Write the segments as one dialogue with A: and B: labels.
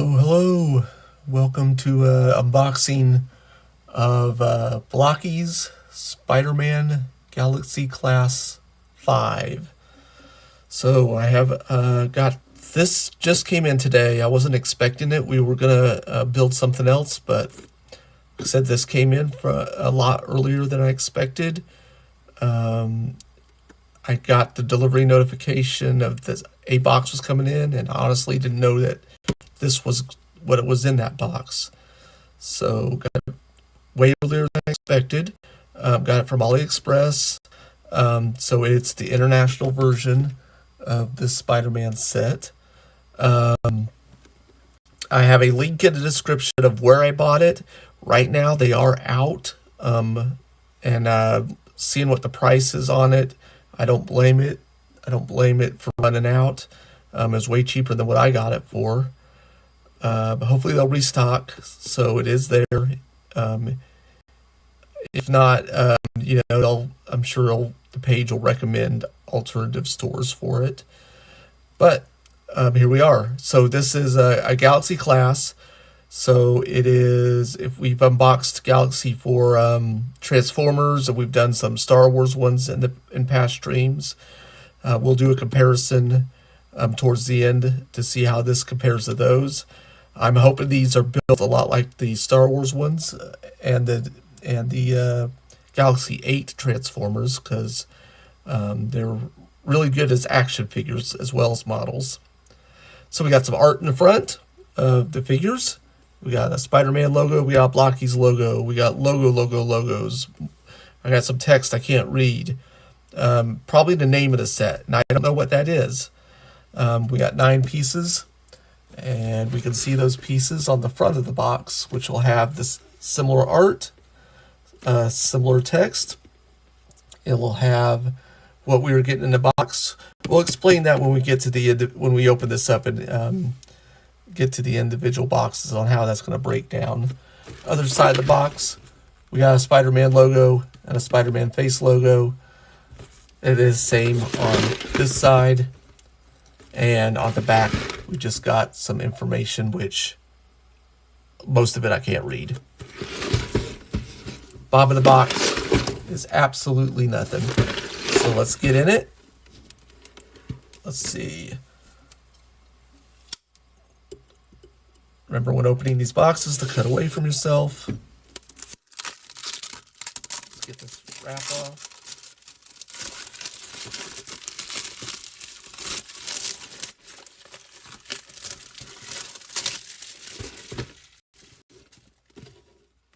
A: Hello. Welcome to unboxing of Blokees Spider-Man Galaxy Class 5. So I have got this, just came in today. I wasn't expecting it. We were gonna build something else, but like I said, this came in for a lot earlier than I expected. I got the delivery notification of this, a box was coming in, and honestly didn't know that this was what it was in that box. So got it way earlier than I expected. Got it from AliExpress. So it's the international version of this Spider-Man set. I have a link in the description of where I bought it. Right now they are out, and seeing what the price is on it, I don't blame it. I don't blame it for running out. It's way cheaper than what I got it for. But hopefully they'll restock, so it is there. If not, I'm sure the page will recommend alternative stores for it. But here we are. So this is a Galaxy class. So it is, if we've unboxed Galaxy for Transformers, and we've done some Star Wars ones in past streams, we'll do a comparison towards the end to see how this compares to those. I'm hoping these are built a lot like the Star Wars ones and the Galaxy 8 Transformers, because they're really good as action figures as well as models. So we got some art in the front of the figures. We got a Spider-Man logo. We got a Blokees logo. We got logos. I got some text I can't read. Probably the name of the set, and I don't know what that is. We got 9 pieces, and we can see those pieces on the front of the box, which will have this similar art, similar text. It will have what we were getting in the box. We'll explain that when we get to when we open this up and get to the individual boxes on how that's going to break down. Other side of the box, we got a Spider-Man logo and a Spider-Man face logo. It is same on this side, and on the back we just got some information, which most of it I can't read. Bottom of the box is absolutely nothing. So let's get in it. Let's see. Remember when opening these boxes to cut away from yourself. Let's get this wrap off.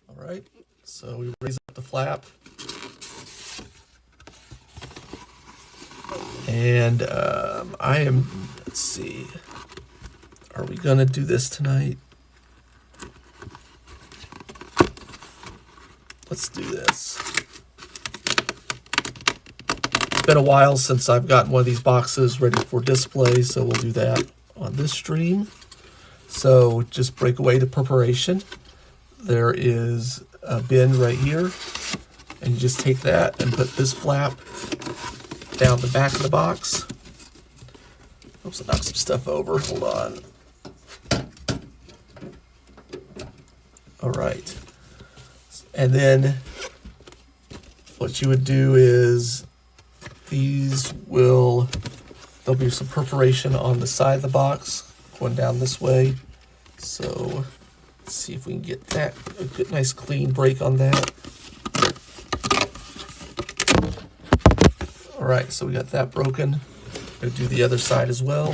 A: All right, so we raise up the flap. And let's see, are we gonna do this tonight? Let's do this. It's been a while since I've gotten one of these boxes ready for display, so we'll do that on this stream. So just break away the preparation. There is a bin right here, and you just take that and put this flap down the back of the box. Oops, I knocked some stuff over. Hold on. All right. And then what you would do is there'll be some perforation on the side of the box going down this way. So let's see if we can get that, a good, nice clean break on that. All right, so we got that broken. Gonna do the other side as well.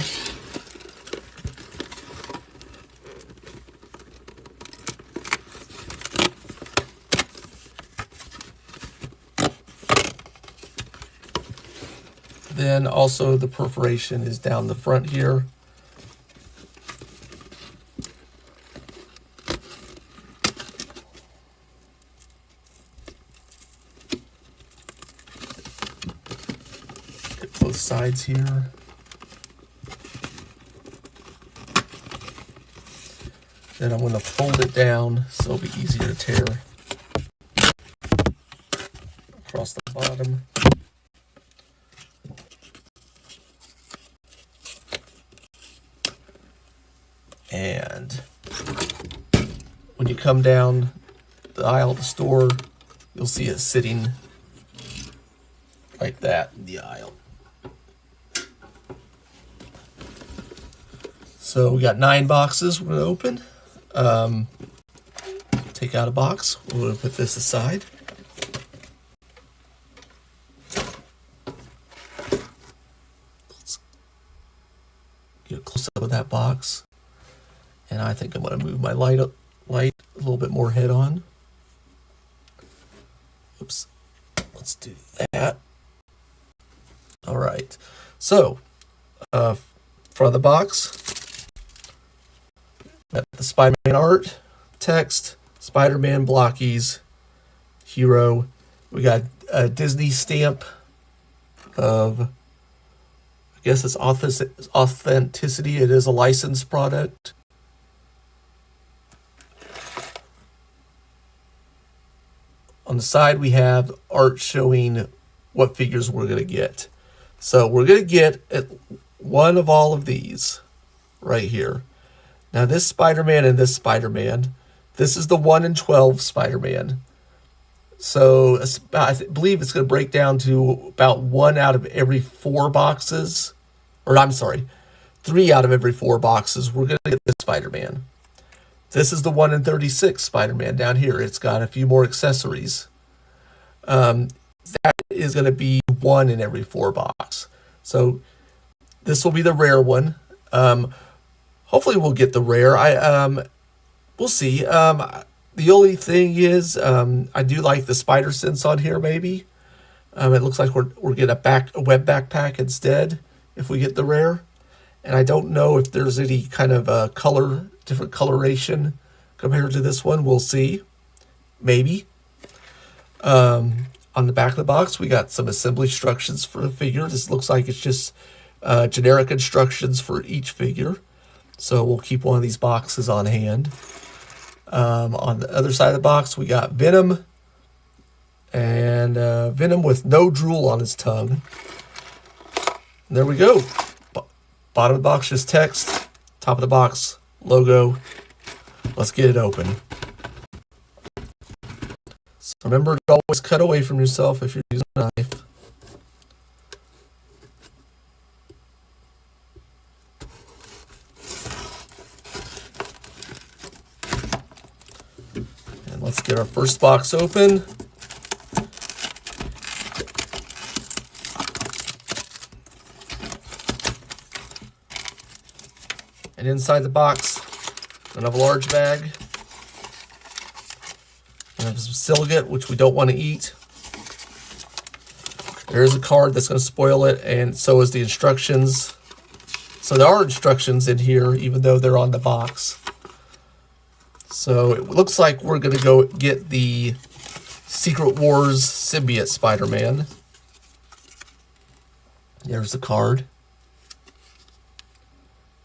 A: Then also the perforation is down the front here. Get both sides here. Then I'm going to fold it down so it'll be easier to tear across the bottom. And when you come down the aisle of the store, you'll see it sitting like that in the aisle. So we got 9 boxes we're going to open. Take out a box. We're going to put this aside. Let's get a close up of that box. And I think I'm going to move my light a little bit more head on. Oops. Let's do that. All right. So, front of the box, got the Spider-Man art, text, Spider-Man Blokees, hero. We got a Disney stamp of, I guess it's authenticity. It is a licensed product. On the side, we have art showing what figures we're going to get. So we're going to get one of all of these right here. Now this Spider-Man and this Spider-Man, this is the 1 in 12 Spider-Man. So I believe it's going to break down to about 1 out of every 4 boxes. Or I'm sorry, 3 out of every 4 boxes. We're going to get this Spider-Man. This is the 1 in 36 Spider-Man down here. It's got a few more accessories. That is going to be 1 in every 4 box. So this will be the rare one. Hopefully we'll get the rare. We'll see. The only thing is, I do like the spider sense on here. Maybe it looks like we're getting a web backpack instead if we get the rare. And I don't know if there's any kind of different coloration compared to this one. We'll see. Maybe. On the back of the box, we got some assembly instructions for the figure. This looks like it's just generic instructions for each figure. So we'll keep one of these boxes on hand. On the other side of the box, we got Venom. And Venom with no drool on his tongue. And there we go. Bottom of the box, just text. Top of the box, logo. Let's get it open. So remember to always cut away from yourself if you're using a knife. And let's get our first box open. And inside the box, another large bag. And have some silicate, which we don't want to eat. There's a card that's going to spoil it, and so is the instructions. So there are instructions in here, even though they're on the box. So it looks like we're going to go get the Secret Wars Symbiote Spider-Man. There's the card.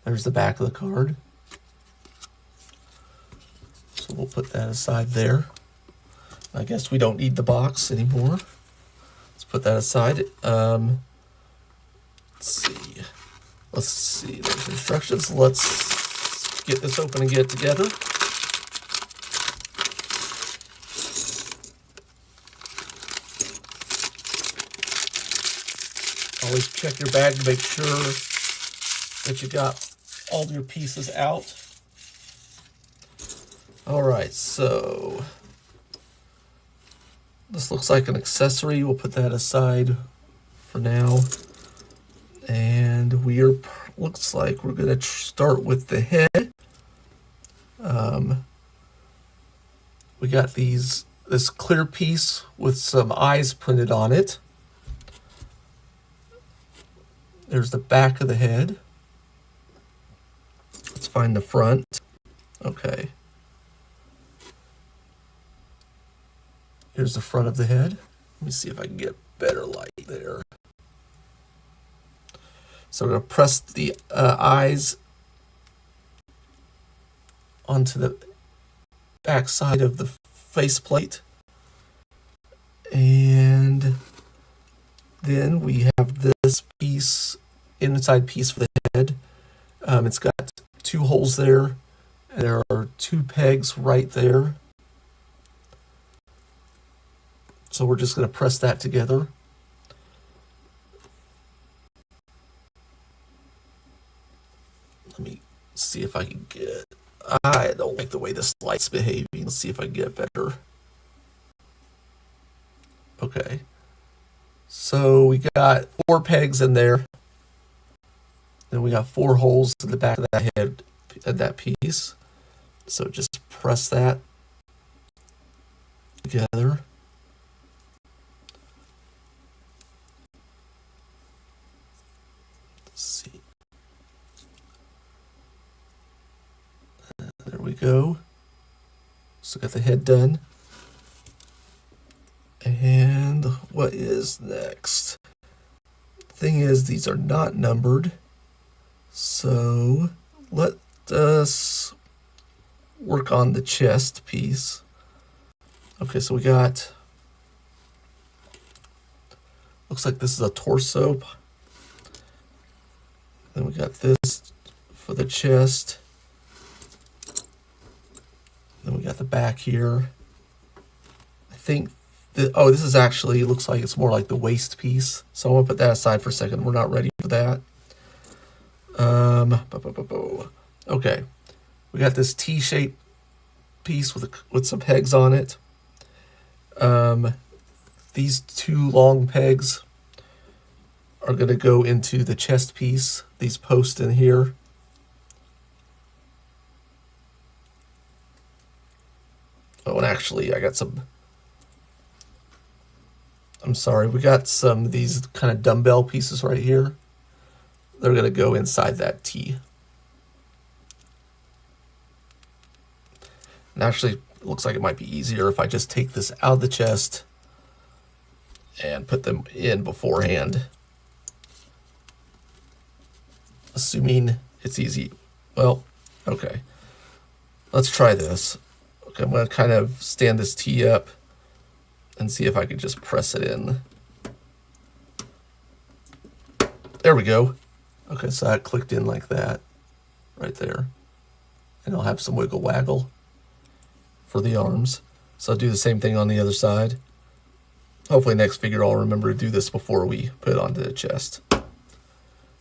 A: There's the back of the card. So we'll put that aside there. I guess we don't need the box anymore. Let's put that aside. Let's see. There's instructions. Let's get this open and get it together. Always check your bag to make sure that you got all your pieces out. All right, so this looks like an accessory. We'll put that aside for now. And looks like we're going to start with the head. We got this clear piece with some eyes printed on it. There's the back of the head. Let's find the front. Okay. Here's the front of the head. Let me see if I can get better light there. So we're going to press the eyes onto the back side of the faceplate. And then we have this piece, inside piece for the head. It's got 2 holes there There are 2 pegs right there. So we're just going to press that together. Let me see if I can get... I don't like the way this light's behaving. Let's see if I can get better. Okay. So we got 4 pegs in there. Then we got 4 holes in the back of that head, of that piece. So just press that together. Let's see. There we go. So got the head done. And what is next? Thing is, these are not numbered. So let us work on the chest piece. Okay, so we got, looks like this is a torso. Then we got this for the chest. Then we got the back here. I think, oh, this is actually, looks like it's more like the waist piece. So I'm gonna put that aside for a second. We're not ready for that. Okay, we got this T-shaped piece with some pegs on it. These 2 long pegs are going to go into the chest piece, these posts in here. Oh, and actually I got some, I'm sorry, we got some of these kind of dumbbell pieces right here. They're going to go inside that T. And actually, it looks like it might be easier if I just take this out of the chest and put them in beforehand. Assuming it's easy. Well, okay. Let's try this. Okay, I'm going to kind of stand this T up and see if I can just press it in. There we go. Okay, so that clicked in like that, right there. And I'll have some wiggle waggle for the arms. So I'll do the same thing on the other side. Hopefully next figure I'll remember to do this before we put it onto the chest.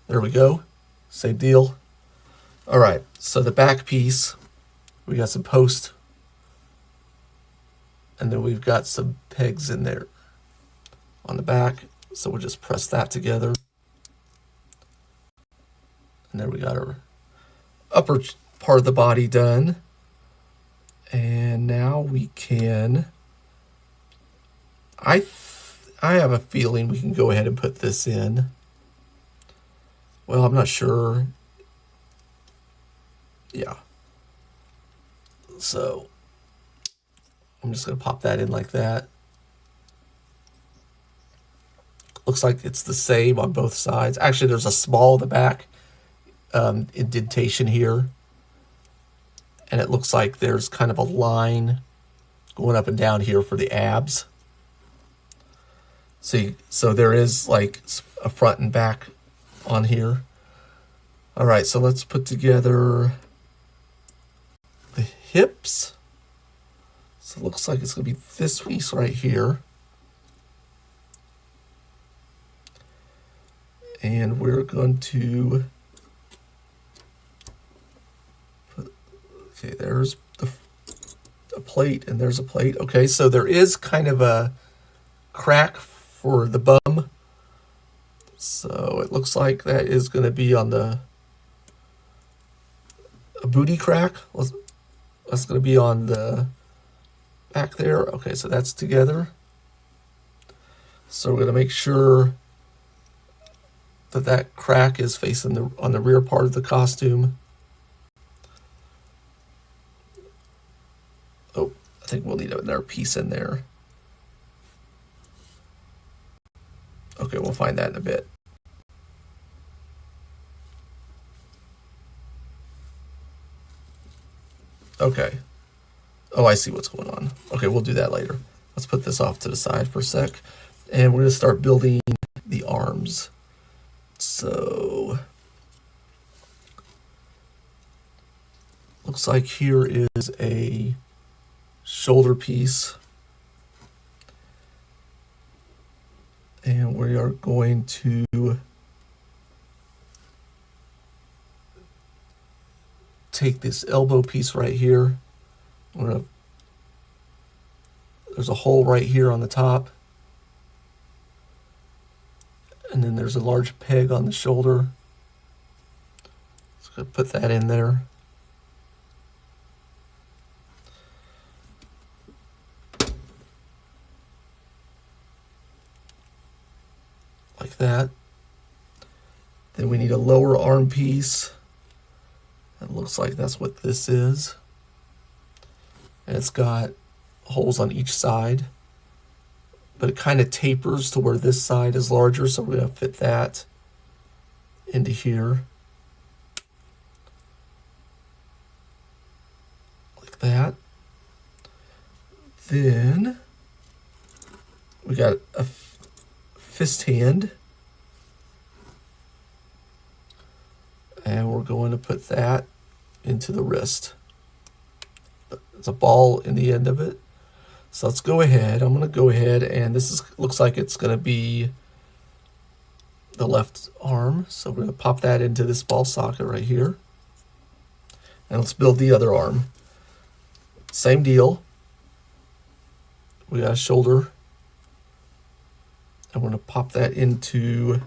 A: There we go. Same deal. All right, so the back piece, we got some posts. And then we've got some pegs in there on the back. So we'll just press that together. And there we got our upper part of the body done. And now we can, I have a feeling we can go ahead and put this in. Well, I'm not sure. Yeah. So I'm just going to pop that in like that. Looks like it's the same on both sides. Actually, there's a small in the back indentation here. And it looks like there's kind of a line going up and down here for the abs. See, so there is like a front and back on here. All right, so let's put together the hips. So it looks like it's going to be this piece right here. And we're going to put, okay, there's a plate and there's a plate. Okay, so there is kind of a crack for the bum. So it looks like that is going to be on a booty crack. That's going to be on the back there. Okay, so that's together. So we're going to make sure that crack is facing on the rear part of the costume. Oh, I think we'll need another piece in there. Okay, we'll find that in a bit. Okay. Oh, I see what's going on. Okay, we'll do that later. Let's put this off to the side for a sec. And we're going to start building the arms. So looks like here is a shoulder piece. And we are going to take this elbow piece right here. There's a hole right here on the top. And then there's a large peg on the shoulder. So I'm going to put that in there. Like that. Then we need a lower arm piece. It looks like that's what this is. And it's got holes on each side. But it kind of tapers to where this side is larger, so we're going to fit that into here. Like that. Then we got a fist hand. And we're going to put that into the wrist. There's a ball in the end of it. So let's go ahead. I'm going to go ahead, and looks like it's going to be the left arm. So we're going to pop that into this ball socket right here. And let's build the other arm. Same deal. We got a shoulder. And we're going to pop that into,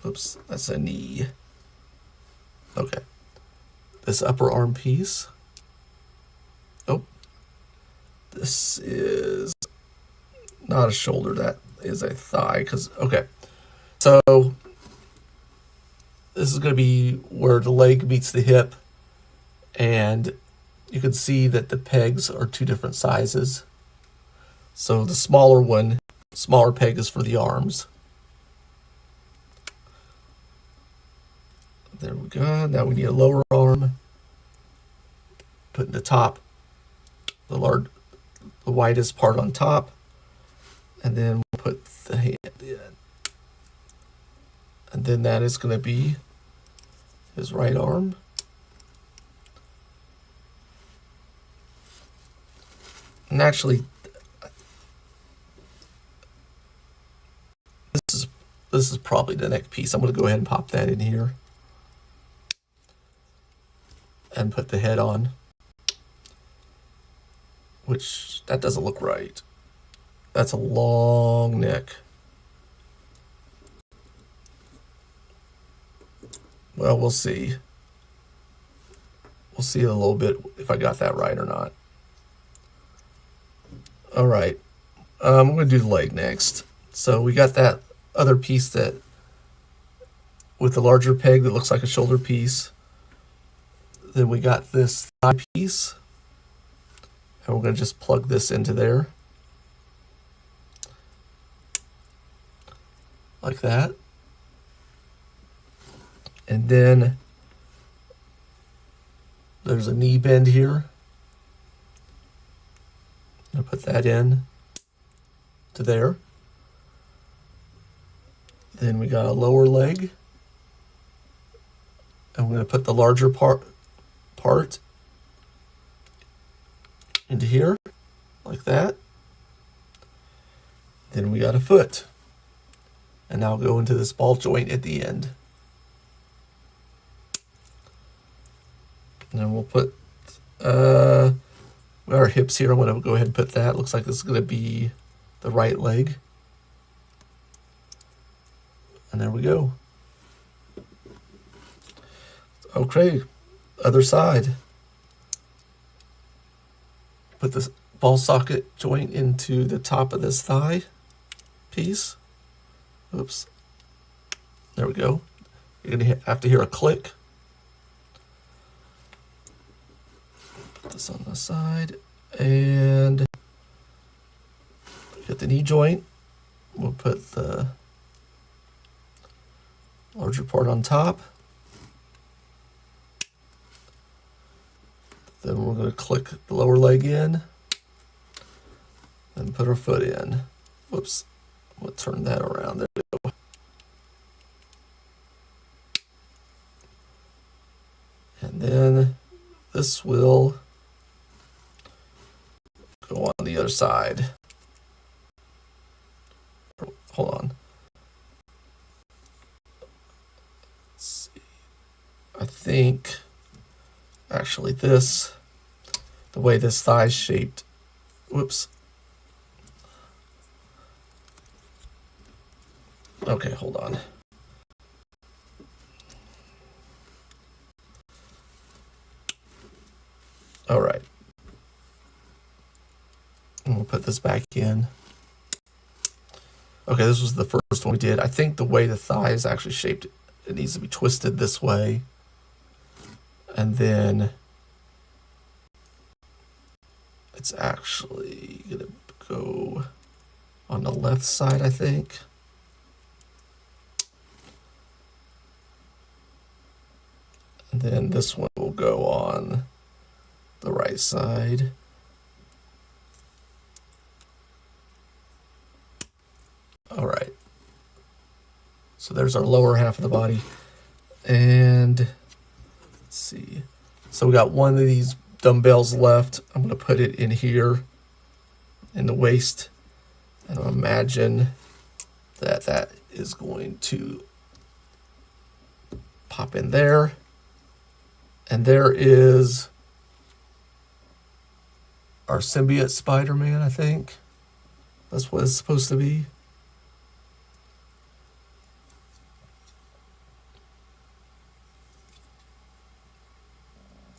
A: oops, that's a knee. Okay. This upper arm piece. Oh. This is not a shoulder, that is a thigh, okay. So this is going to be where the leg meets the hip, and you can see that the pegs are two different sizes. So the smaller peg is for the arms. There we go. Now we need a lower arm. Put in the top, the widest part on top, and then we'll put the hand in. And then that is going to be his right arm. And actually, this is probably the neck piece. I'm going to go ahead and pop that in here and put the head on. Which, that doesn't look right. That's a long neck. Well, we'll see. We'll see in a little bit if I got that right or not. All right. I'm going to do the leg next. So we got that other piece that with the larger peg that looks like a shoulder piece. Then we got this thigh piece. And we're going to just plug this into there. Like that. And then there's a knee bend here. I'm going to put that in to there. Then we got a lower leg. And we're going to put the larger part into here, like that. Then we got a foot. And now go into this ball joint at the end. And then we'll put our hips here. I'm going to go ahead and put that. Looks like this is going to be the right leg. And there we go. Okay, other side. Put this ball socket joint into the top of this thigh piece. Oops. There we go. You're going to have to hear a click. Put this on the side. And get the knee joint. We'll put the larger part on top. Then we're going to click the lower leg in and put our foot in. Whoops. We'll turn that around. There we go. And And then this will go on the other side. Hold on. Let's see. I think actually the way this thigh is shaped, whoops. Okay, hold on. All right. And we'll put this back in. Okay, this was the first one we did. I think the way the thigh is actually shaped, it needs to be twisted this way. And then it's actually going to go on the left side, I think. And then this one will go on the right side. All right. So there's our lower half of the body. And let's see. So we got one of these dumbbells left. I'm going to put it in here in the waist. And I'll imagine that that is going to pop in there. And there is our symbiote Spider-Man, I think. That's what it's supposed to be.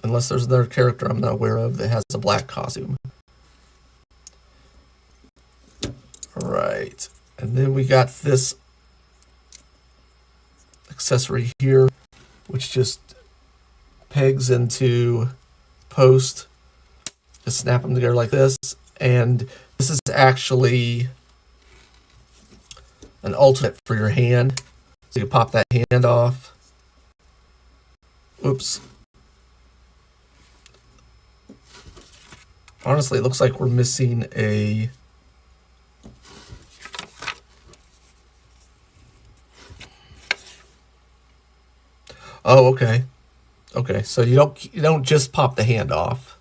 A: Unless there's another character I'm not aware of that has a black costume. All right. And then we got this accessory here, which just pegs into post. Just snap them together like this. And this is actually an alternate for your hand. So you can pop that hand off. Oops. Honestly, it looks like we're missing a... Oh, okay. Okay, so you don't just pop the hand off.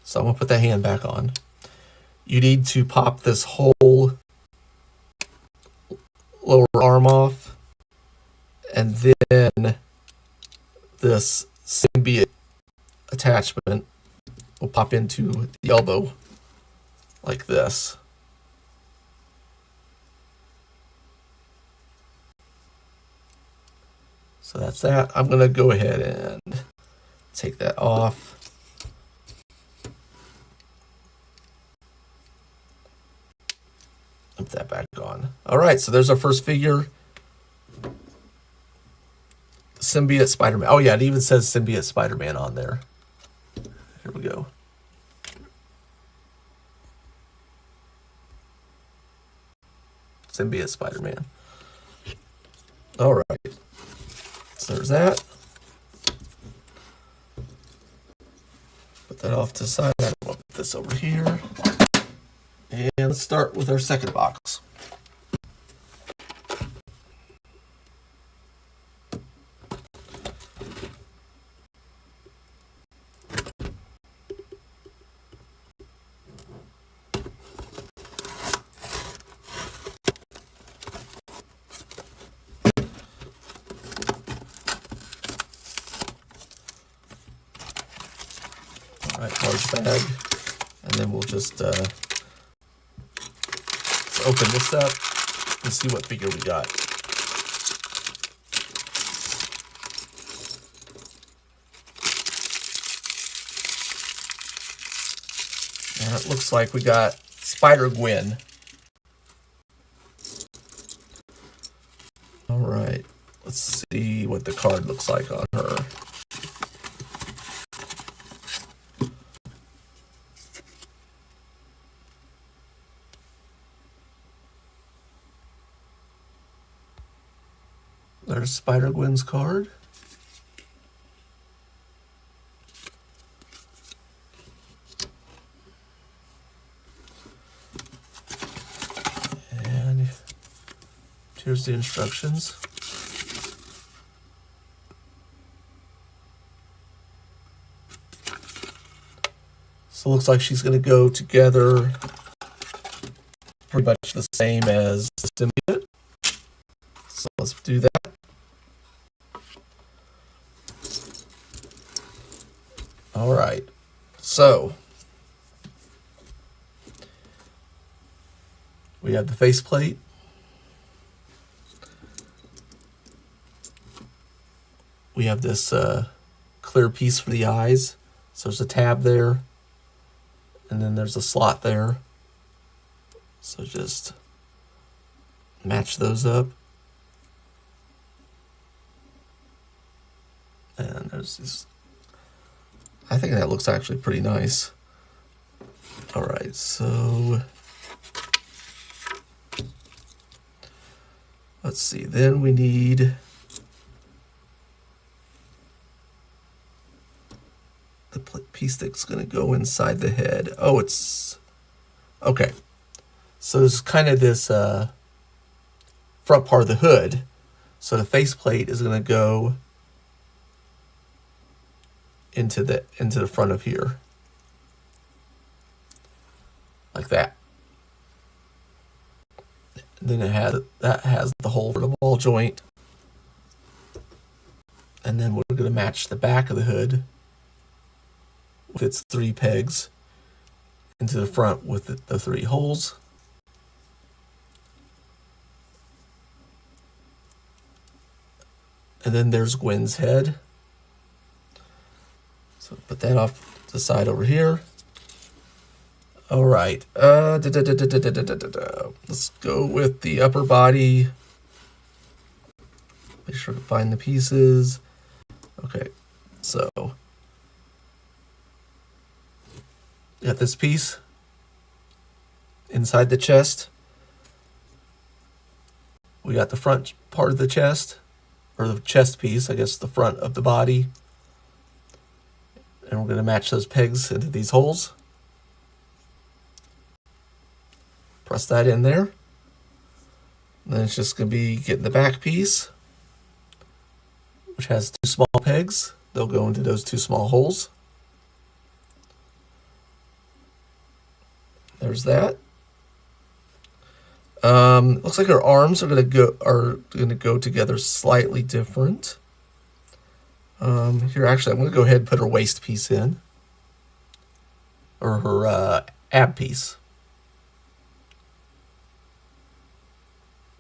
A: So I'm gonna put the hand back on. You need to pop this whole lower arm off, and then this symbiote attachment will pop into the elbow like this. So that's that. I'm going to go ahead and take that off. Put that back on. All right, so there's our first figure. Symbiote Spider-Man. Oh yeah, it even says Symbiote Spider-Man on there. Here we go. Symbiote Spider-Man. All right. So there's that. Put that off to the side. I'm going to put this over here. And let's start with our second box. All right, large bag. And then we'll just open this up and see what figure we got. And it looks like we got Spider-Gwen. All right, let's see what the card looks like on her. There's Spider-Gwen's card. And here's the instructions. So it looks like she's going to go together pretty much the same as the symbiote. So let's do that. All right. So we have the faceplate. We have this clear piece for the eyes. So there's a tab there, and then there's a slot there. So just match those up. And there's this. I think that looks actually pretty nice. All right, so let's see. Then we need the piece that's going to go inside the head. Oh, it's okay. So there's kind of this front part of the hood. So the faceplate is going to go into the front of here, like that. Then that has the hole for the ball joint, and then we're going to match the back of the hood with its 3 pegs into the front with the 3 holes. And then there's Gwen's head. So put that off to the side over here. All right. Let's go with the upper body. Make sure to find the pieces. Okay, so got this piece inside the chest. We got the front part of the chest, or the chest piece, I guess the front of the body. And we're going to match those pegs into these holes. Press that in there. And then it's just going to be getting the back piece, which has 2 small pegs. They'll go into those 2 small holes. There's that. Looks like her arms are going to go together slightly different. Here, actually, I'm going to go ahead and put her waist piece in, or her ab piece.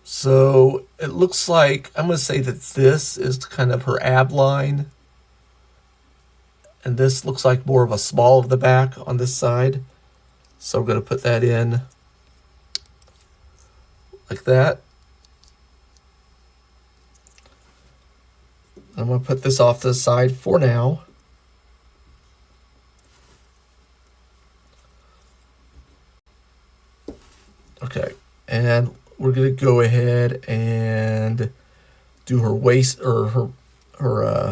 A: So it looks like, I'm going to say that this is kind of her ab line, and this looks like more of a small of the back on this side. So we're going to put that in like that. I'm going to put this off to the side for now. Okay, and we're going to go ahead and do her waist, or her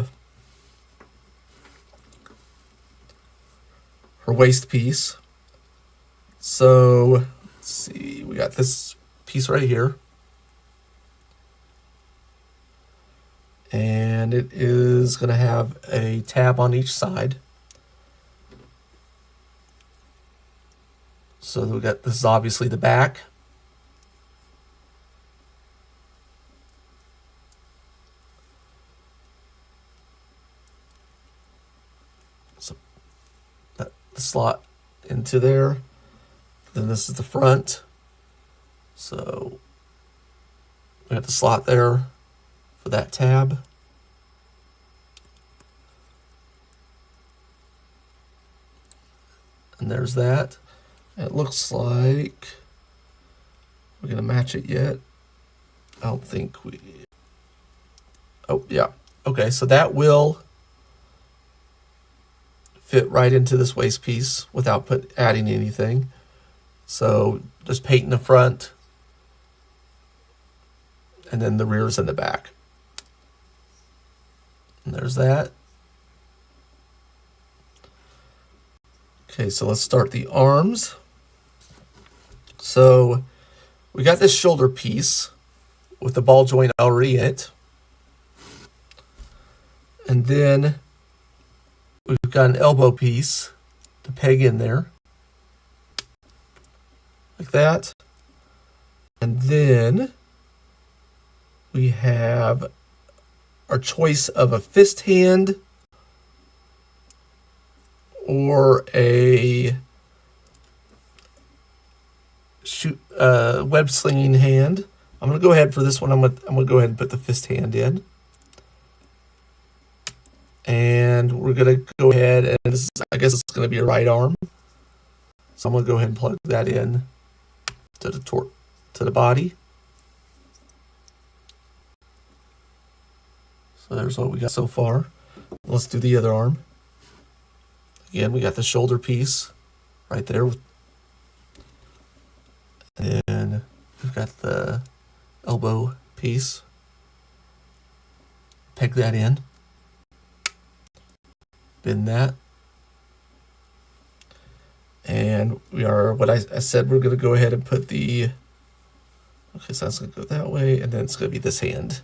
A: waist piece. So let's see, we got this piece right here. And it is going to have a tab on each side. So we got, this is obviously the back. So the slot into there. Then this is the front. So we got the slot there for that tab. And there's that. It looks like we're going to match it yet. I don't think we... Oh, yeah. Okay, so that will fit right into this waist piece without adding anything. So just paint in the front, and then the rears and the back. And there's that. Okay, so let's start the arms. So we got this shoulder piece with the ball joint already in it. And then we've got an elbow piece to peg in there, like that. And then we have our choice of a fist hand or a web slinging hand. I'm going to go ahead for this one. I'm going to go ahead and put the fist hand in. And we're going to go ahead and this is, I guess it's going to be a right arm. So I'm going to go ahead and plug that in to the body. So there's what we got so far. Let's do the other arm. Again, we got the shoulder piece right there. And then we've got the elbow piece. Peg that in. Bend that. And we are, what I said, we're going to go ahead and put the, okay, so that's going to go that way, and then it's going to be this hand.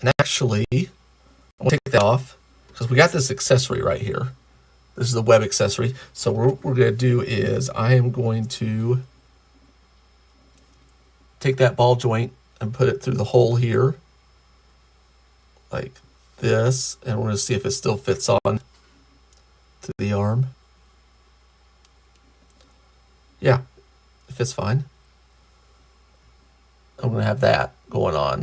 A: And actually, I'm going to take that off, because we got this accessory right here. This is the web accessory. So what we're going to do is I am going to take that ball joint and put it through the hole here, like this, and we're going to see if it still fits on to the arm. Yeah, it fits fine. I'm going to have that going on.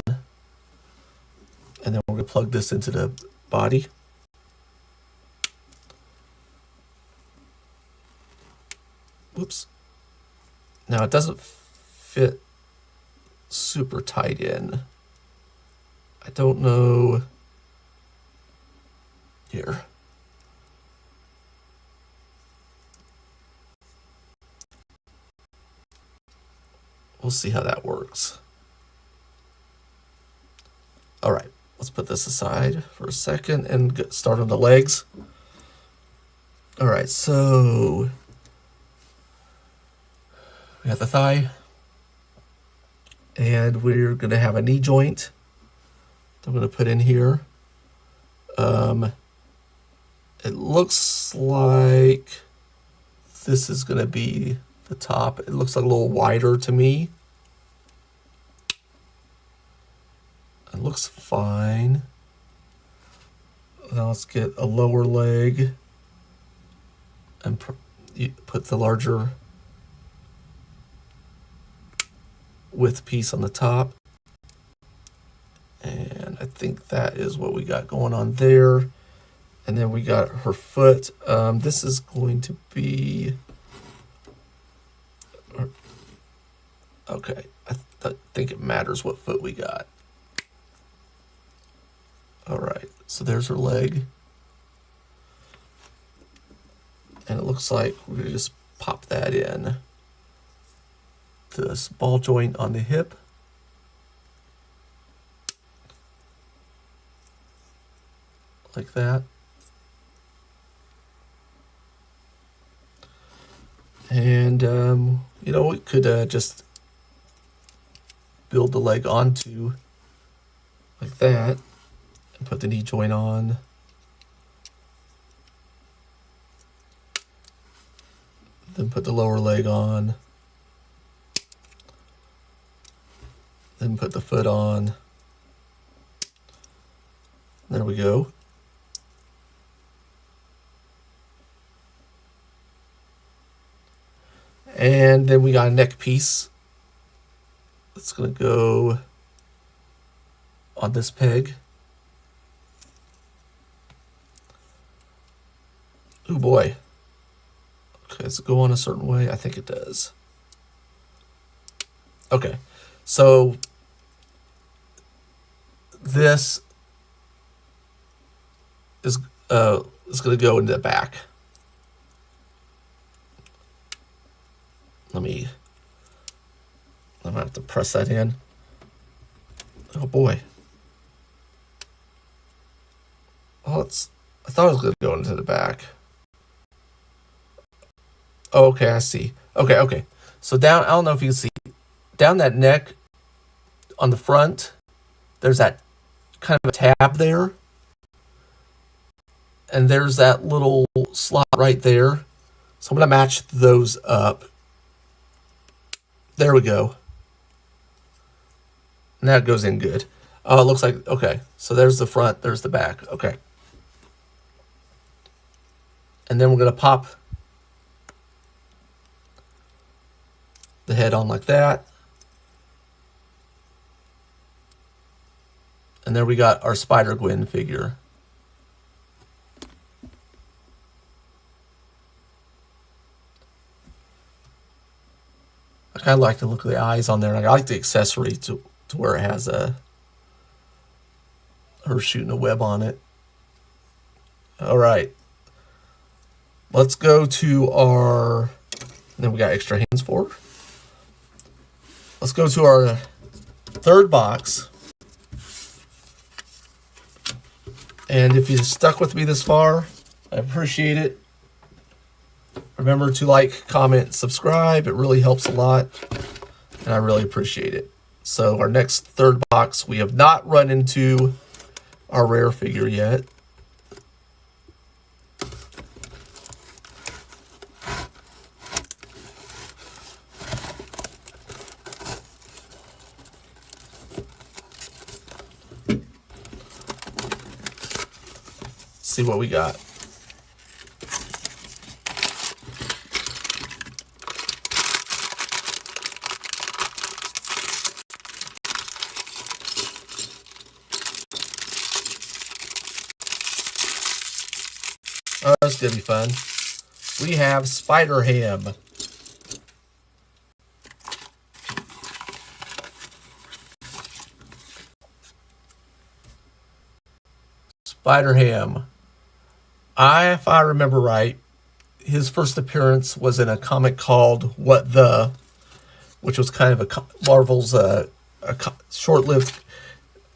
A: And then we're going to plug this into the body. Whoops. Now it doesn't fit super tight in. I don't know. Here. We'll see how that works. All right, let's put this aside for a second and get started on the legs. All right, so we got the thigh, and we're going to have a knee joint that I'm going to put in here. It looks like this is going to be the top. It looks like a little wider to me. It looks fine. Now let's get a lower leg and put the larger width piece on the top. And I think that is what we got going on there. And then we got her foot. This is going to be, okay, I think it matters what foot we got. All right, so there's her leg. And it looks like we're gonna just pop that in. This ball joint on the hip. Like that. And, you know, we could just build the leg onto like that and put the knee joint on. Then put the lower leg on. Then put the foot on. There we go. And then we got a neck piece that's going to go on this peg. Oh boy. Okay, does it go on a certain way? I think it does. Okay, so this is going to go into the back. I'm gonna have to press that in. Oh boy. Oh, I thought it was gonna go into the back. Oh, okay, I see. Okay. So down, I don't know if you can see, down that neck on the front, there's that kind of a tab there. and there's that little slot right there. So I'm going to match those up. There we go. And that goes in good. Oh, it looks like, okay. So there's the front, there's the back. Okay. And then we're going to pop the head on like that. And there we got our Spider-Gwen figure. I kind of like the look of the eyes on there. And I like the accessory to where it has her shooting a web on it. All right. Let's go to our, then we got extra hands for. Let's go to our third box. And if you stuck with me this far, I appreciate it. Remember to like, comment, subscribe. It really helps a lot, and I really appreciate it. So our next third box, we have not run into our rare figure yet. See what we got. Oh, that's gonna be fun. We have Spider-Ham. Spider-Ham. If I remember right, his first appearance was in a comic called What the, which was kind of Marvel's short-lived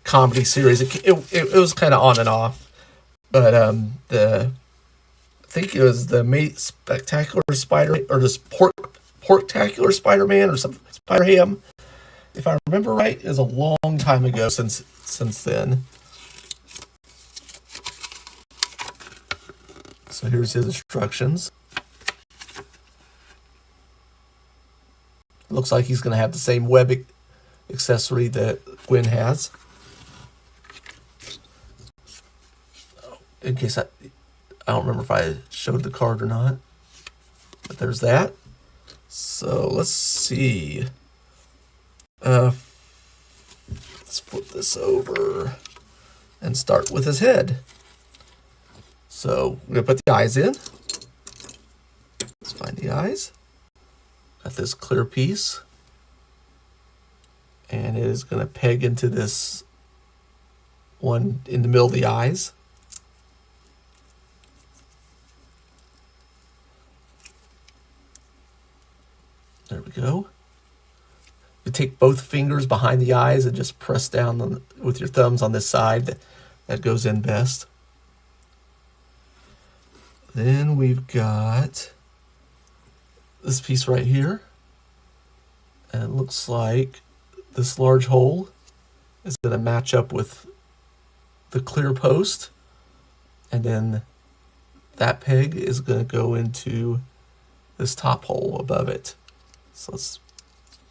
A: comedy series. It was kind of on and off, but I think it was the Spectacular Spider, or just Porktacular Spider-Man, or something, Spider-Ham. If I remember right, it was a long time ago since then. So here's his instructions. Looks like he's going to have the same web accessory that Gwen has. In case I don't remember if I showed the card or not. But there's that. So let's see. Let's flip this over and start with his head. So we're going to put the eyes in. Let's find the eyes. Got this clear piece. And it is going to peg into this one in the middle of the eyes. There we go. You take both fingers behind the eyes and just press down with your thumbs on this side. That goes in best. Then we've got this piece right here. And it looks like this large hole is going to match up with the clear post. And then that peg is going to go into this top hole above it. So let's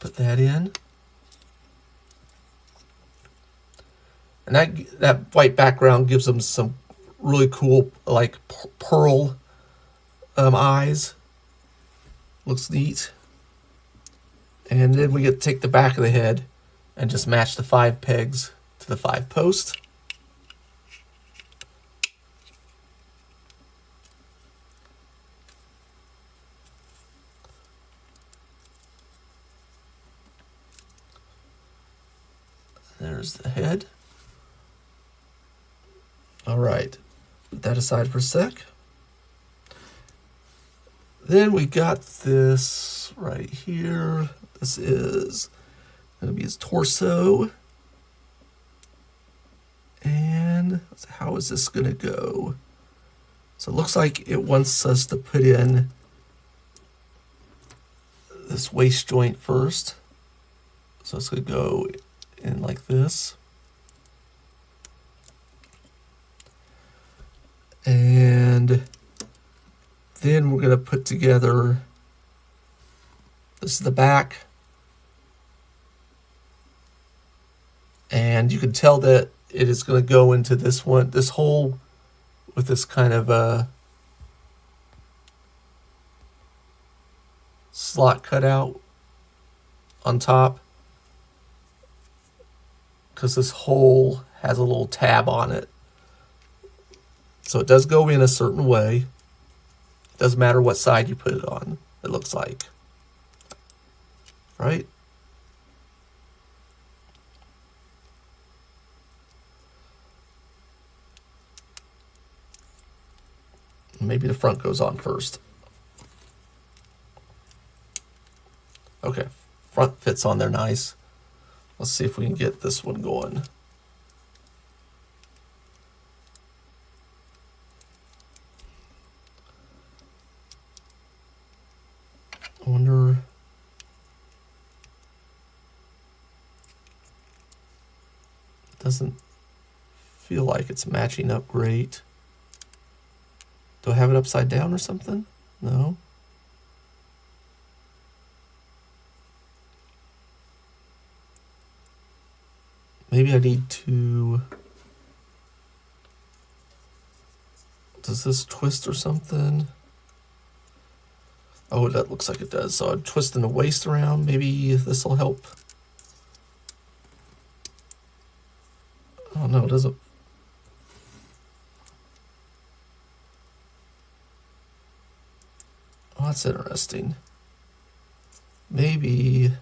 A: put that in. And that white background gives them some really cool, like pearl eyes. Looks neat. And then we get to take the back of the head and just match the 5 pegs to the 5 posts. There's the head. All right, put that aside for a sec. Then we got this right here. This is going to be his torso. And how is this going to go? So it looks like it wants us to put in this waist joint first. So it's going to go in like this. And then we're going to put together, this is the back. And you can tell that it is going to go into this one, this hole with this kind of slot cut out on top, because this hole has a little tab on it. So it does go in a certain way. It doesn't matter what side you put it on, it looks like. Right? Maybe the front goes on first. Okay, front fits on there nice. Let's see if we can get this one going. I wonder. Doesn't feel like it's matching up great. Do I have it upside down or something? No. Maybe I need to... Does this twist or something? Oh, that looks like it does. So I'm twisting the waist around. Maybe this will help. Oh no, it doesn't. Oh, that's interesting. Maybe...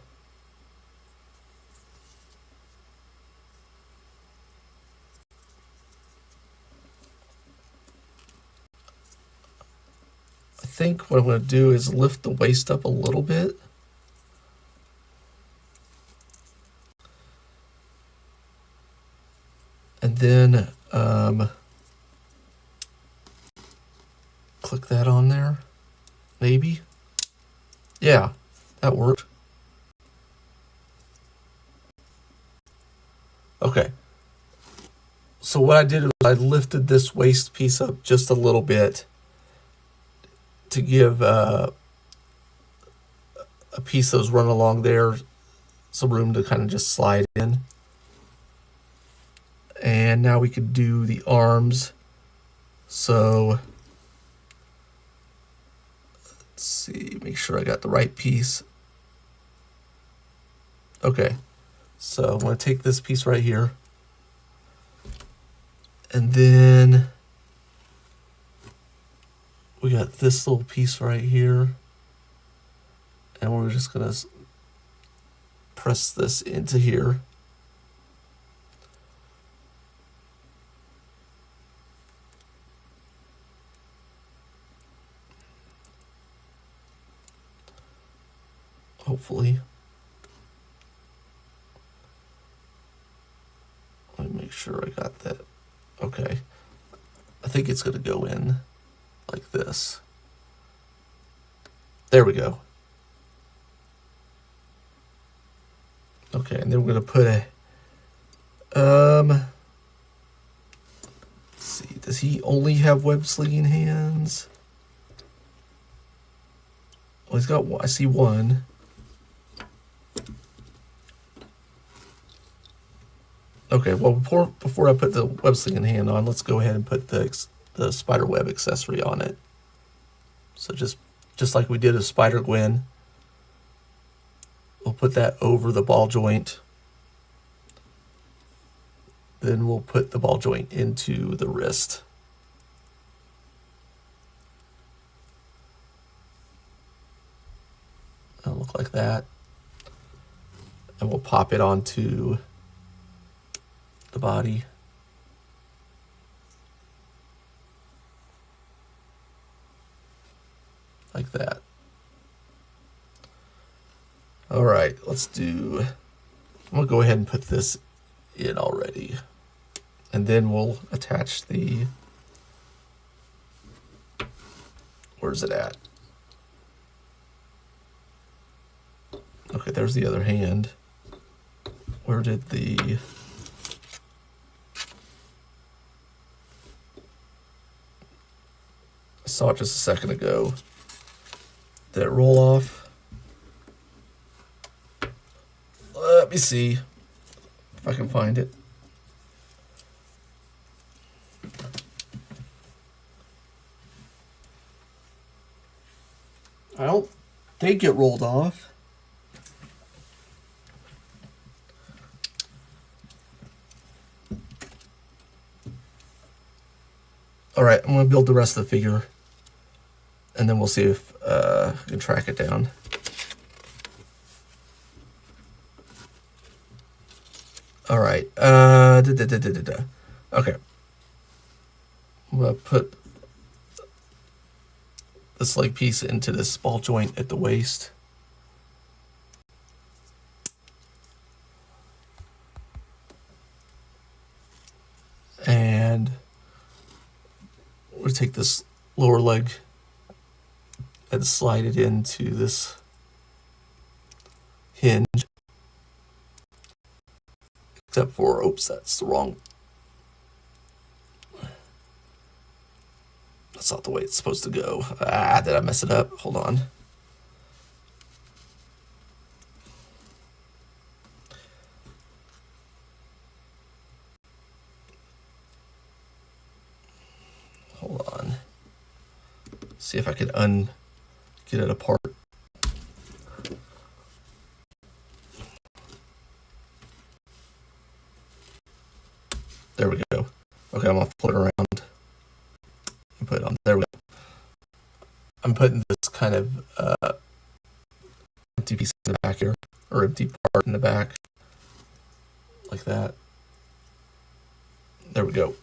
A: I think what I'm going to do is lift the waist up a little bit. And then click that on there. Maybe. Yeah, that worked. Okay. So what I did was I lifted this waist piece up just a little bit to give a piece that was running along there some room to kind of just slide in. And now we could do the arms. So let's see, make sure I got the right piece. Okay, so I'm going to take this piece right here. And then we got this little piece right here. And we're just going to press this into here. Hopefully. Let me make sure I got that. Okay. I think it's going to go in like this. There we go. Okay, and then we're going to put a... let's see, does he only have web slinging hands? Well, he's got, I see one. Okay, well, before I put the web slinging hand on, let's go ahead and put the spider web accessory on it. So just like we did a Spider Gwen, we'll put that over the ball joint. Then we'll put the ball joint into the wrist. It'll look like that. And we'll pop it onto the body. Like that. All right, let's do, I'm gonna go ahead and put this in already. And then we'll attach the, where's it at? Okay, there's the other hand. Where did the... saw it just a second ago. Did it roll off? Let me see if I can find it. I don't think it rolled off. All right, I'm going to build the rest of the figure, and then we'll see if I can track it down. All right. Okay. I'm going to put this leg piece into this ball joint at the waist. And we'll take this lower leg and slide it into this hinge. Except for, oops, that's the wrong. That's not the way it's supposed to go. Did I mess it up? Hold on. Hold on. See if I can get it apart. There we go. Okay, I'm gonna flip it around and put it on. There we go. I'm putting this kind of empty piece in the back here, or empty part in the back, like that. There we go.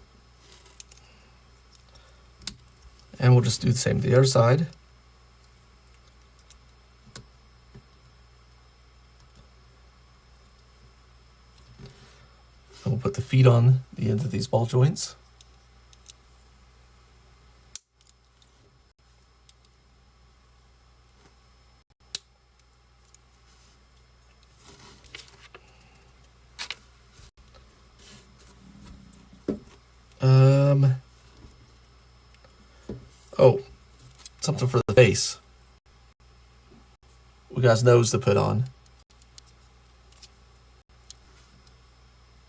A: And we'll just do the same to the other side. And we'll put the feet on the ends of these ball joints. Oh, something for the face. We got his nose to put on.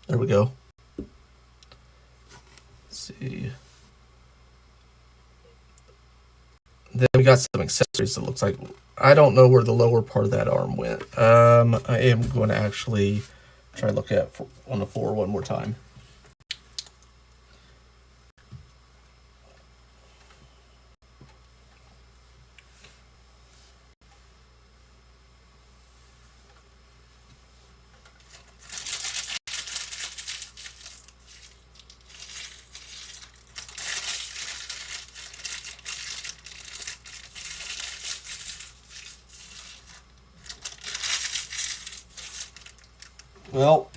A: There we go. Let's see. Then we got some accessories that looks like, I don't know where the lower part of that arm went. I am going to actually try to look at on the floor one more time. Well,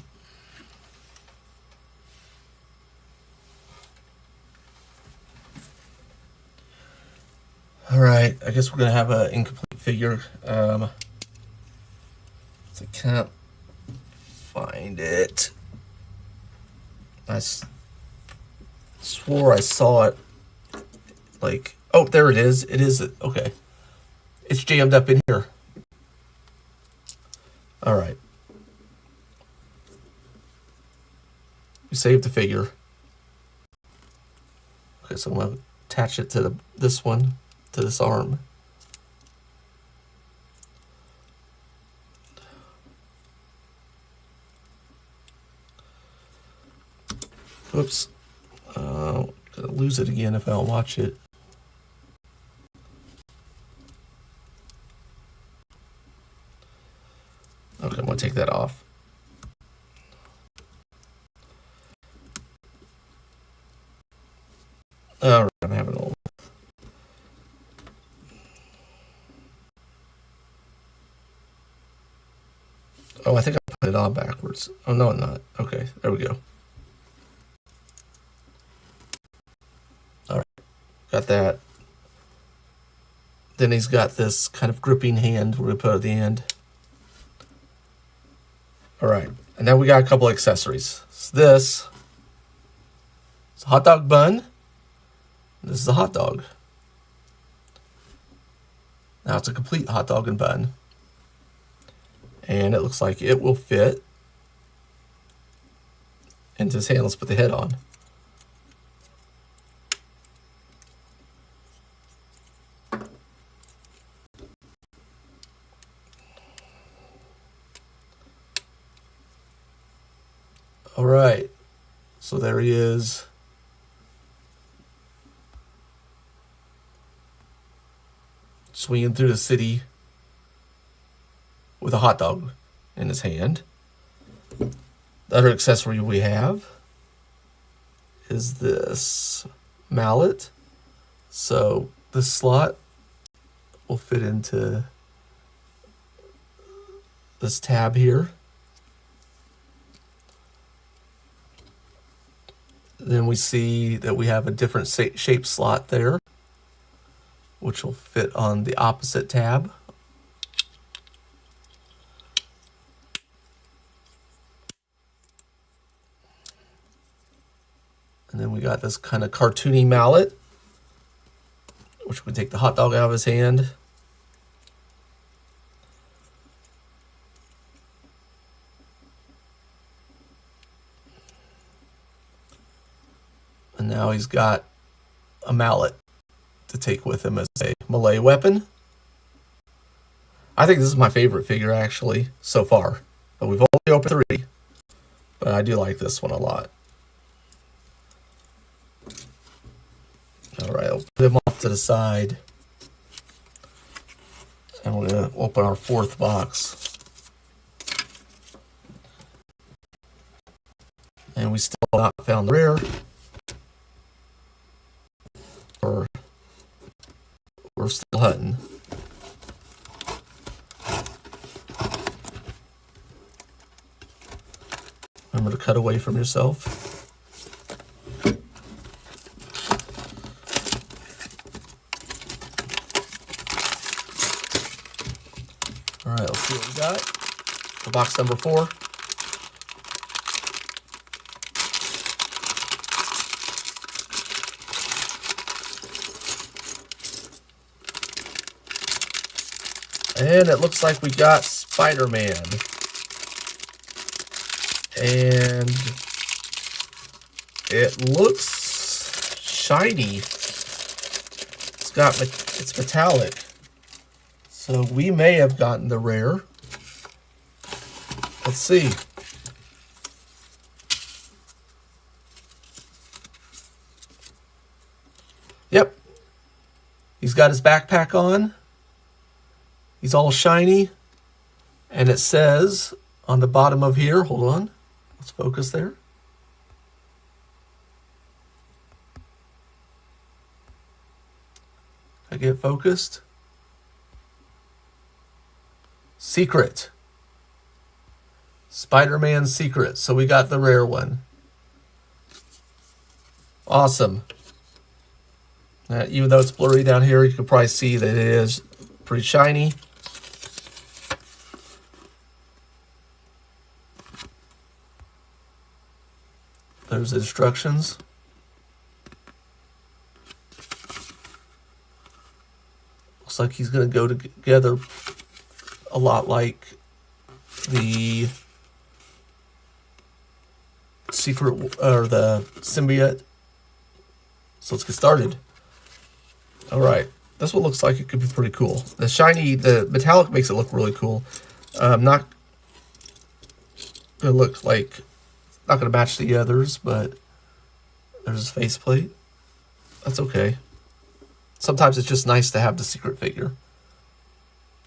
A: all right, I guess we're gonna have an incomplete figure. So I can't find it. I swore I saw it. Like, oh, there it is. It is, okay. It's jammed up in here. All right. We saved the figure. Okay, so I'm gonna attach it to this one, to this arm. Oops. Gonna lose it again if I don't watch it. Okay, I'm gonna take that off. All right, I'm having a little. Oh, I think I put it on backwards. Oh, no, I'm not. Okay, there we go. All right, got that. Then he's got this kind of gripping hand we're gonna put at the end. All right, and then we got a couple accessories. So this is a hot dog bun. This is a hot dog. Now it's a complete hot dog and bun. And it looks like it will fit into his hand. Let's put the head on. All right, so there he is. Swinging through the city with a hot dog in his hand. The other accessory we have is this mallet. So this slot will fit into this tab here. Then we see that we have a different shape slot there, which will fit on the opposite tab. And then we got this kind of cartoony mallet, which would take the hot dog out of his hand. And now he's got a mallet to take with him as a melee weapon. I think this is my favorite figure actually so far, but we've only opened 3, but I do like this one a lot. All right, I'll put him off to the side, and we're gonna open our 4th box. And we still have not found the rare. We're still hunting. Remember to cut away from yourself. All right, let's see what we got for box number 4. And it looks like we got Spider-Man. And it looks shiny. It's metallic. So we may have gotten the rare. Let's see. Yep. He's got his backpack on. He's all shiny, and it says on the bottom of here, hold on, let's focus there. I get focused. Secret. Spider-Man Secret. So we got the rare one. Awesome. Even though it's blurry down here, you can probably see that it is pretty shiny. There's the instructions. Looks like he's going to go together a lot like the secret or the symbiote. So let's get started. All right, that's what it looks like. It could be pretty cool. The metallic makes it look really cool. Not gonna look like, not gonna match the others, but there's his faceplate. That's okay. Sometimes it's just nice to have the secret figure.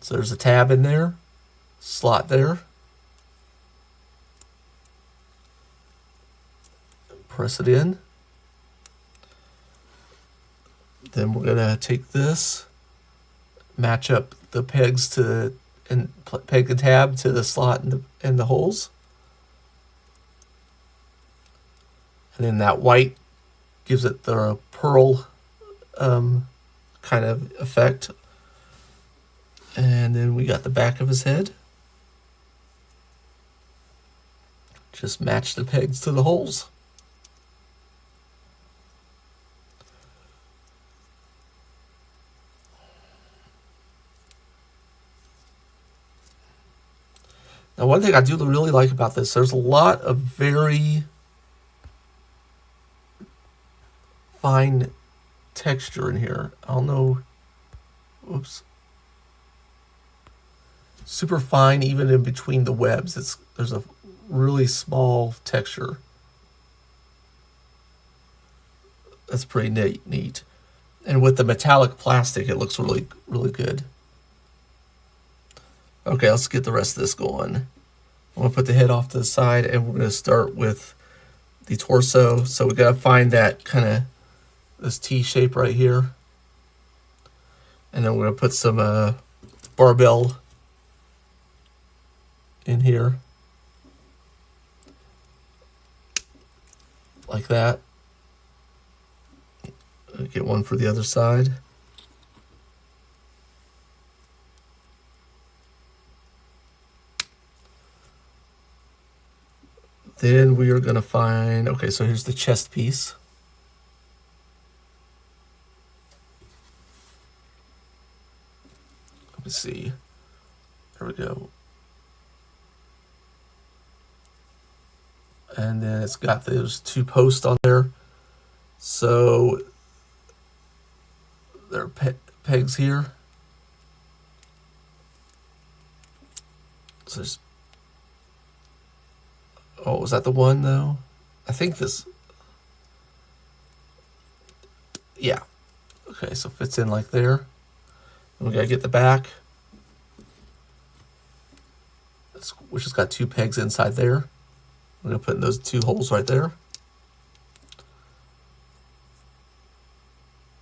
A: So there's a tab in there, slot there. Press it in. Then we're gonna take this, match up the pegs and peg the tab to the slot and the holes. And then that white gives it the pearl kind of effect. And then we got the back of his head. Just match the pegs to the holes. thing I do really like about this, there's a lot of very fine texture in here. I don't know. Oops. Super fine, even in between the webs. There's a really small texture. That's pretty neat. And with the metallic plastic, it looks really, really good. Okay, let's get the rest of this going. I'm gonna put the head off to the side, and we're gonna start with the torso. So we gotta find that kind of this T shape right here. And then we're gonna put some barbell in here. Like that. Get one for the other side. Then we are going to find, okay, so here's the chest piece. Let me see. There we go. And then it's got those two posts on there. So there are pegs here. So there's, oh, was that the one though? I think this, yeah. Okay, so fits in like there. And we gotta get the back, which has got two pegs inside there. We're gonna put in those two holes right there.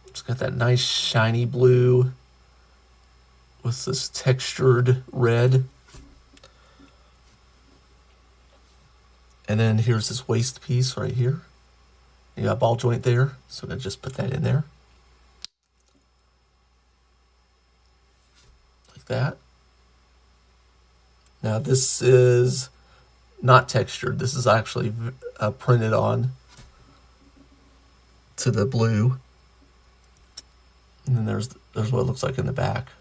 A: It's got that nice shiny blue with this textured red. And then here's this waist piece right here. You got a ball joint there, so I'm gonna just put that in there. Like that. Now this is not textured. This is actually printed on to the blue. And then there's what it looks like in the back.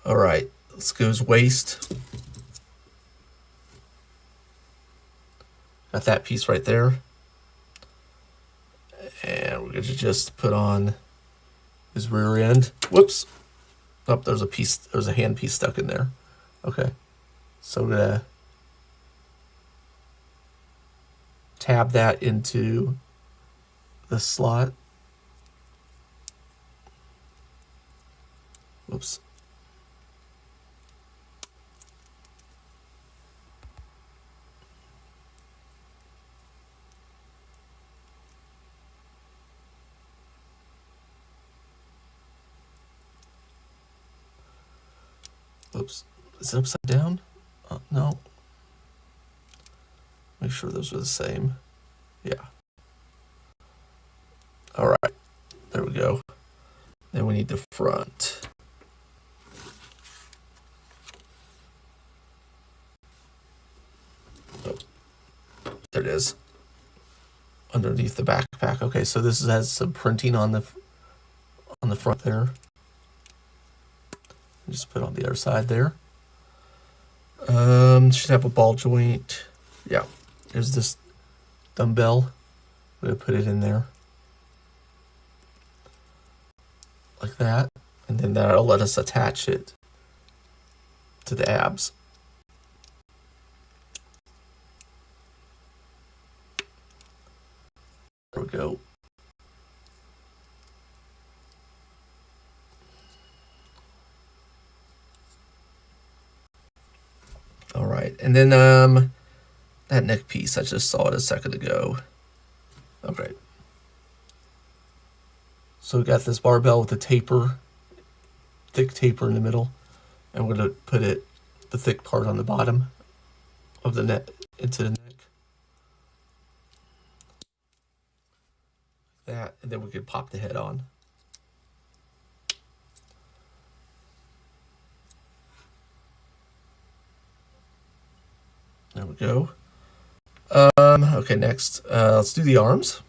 A: All right, let's go waist. Got that piece right there. And we're gonna just put on his rear end. Whoops. Oh, there's a hand piece stuck in there. Okay. So we're gonna tab that into the slot. Whoops. Oops. Is it upside down? No. Make sure those are the same. Yeah. All right. There we go. Then we need the front. Oh, there it is. Underneath the backpack. Okay, so this has some printing on the front there. Just put on the other side there. Should have a ball joint. Yeah, there's this dumbbell. I'm gonna put it in there like that, and then that'll let us attach it to the abs. There we go. All right, and then that neck piece, I just saw it a second ago. Okay. So we got this barbell with a taper, thick taper in the middle, and we're gonna put the thick part on the bottom of the neck into the neck. That, and then we could pop the head on. There we go. Okay, next, let's do the arms.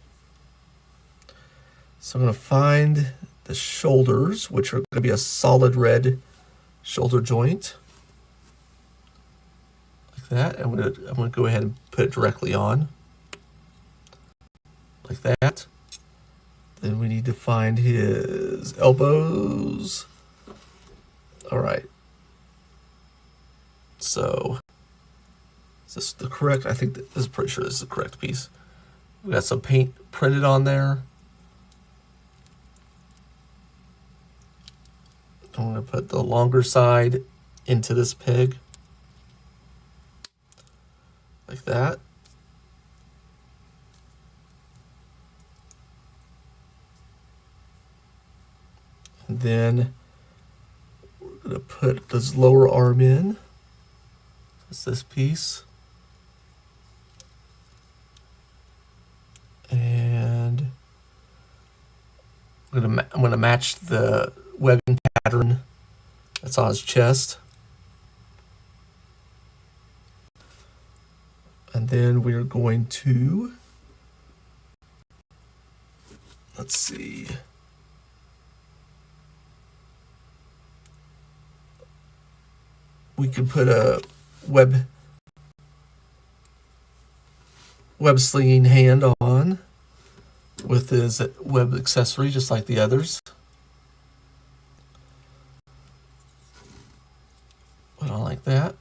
A: So I'm gonna find the shoulders, which are gonna be a solid red shoulder joint. that. I'm gonna go ahead and put it directly on, like that. Then we need to find his elbows. All right. So, is this the correct? I think this is pretty sure this is the correct piece. We got some paint printed on there. I'm going to put the longer side into this peg, like that. And then we're going to put this lower arm in. It's this piece. And I'm going to match the webbing pattern that's on his chest. And then we're going to, let's see. We could put a web slinging hand on with his web accessory, just like the others. Put on like that.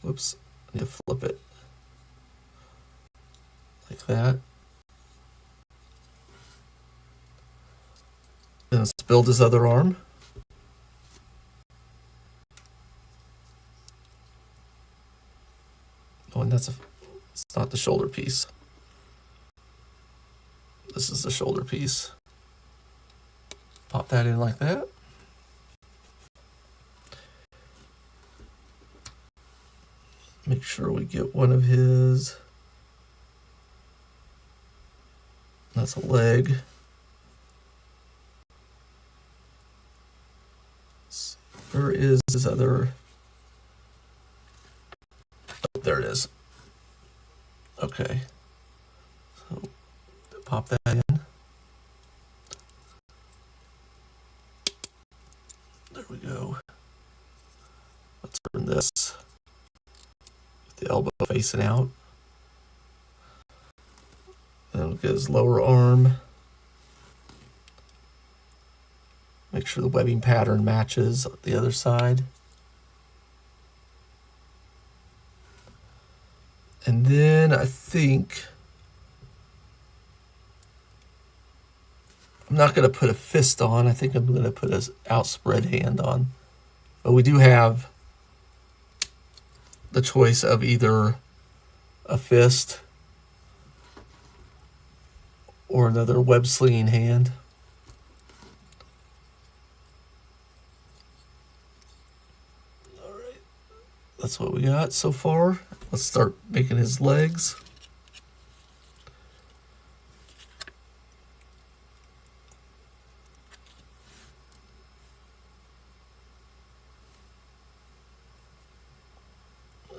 A: Whoops, I need to flip it. Like that. Then let's build his other arm. Oh, and it's not the shoulder piece. This is the shoulder piece. Pop that in like that. Make sure we get one of his. That's a leg. Where is his other? Oh, there it is. Okay. So pop that in. There we go. Let's turn this with the elbow facing out. And we'll get his lower arm. Make sure the webbing pattern matches the other side. And then I think I'm not going to put a fist on. I think I'm going to put an outspread hand on. But we do have the choice of either a fist or another web slinging hand. All right, that's what we got so far. Let's start making his legs.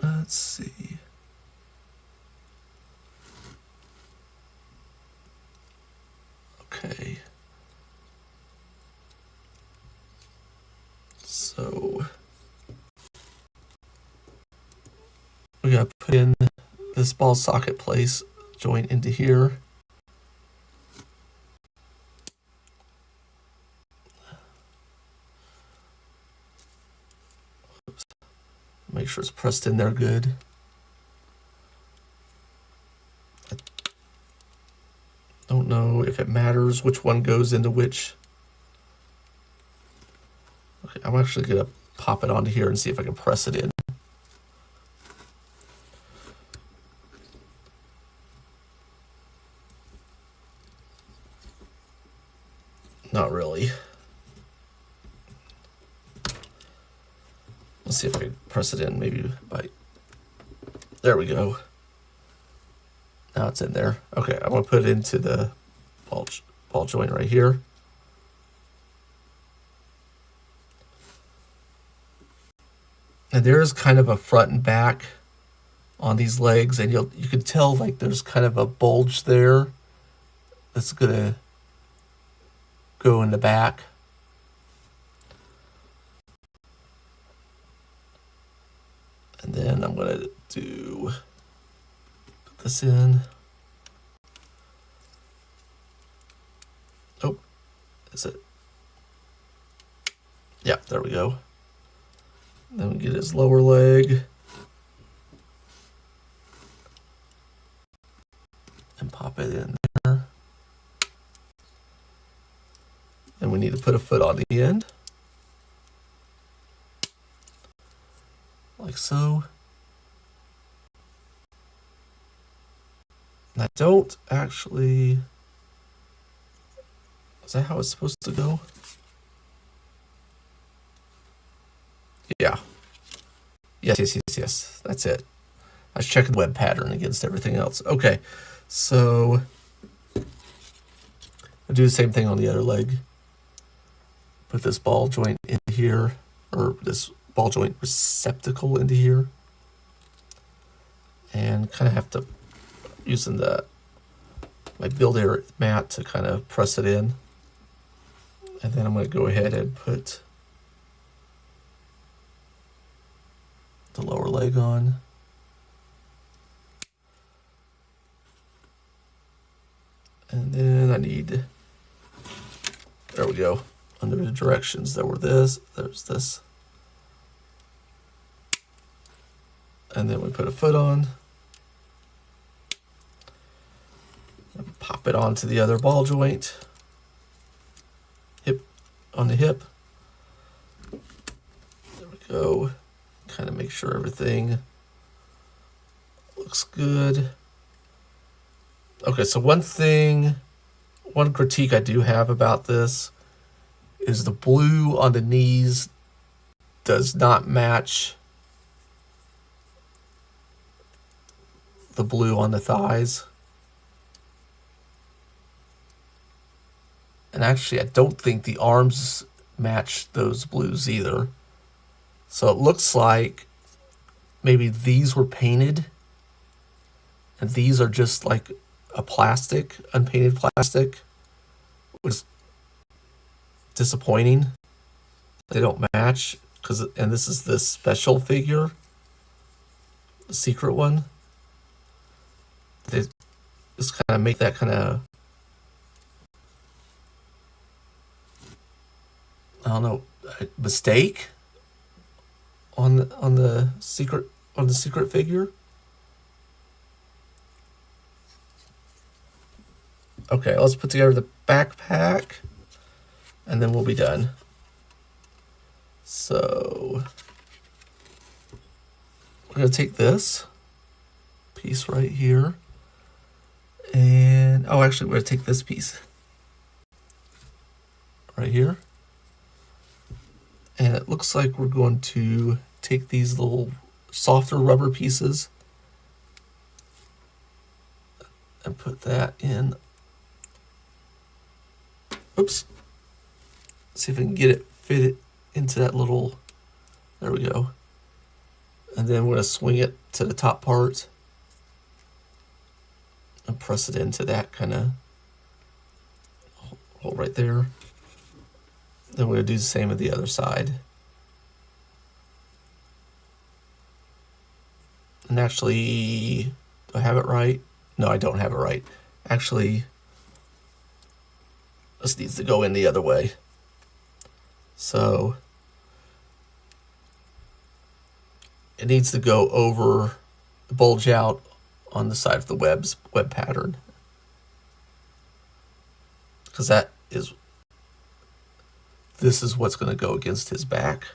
A: Let's see. Okay. So we gotta put in this ball socket place joint into here. Oops. Make sure it's pressed in there good. I don't know if it matters which one goes into which. Okay, I'm actually gonna pop it onto here and see if I can press it in. Not really. Let's see if I can press it in, maybe by, there we go. Now it's in there. Okay, I'm gonna put it into the ball joint right here. And there is kind of a front and back on these legs, and you can tell like there's kind of a bulge there that's gonna go in the back. And then I'm going to put this in. Oh, is it? Yeah, there we go. Then we get his lower leg. And pop it in there. And we need to put a foot on the end. Like so. And I don't actually... Is that how it's supposed to go? Yeah. Yes. That's it. I was checking the web pattern against everything else. Okay. So I'll do the same thing on the other leg. Put this ball joint into here, or this ball joint receptacle into here. And kind of have to, using my Build Air mat to kind of press it in. And then I'm going to go ahead and put the lower leg on. And then I need, there we go, under the directions, there's this. And then we put a foot on. And pop it onto the other ball joint. On the hip. There we go. Kind of make sure everything looks good. Okay, so one critique I do have about this is the blue on the knees does not match the blue on the thighs. And actually, I don't think the arms match those blues either. So it looks like maybe these were painted and these are just like a plastic, unpainted plastic, which is disappointing. They don't match, and this is the special figure, the secret one. They just kind of make that kind of, I don't know, mistake on the secret figure. Okay, let's put together the backpack and then we'll be done. So we're going to take this piece right here and, actually we're going to take this piece right here. And it looks like we're going to take these little softer rubber pieces and put that in. Oops. See if I can fit it into that little, there we go. And then we're going to swing it to the top part and press it into that kind of hole right there. Then we're going to do the same with the other side. And actually, do I have it right? No, I don't have it right. Actually, this needs to go in the other way. So it needs to go over, bulge out on the side of the web pattern. Because this is what's going to go against his back.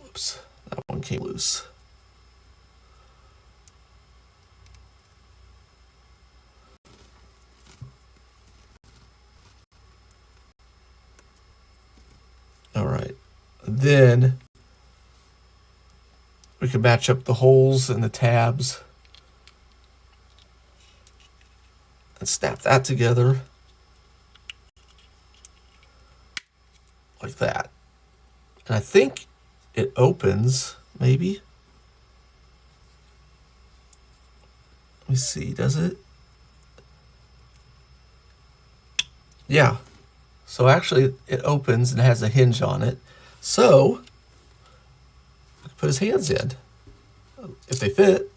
A: Whoops, that one came loose. All right, then we can match up the holes and the tabs and snap that together like that. And I think it opens, maybe. Let me see, does it? Yeah. So actually it opens and has a hinge on it. So we can put his hands in if they fit.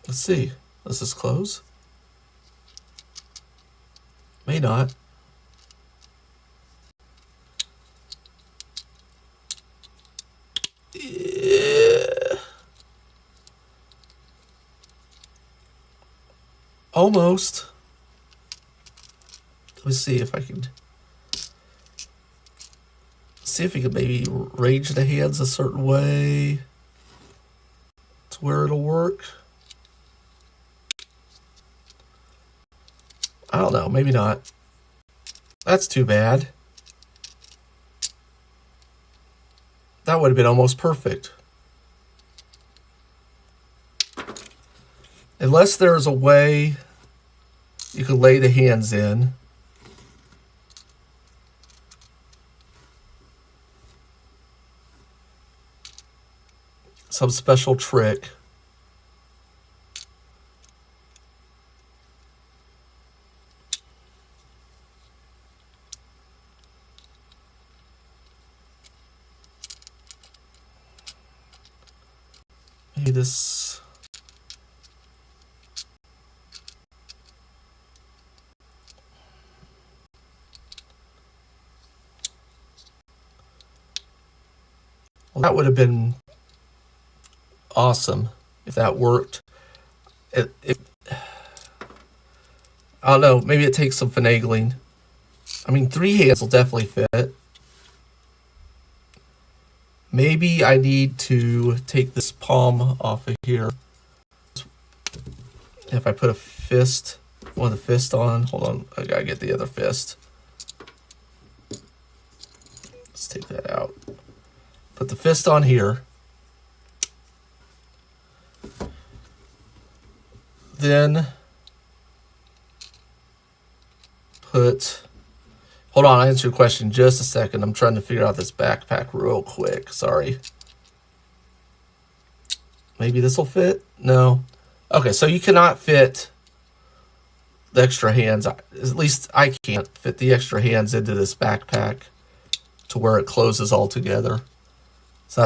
A: Let's see. Does this close? May not. Yeah. Almost. Let me see if I can see if we can maybe arrange the hands a certain way to where it'll work. I don't know, maybe not. That's too bad. That would have been almost perfect. Unless there's a way you could lay the hands in. Some special trick. Maybe this. Well, that would have been awesome if that worked. I don't know, maybe it takes some finagling. I mean, 3 hands will definitely fit. Maybe I need to take this palm off of here. If I put a fist, one of the fist on, hold on, I gotta get the other fist. Let's take that out. Put the fist on here. Then put, hold on, I'll answer your question in just a second. I'm trying to figure out this backpack real quick. Sorry. Maybe this will fit? No. Okay, so you cannot fit the extra hands. At least I can't fit the extra hands into this backpack to where it closes all together. So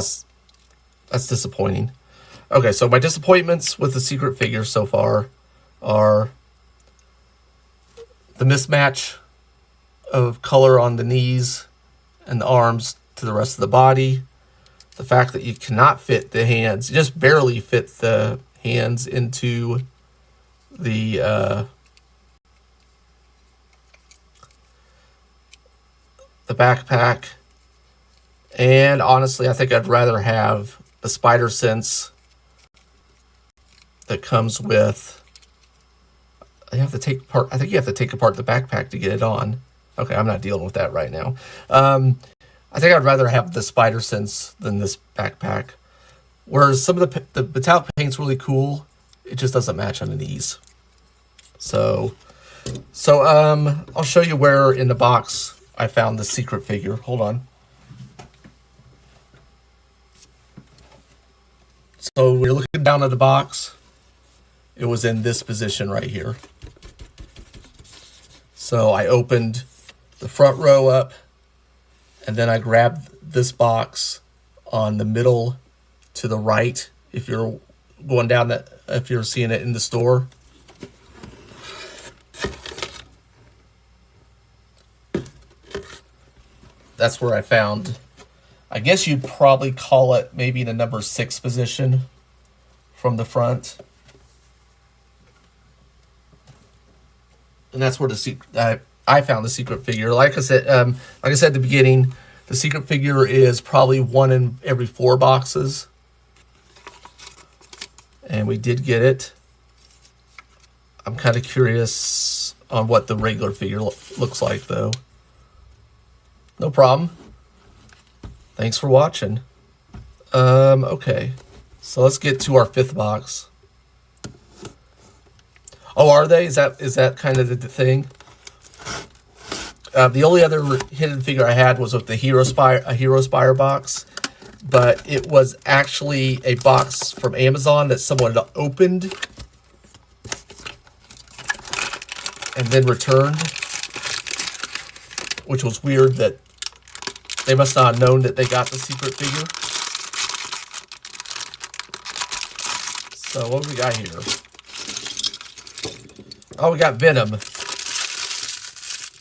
A: that's disappointing. Okay, so my disappointments with the secret figure so far are the mismatch of color on the knees and the arms to the rest of the body. The fact that you cannot fit the hands, you just barely fit the hands into the backpack. And honestly, I think I'd rather have the spider sense that comes with. I have to take apart. I think you have to take apart the backpack to get it on. Okay, I'm not dealing with that right now. I think I'd rather have the spider sense than this backpack. Whereas some of the metallic paint's really cool, it just doesn't match on the knees. So I'll show you where in the box I found the secret figure. Hold on. So when you're looking down at the box, it was in this position right here. So I opened the front row up, and then I grabbed this box on the middle to the right. If you're going down that, if you're seeing it in the store. That's where I found, I guess you'd probably call it maybe the number 6 position from the front. And that's where I found the secret figure. Like I said at the beginning, the secret figure is probably 1 in every 4 boxes. And we did get it. I'm kind of curious on what the regular figure looks like, though. No problem. Thanks for watching. Okay. So let's get to our 5th box. Oh, are they? Is that kind of the thing? The only other hidden figure I had was with the Hero Spire box. but it was actually a box from Amazon that someone had opened and then returned, which was weird that they must not have known that they got the secret figure. So what do we got here? Oh, we got Venom.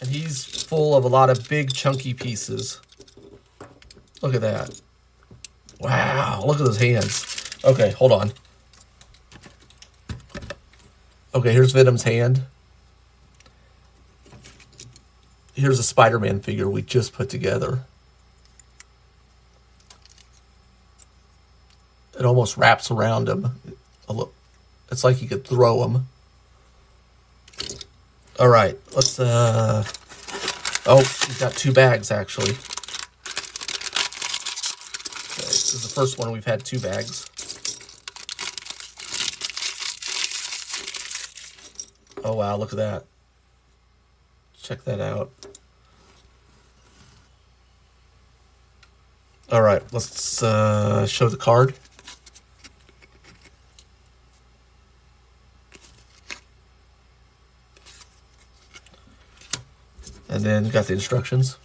A: And he's full of a lot of big chunky pieces. Look at that. Wow, look at those hands. Okay, hold on. Okay, here's Venom's hand. Here's a Spider-Man figure we just put together. It almost wraps around him. It's like you could throw him. All right, let's, oh, we've got 2 bags, actually. Okay, this is the first one we've had 2 bags. Oh, wow, look at that. Check that out. All right, let's show the card. And then got the instructions.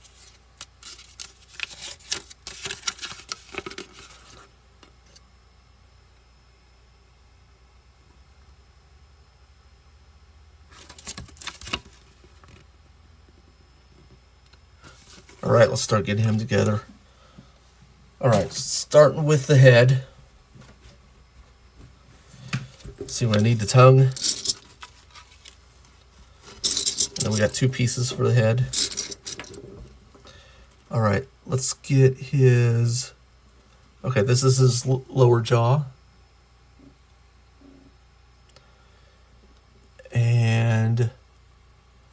A: All right, let's start getting him together. All right, starting with the head. Let's see, I need the tongue. And then we got 2 pieces for the head. All right, let's get his... Okay, this is his lower jaw. And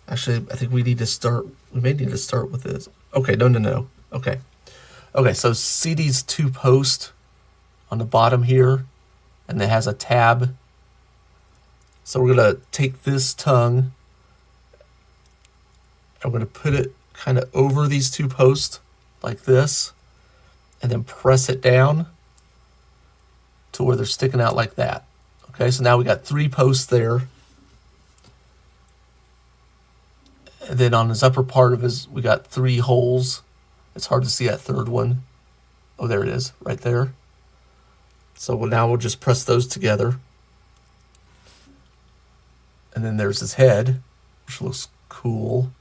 A: actually, I think we need to start... We may need to start with this. Okay, no. Okay. Okay, so see these 2 posts on the bottom here? And it has a tab. So we're going to take this tongue. I'm going to put it kind of over these 2 posts like this, and then press it down to where they're sticking out like that. Okay, so now we got 3 posts there. And then on his upper part of his, we got 3 holes. It's hard to see that 3rd one. Oh, there it is, right there. So now we'll just press those together. And then there's his head, which looks cool.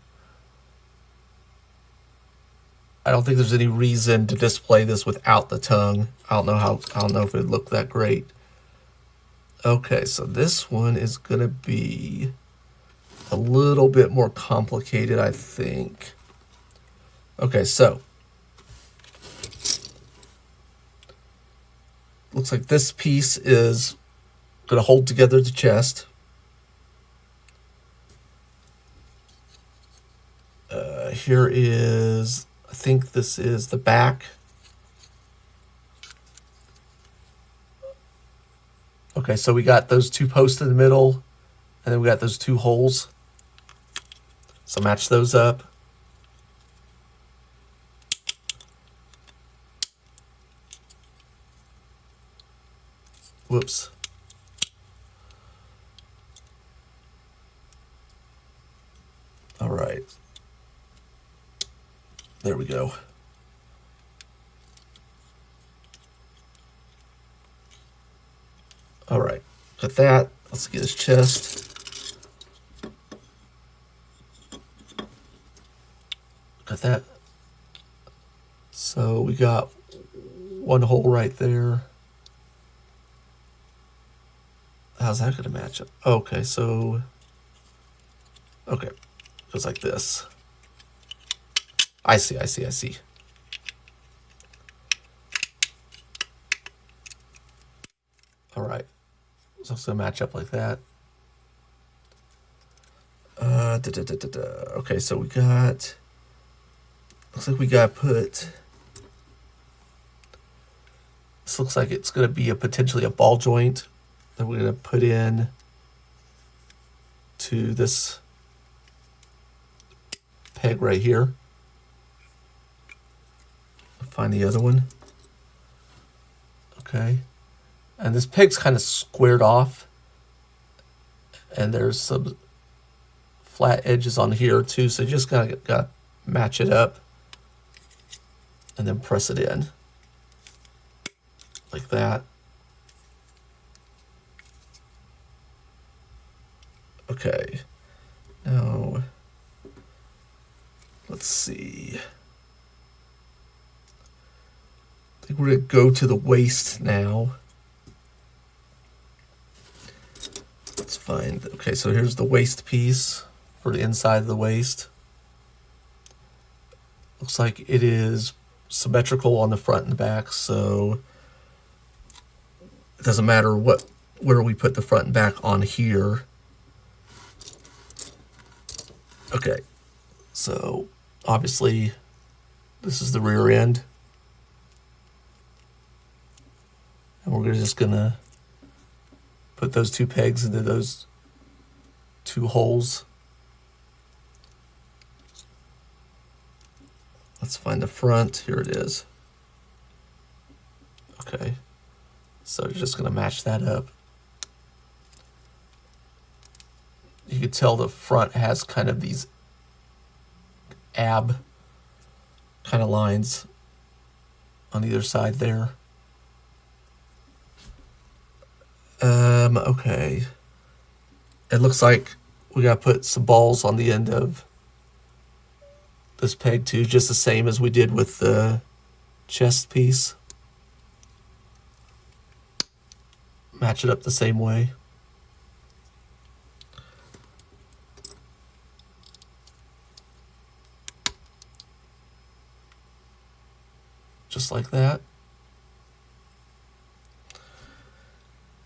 A: I don't think there's any reason to display this without the tongue. I don't know if it'd look that great. Okay, so this one is gonna be a little bit more complicated, I think. Okay, so looks like this piece is gonna hold together the chest. Here is, I think this is the back. Okay, so we got those 2 posts in the middle, and then we got those 2 holes. So match those up. Whoops. All right. There we go. All right, got that. Let's get his chest. Got that. So we got 1 hole right there. How's that gonna match up? Okay, so, okay, goes like this. I see. All right, so it's gonna match up like that. Okay, so we got, looks like we got put, this looks like it's gonna be potentially a ball joint that we're gonna put in to this peg right here. Find the other one. Okay. And this peg's kind of squared off. And there's some flat edges on here too, so you just gotta match it up and then press it in like that. Okay, now let's see. I think we're gonna go to the waist now. Let's find, okay, so here's the waist piece for the inside of the waist. Looks like it is symmetrical on the front and the back, so it doesn't matter where we put the front and back on here. Okay, so obviously this is the rear end. And we're just gonna put those two pegs into those two holes. Let's find the front. Here it is. Okay. So you're just going to match that up. You can tell the front has kind of these ab kind of lines on either side there. Okay. It looks like we got to put some balls on the end of this peg too, just the same as we did with the chest piece. Match it up the same way. Just like that.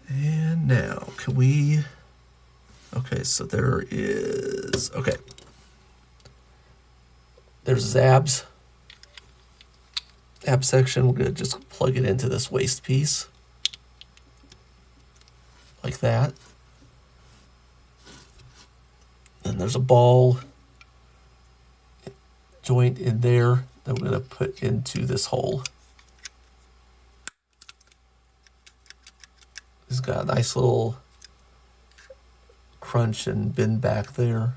A: And now, can we... Okay, so there is... Okay. There's his abs. Ab section. We're going to just plug it into this waist piece. Like that. And there's a ball joint in there that we're going to put into this hole. It's got a nice little crunch and bend back there.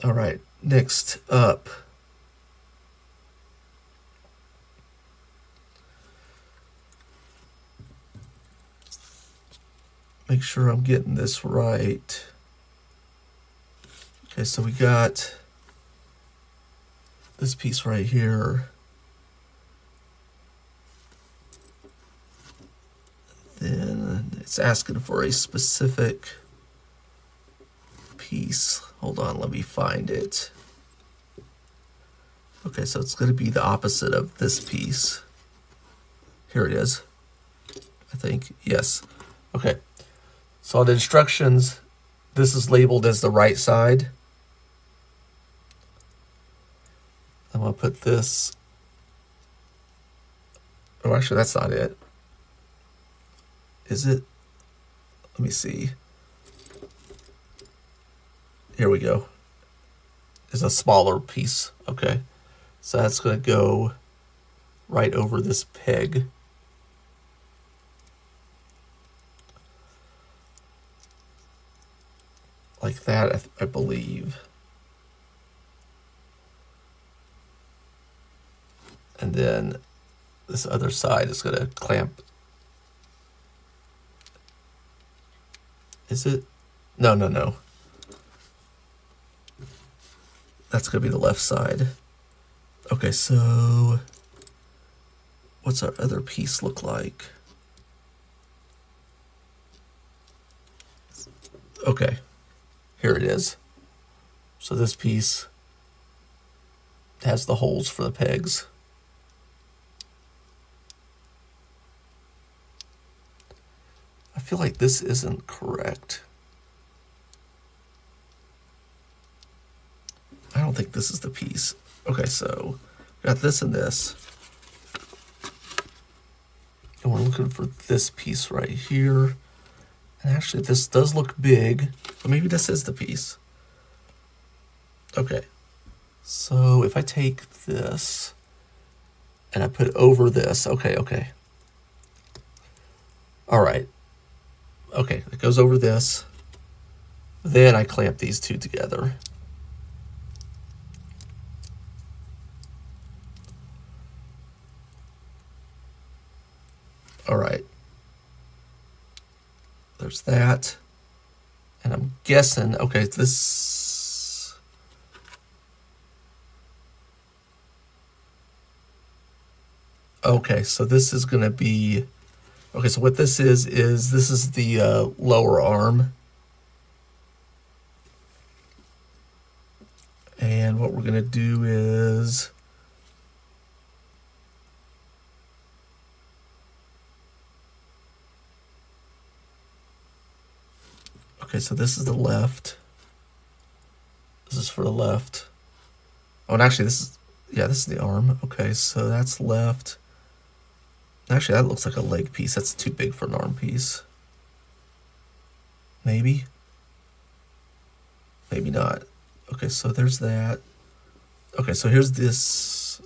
A: All right, next up. Make sure I'm getting this right. Okay, so we got this piece right here. Then it's asking for a specific piece. Hold on, let me find it. Okay, so it's going to be the opposite of this piece. Here it is. I think, yes. Okay, so on the instructions, this is labeled as the right side. I'm going to put this, oh, actually, that's not it. Is it? Let me see. Here we go. It's a smaller piece. Okay. So that's going to go right over this peg. Like that, I believe. And then this other side is going to clamp. Is it? No, no, no. That's going to be the left side. Okay, so what's our other piece look like? Okay, here it is. So this piece has the holes for the pegs. I feel like this isn't correct. I don't think this is the piece. Okay, so got this and this. And we're looking for this piece right here. And actually this does look big, but maybe this is the piece. Okay. So if I take this and I put over this. Okay, okay. All right. Okay, it goes over this. Then I clamp these two together. All right. There's that. And I'm guessing, okay, this... Okay, so this is going to be... Okay, so what this is this is the lower arm. And what we're going to do is... Okay, so this is the left. This is for the left. Oh, and actually this is... Yeah, this is the arm. Okay, so that's left. Actually, that looks like a leg piece. That's too big for an arm piece. Maybe. Maybe not. Okay, so there's that. Okay, so here's this.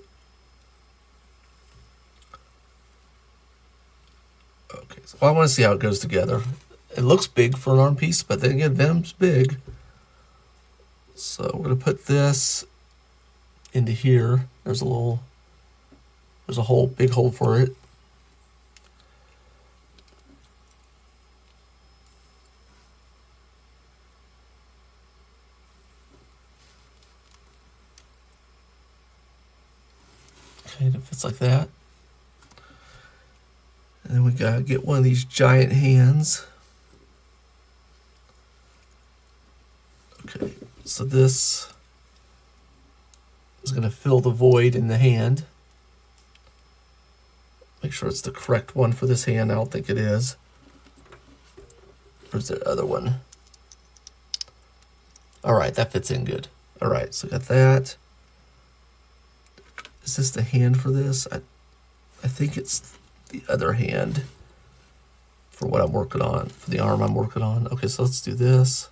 A: Okay, so I want to see how it goes together. It looks big for an arm piece, but then again, Venom's big. So we're going to put this into here. There's a hole, big hole for it. Okay, and it fits like that. And then we gotta get one of these giant hands. Okay, so this is gonna fill the void in the hand. Make sure it's the correct one for this hand. I don't think it is. Where's the other one? All right, that fits in good. All right, so got that. Is this the hand for this? I think it's the other hand for what I'm working on, for the arm I'm working on. Okay, so let's do this.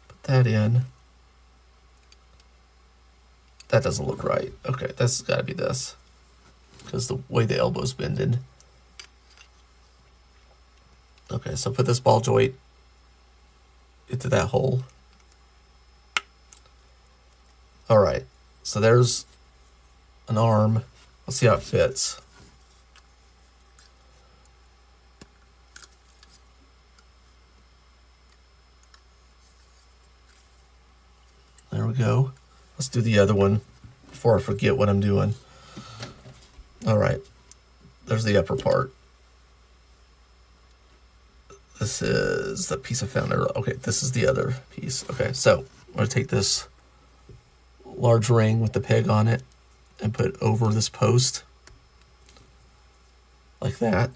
A: Put that in. That doesn't look right. Okay, this has got to be this, because the way the elbow's bending. Okay, so put this ball joint into that hole. All right, so there's an arm. Let's see how it fits. There we go. Let's do the other one before I forget what I'm doing. All right, there's the upper part. This is the piece I found earlier. Okay, this is the other piece. Okay, so I'm gonna take this large ring with the peg on it and put it over this post like that.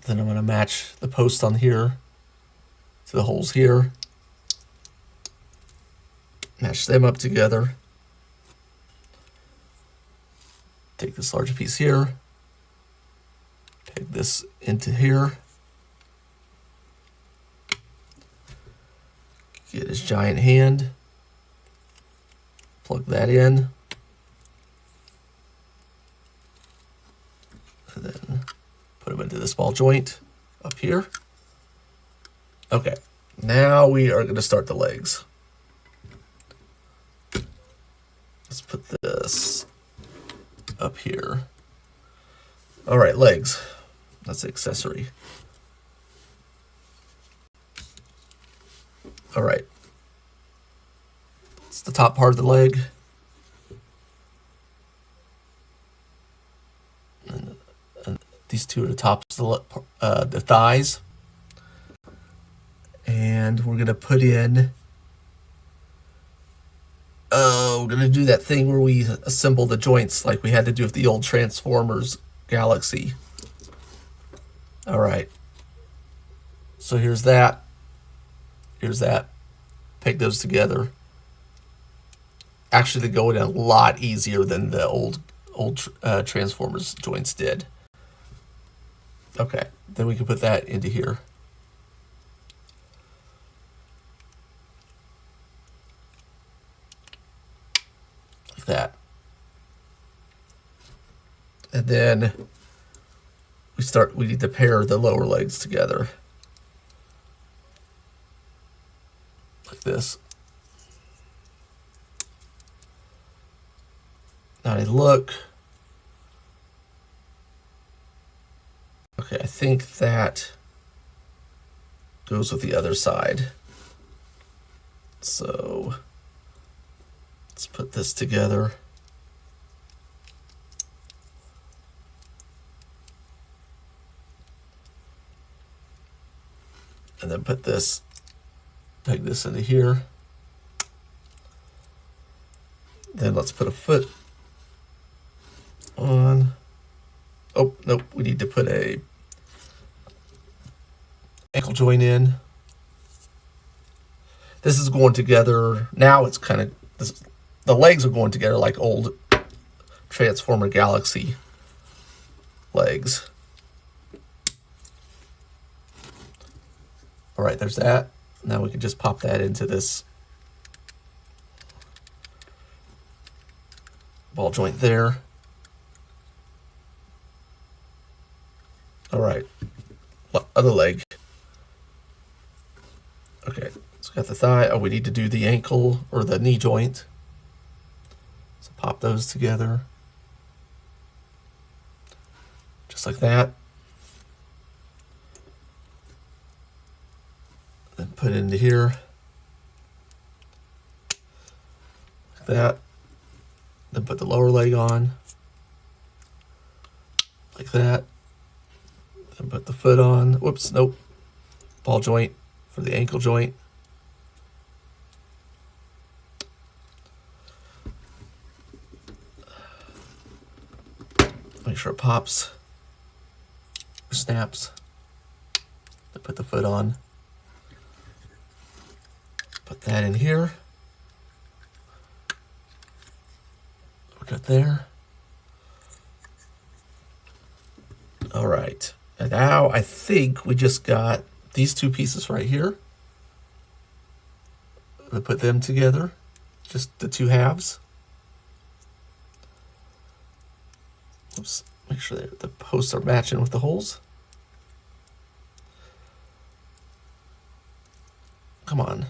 A: Then I'm gonna match the post on here to the holes here. Match them up together. Take this larger piece here. Peg this into here. Get his giant hand. Plug that in. And then put him into this ball joint up here. Okay, now we are going to start the legs. Let's put this up here. All right, legs. That's the accessory. All right. It's the top part of the leg. And these two are the tops of the thighs. And we're going to put in... we're going to do that thing where we assemble the joints like we had to do with the old Transformers Galaxy. All right. So here's that. Here's that. Peg those together. Actually, they go in a lot easier than the old Transformers joints did. Okay, then we can put that into here. like that. And then we need to pair the lower legs together. Like this. Now I look. Okay, I think that goes with the other side. So let's put this together. And then put this, peg this into here. Then let's put a foot on. Oh, nope, we need to put a ankle joint in. This is going together. Now it's kind of, the legs are going together like old Transformer Galaxy legs. All right, there's that. Now we can just pop that into this ball joint there. All right, other leg. Okay, so we got the thigh. Oh, we need to do the ankle or the knee joint. So pop those together. Just like that. Then put it into here. Like that. Then put the lower leg on. Like that. Then put the foot on. Whoops, nope. Ball joint for the ankle joint. Make sure it pops. Snaps. Then put the foot on. Put that in here. Put it there. All right. And now I think we just got these two pieces right here. I'm gonna put them together. Just the two halves. Oops. Make sure that the posts are matching with the holes. Come on.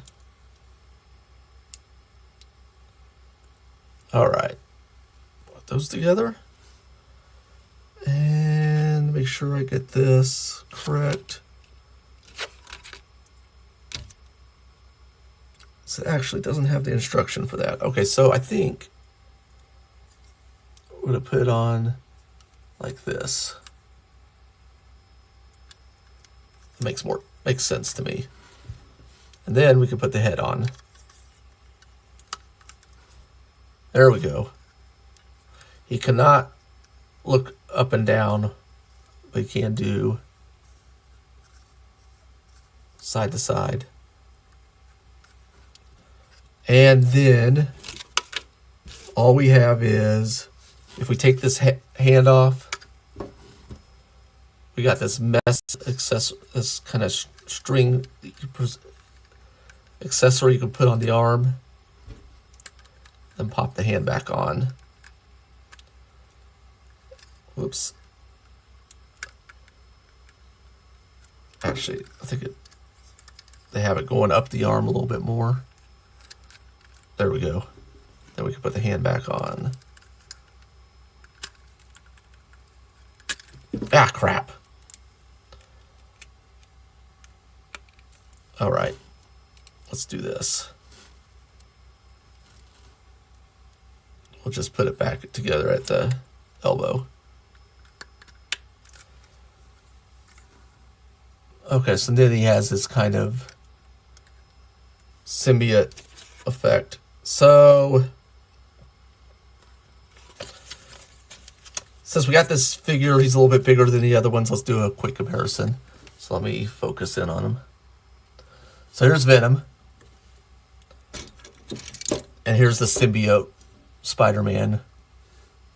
A: All right. Put those together. And make sure I get this correct. So it actually doesn't have the instruction for that. Okay, so I think we're going to put it on like this. It makes sense to me. And then we can put the head on. There we go. He cannot look up and down, but he can do side to side. And then all we have is, if we take this hand off, we got this mesh accessory, this kind of string accessory you can put on the arm, then pop the hand back on. Whoops. Actually, I think they have it going up the arm a little bit more. There we go. Then we can put the hand back on. Ah, crap. All right, let's do this. We'll just put it back together at the elbow. Okay, so then he has this kind of symbiote effect. So since we got this figure, he's a little bit bigger than the other ones. Let's do a quick comparison. So let me focus in on him. So here's Venom. And here's the symbiote Spider-Man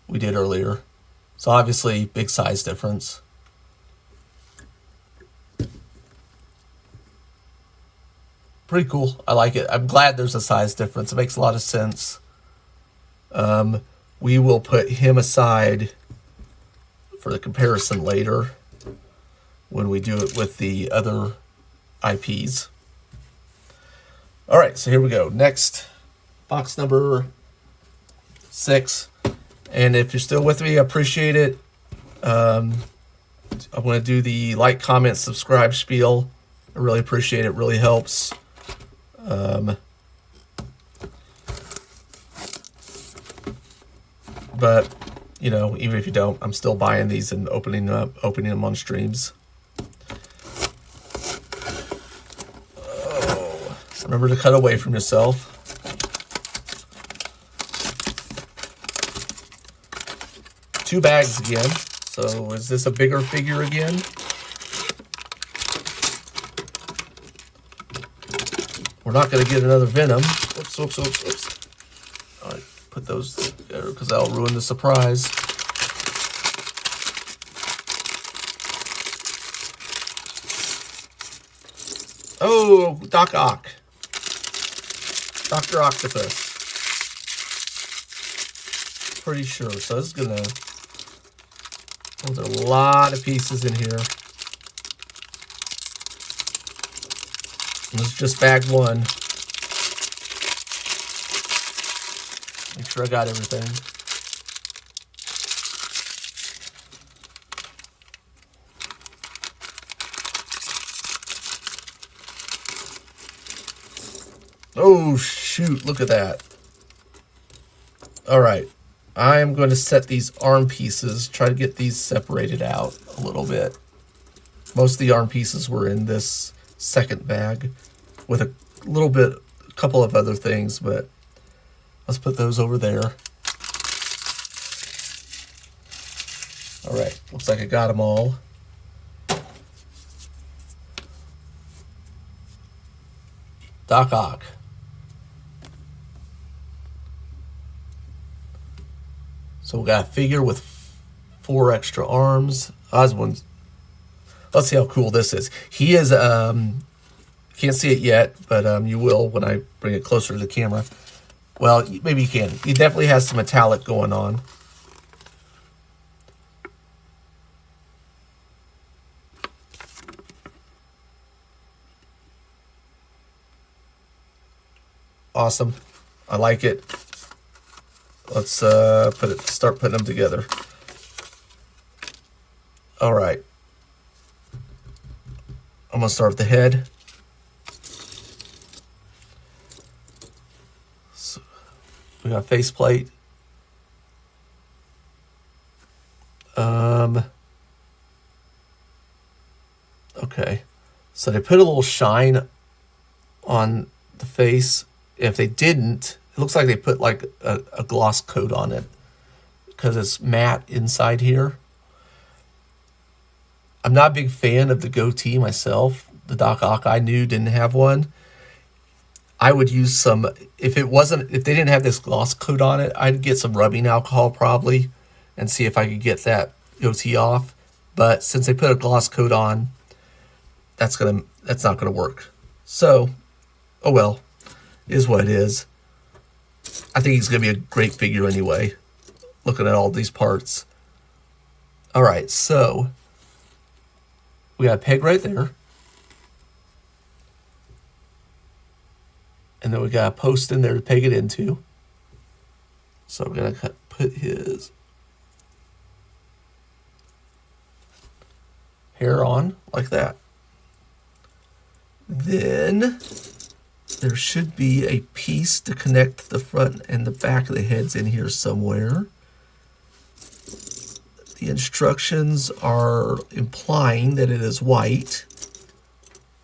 A: we did earlier. So obviously, big size difference. Pretty cool. I like it. I'm glad there's a size difference. It makes a lot of sense. We will put him aside for the comparison later when we do it with the other IPs. All right, so here we go. Next, box number 6. And if you're still with me, I appreciate it. I want to do the like, comment, subscribe spiel. I really appreciate it. It really helps. But, you know, even if you don't, I'm still buying these and opening them on streams. Oh, remember to cut away from yourself. Two bags again. So is this a bigger figure again? We're not going to get another Venom. Oops, oops, oops, oops. All right, put those together because that'll ruin the surprise. Oh, Doc Ock. Dr. Octopus. Pretty sure. So this is going to... There's a lot of pieces in here. This is just bag 1. Make sure I got everything. Oh, shoot. Look at that. All right. I am going to set these arm pieces, try to get these separated out a little bit. Most of the arm pieces were in this second bag with a little bit, a couple of other things, but let's put those over there. All right, looks like I got them all. Doc Ock. So we got a figure with 4 extra arms. Oswald's. Let's see how cool this is. He is, can't see it yet, but you will when I bring it closer to the camera. Well, maybe you can. He definitely has some metallic going on. Awesome. I like it. Let's start putting them together. All right. I'm going to start with the head. So we got faceplate. Okay. So they put a little shine on the face. If they didn't, it looks like they put like a gloss coat on it because it's matte inside here. I'm not a big fan of the goatee myself. The Doc Ock I knew didn't have one. I would use some, if they didn't have this gloss coat on it, I'd get some rubbing alcohol probably and see if I could get that goatee off. But since they put a gloss coat on, that's not gonna work. So, oh well, it is what it is. I think he's gonna be a great figure anyway, looking at all these parts. All right, so we got a peg right there. And then we got a post in there to peg it into. So we're gonna put his hair on like that. Then there should be a piece to connect the front and the back of the heads in here somewhere. The instructions are implying that it is white.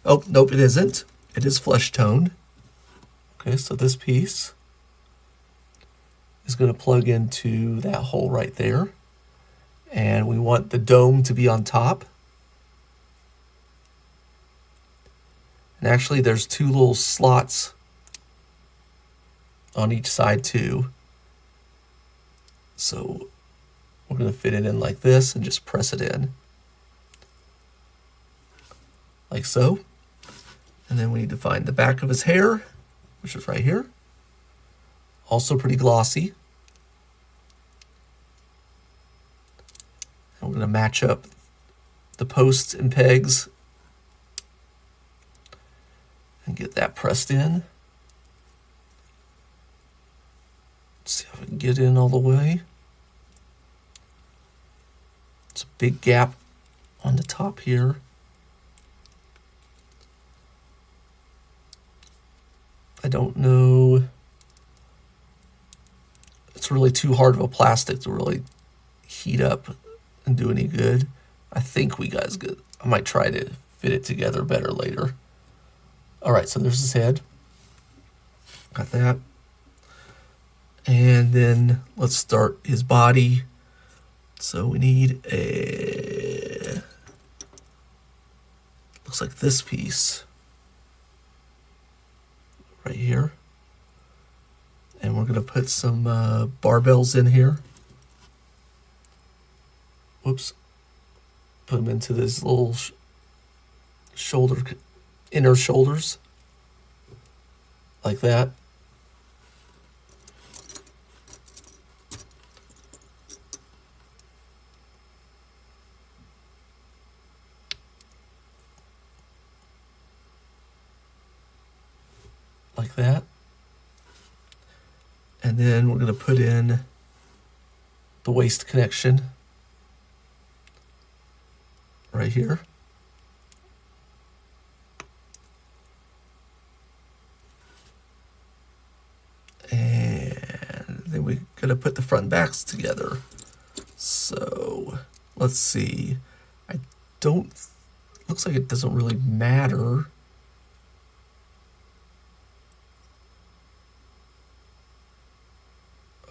A: Oh, nope, it isn't. It is flesh toned. Okay, so this piece is going to plug into that hole right there. And we want the dome to be on top. And actually, there's 2 little slots on each side too. So we're going to fit it in like this and just press it in. Like so. And then we need to find the back of his hair, which is right here. Also pretty glossy. I'm going to match up the posts and pegs and get that pressed in. Let's see if I can get in all the way. It's a big gap on the top here. I don't know. It's really too hard of a plastic to really heat up and do any good. I think we guys good. I might try to fit it together better later. All right, so there's his head. Got that. And then let's start his body. So we need a, looks like this piece right here. And we're gonna put some barbells in here. Whoops. Put them into this little shoulder, inner shoulders, like that. Like that. And then we're going to put in the waist connection right here. And then we're going to put the front and backs together. So let's see. Looks like it doesn't really matter.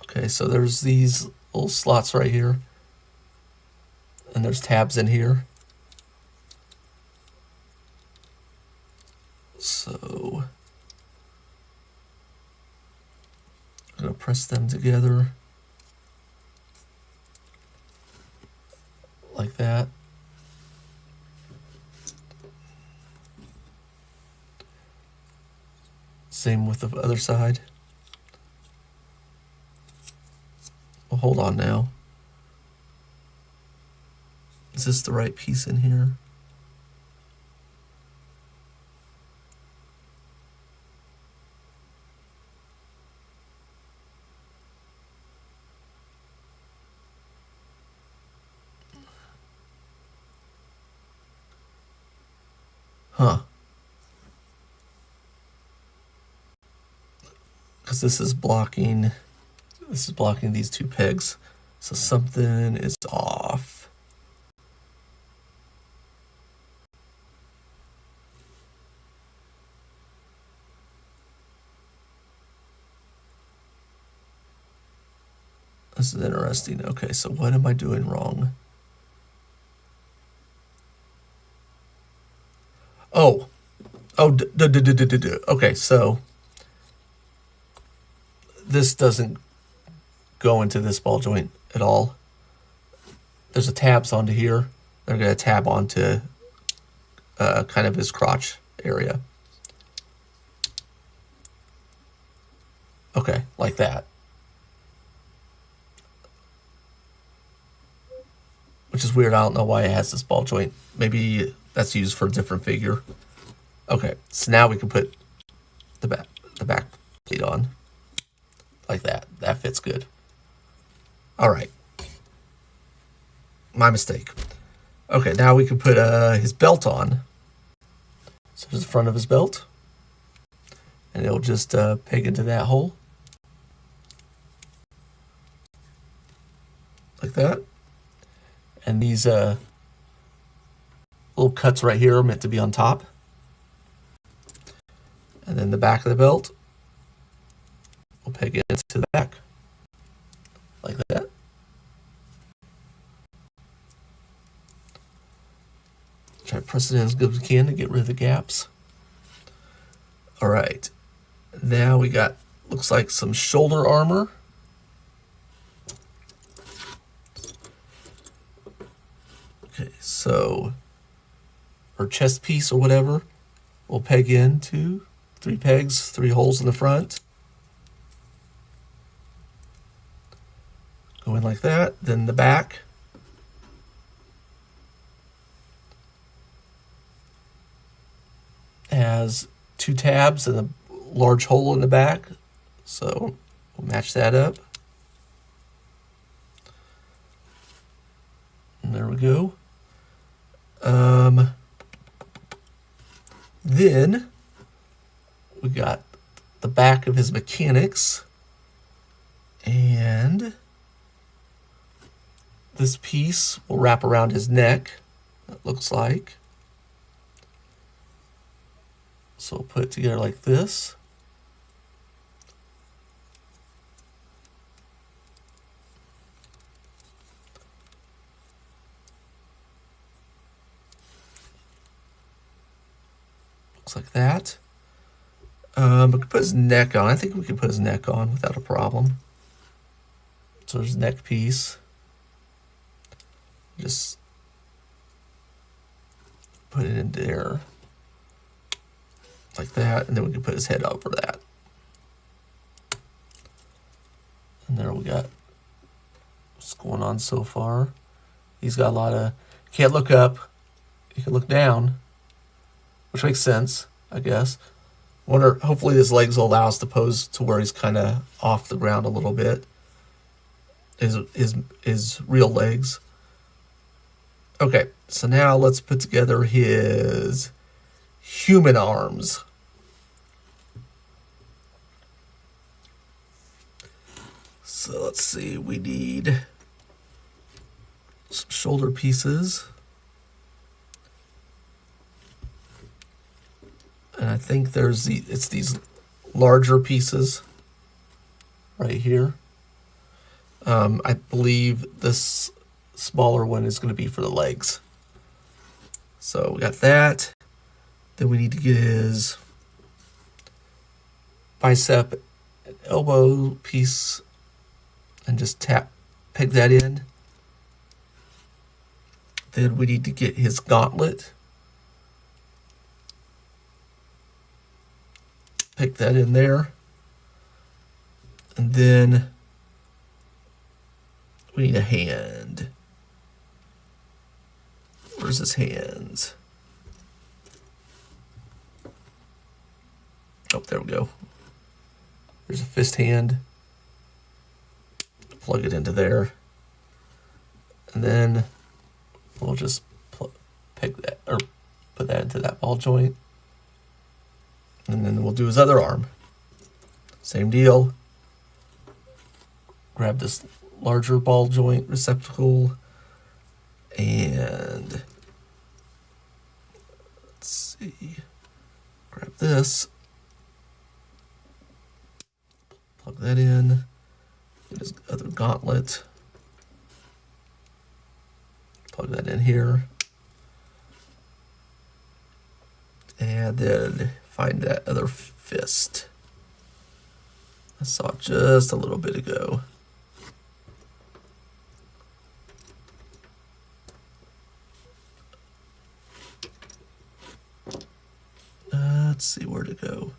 A: Okay, so there's these little slots right here, and there's tabs in here. So I'm gonna press them together like that. Same with the other side. Well, hold on now. Is this the right piece in here? Huh. Because this is blocking these two pegs. So something is off. This is interesting. Okay, so what am I doing wrong? Okay, so this doesn't go into this ball joint at all. There's a tabs onto here. They're going to tab onto kind of his crotch area. Okay, like that. Which is weird. I don't know why it has this ball joint. Maybe that's used for a different figure. Okay, so now we can put the back plate on. Like that. That fits good. All right. My mistake. Okay, now we can put his belt on. So there's the front of his belt. And it'll just peg into that hole. Like that. And these little cuts right here are meant to be on top. And then the back of the belt will peg into the back. Like that. Try to press it in as good as we can to get rid of the gaps. All right. Now we got, looks like some shoulder armor. Okay, so our chest piece or whatever will peg into 3 pegs, 3 holes in the front. Go in like that. Then the back has two tabs and a large hole in the back. So we'll match that up. And there we go. Then we got the back of his mechanics, and this piece will wrap around his neck, it looks like. So we'll put it together like this. Looks like that. We could put his neck on. I think we could put his neck on without a problem. So there's neck piece. Just put it in there like that, and then we can put his head over that. And there we got what's going on so far. He's got a lot of, can't look up, you can look down, which makes sense, I guess. Wonder, hopefully his legs will allow us to pose to where he's kind of off the ground a little bit. His real legs. Okay, so now let's put together his human arms. So let's see, we need some shoulder pieces. And I think it's these larger pieces right here. I believe this smaller one is going to be for the legs. So we got that. Then we need to get his bicep and elbow piece and just peg that in. Then we need to get his gauntlet. Pick that in there. And then we need a hand. Where's his hands? Oh, there we go. There's a fist hand. Plug it into there. And then we'll just pick that, or put that into that ball joint. And then we'll do his other arm. Same deal. Grab this larger ball joint receptacle and let's see, grab this, plug that in, get his other gauntlet, plug that in here, and then find that other fist. I saw it just a little bit ago. Let's see where to go.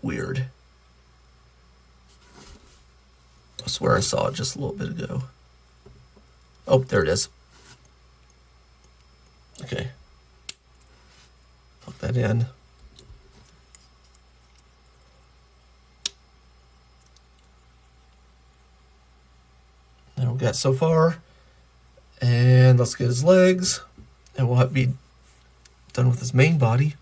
A: Weird. I swear I saw it just a little bit ago. Oh, there it is. Okay. Plug that in. There we got so far. And let's get his legs, and we'll have to be done with his main body.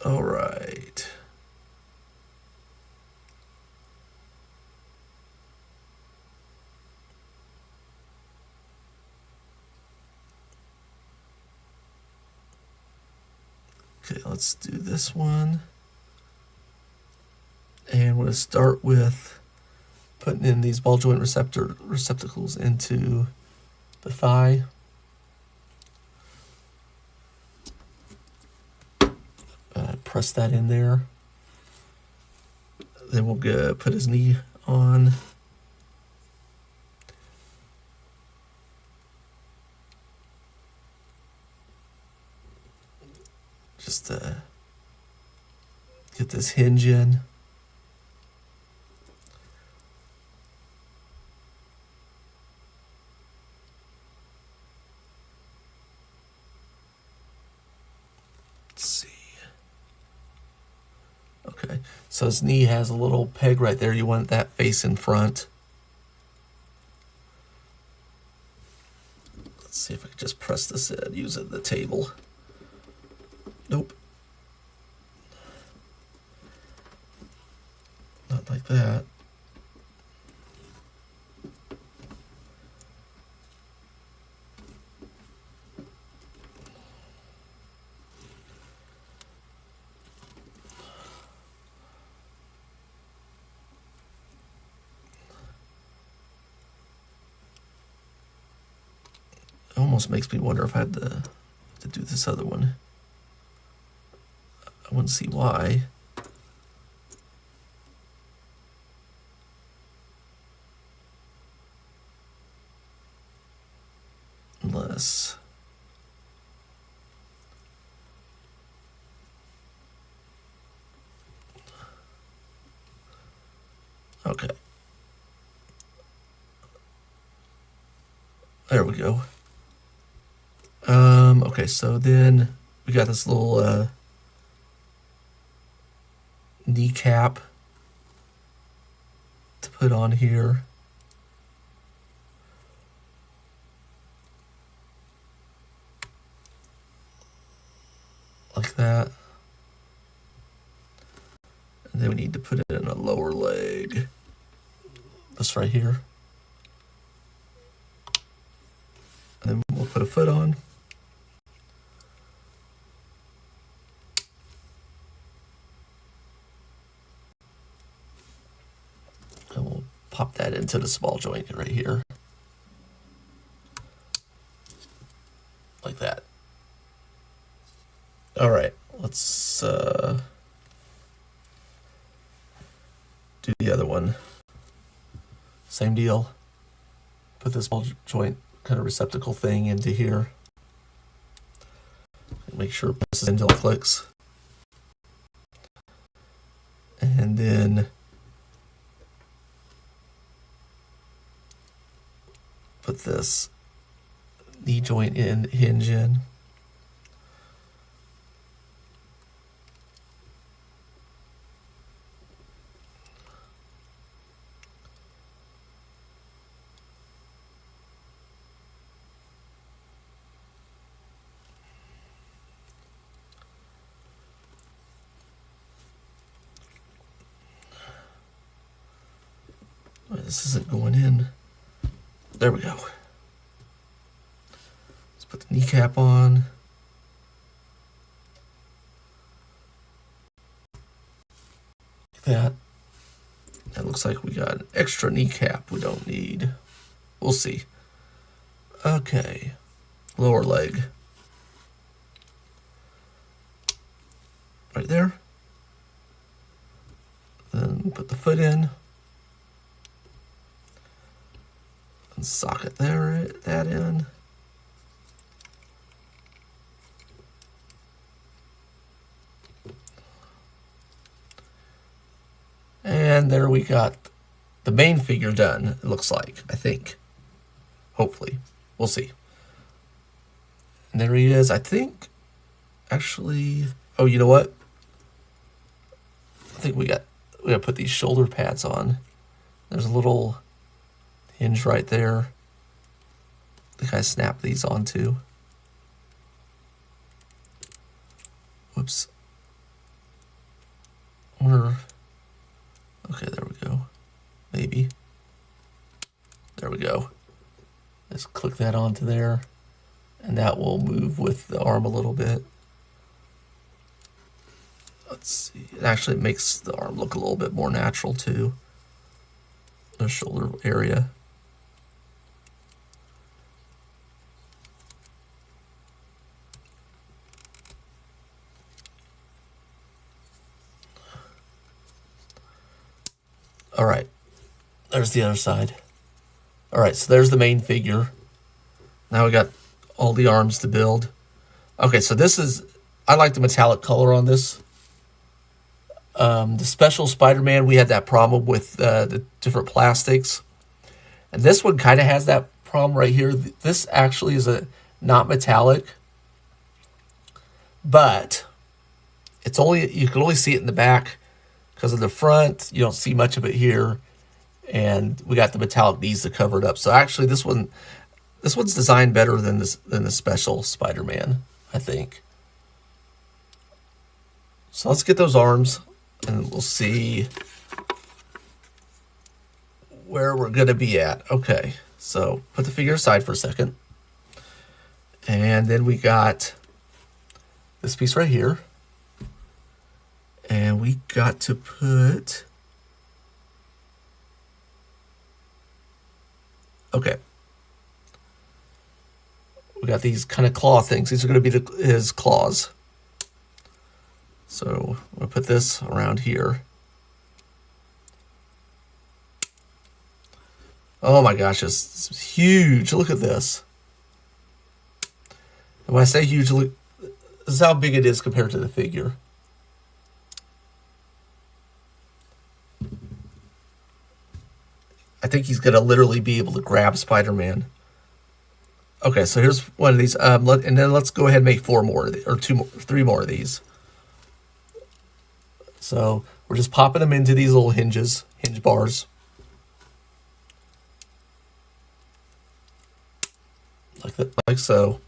A: All right. Okay, let's do this one. And we're going to start with putting in these ball joint receptacles into the thigh. Press that in there. Then we'll go put his knee on. Just get this hinge in. Let's see. Okay, so his knee has a little peg right there. You want that face in front. Let's see if I can just press this in, use it in the table. Nope. Not like that. It almost makes me wonder if I had to do this other one. I wouldn't see why. Unless... Okay. There we go. Okay, so then we got this little kneecap to put on here. Like that. And then we need to put it in a lower leg. This right here. And then we'll put a foot on. And we'll pop that into the small joint right here. Like that. All right, let's do the other one. Same deal. Put this small joint kind of receptacle thing into here. Make sure it presses until it clicks. And then put this knee joint hinge in. This isn't going in. There we go. Let's put the kneecap on. Like that. It looks like we got an extra kneecap we don't need. We'll see. Okay. Lower leg. Right there. Then put the foot in. And socket that in. And there we got the main figure done, it looks like, I think. Hopefully. We'll see. And there he is, I think. Actually, oh, you know what? I think we gotta put these shoulder pads on. There's a little hinge right there. I think I snap these onto. Whoops. Okay, there we go. Maybe. There we go. Just click that onto there, and that will move with the arm a little bit. Let's see. It actually makes the arm look a little bit more natural too. The shoulder area. All right, there's the other side. All right, so there's the main figure. Now we got all the arms to build. Okay, so this is, I like the metallic color on this. The special Spider-Man, we had that problem with the different plastics. And this one kind of has that problem right here. This actually is not metallic. But It's only, you can only see it in the back because of the front. You don't see much of it here. And we got the metallic knees to cover it up. So actually this one's designed better than the special Spider-Man, I think. So let's get those arms and we'll see where we're gonna be at. Okay, so put the figure aside for a second. And then we got this piece right here. And we got to put, okay. We got these kind of claw things. These are going to be his claws. So I'm going to put this around here. Oh my gosh, it's huge. Look at this. And when I say huge, look, this is how big it is compared to the figure. I think he's going to literally be able to grab Spider-Man. Okay, so here's one of these. And then let's go ahead and make 4 more, or 3 more of these. So we're just popping them into these little hinge bars. Like that, like so.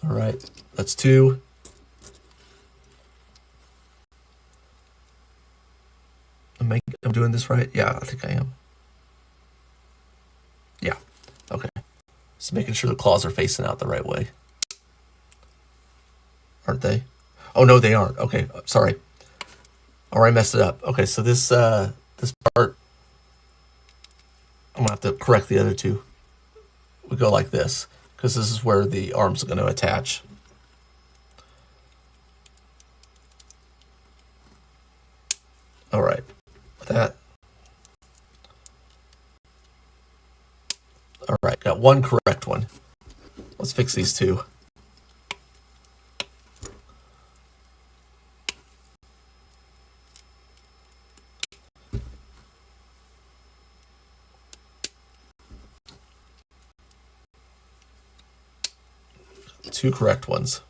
A: All right, that's 2. I'm doing this right? Yeah, I think I am. Yeah, okay. Just making sure the claws are facing out the right way. Aren't they? Oh, no, they aren't. Okay, sorry. Or I messed it up. Okay, so this part, I'm gonna have to correct the other 2. We go like this, because this is where the arms are gonna attach. All right, that. All right, got 1 correct one. Let's fix these 2. Two correct ones.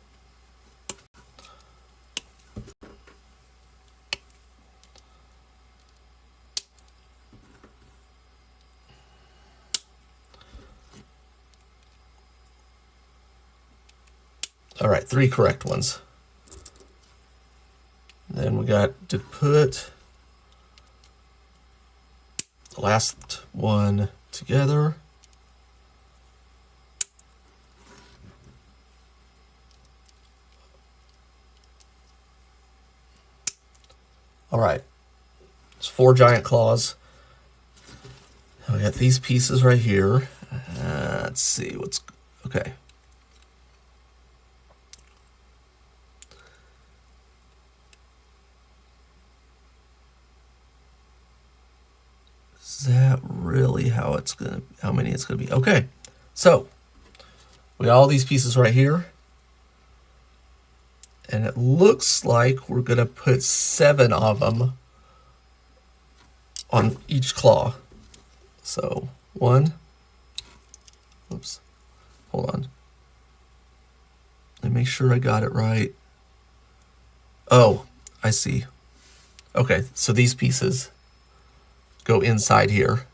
A: All right, 3 correct ones. Then we got to put the last one together. All right, it's 4 giant claws. We got these pieces right here. Let's see what's, okay. Is that really how many it's gonna be? Okay, so we got all these pieces right here. And it looks like we're gonna put 7 of them on each claw. So 1, oops, hold on. Let me make sure I got it right. Oh, I see. Okay, so these pieces go inside here.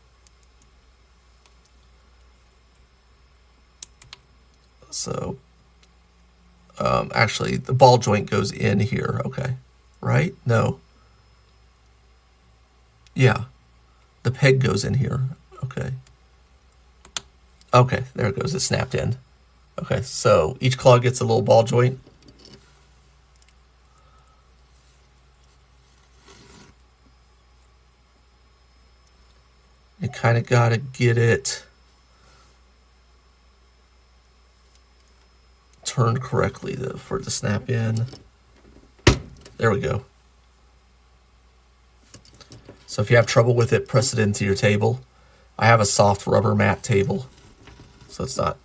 A: So actually the ball joint goes in here. Okay, right? No. Yeah, the peg goes in here. Okay. Okay, there it goes. It snapped in. Okay, so each claw gets a little ball joint. You kind of got to get it turned correctly for it to snap in. There we go. So if you have trouble with it, press it into your table. I have a soft rubber mat table, so it's not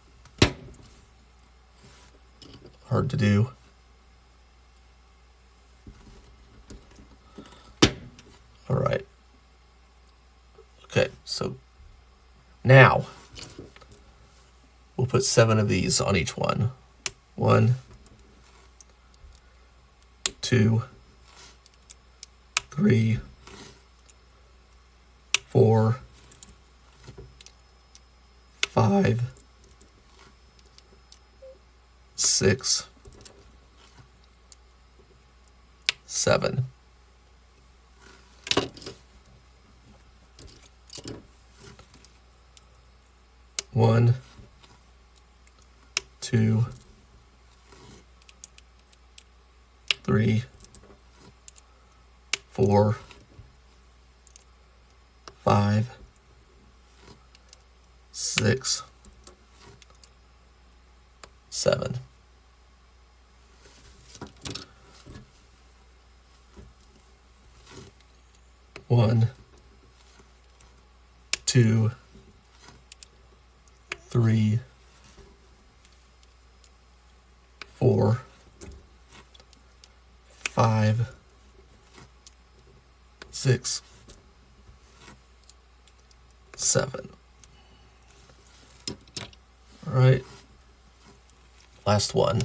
A: hard to do. All right. Okay, so now we'll put 7 of these on each one. 1, 2, 3, 4, 5, 6, 7. One, 2, 3, 4, 5, 6, 7. One, 2, 3, 4, 5, 6, 7. All right. Last one.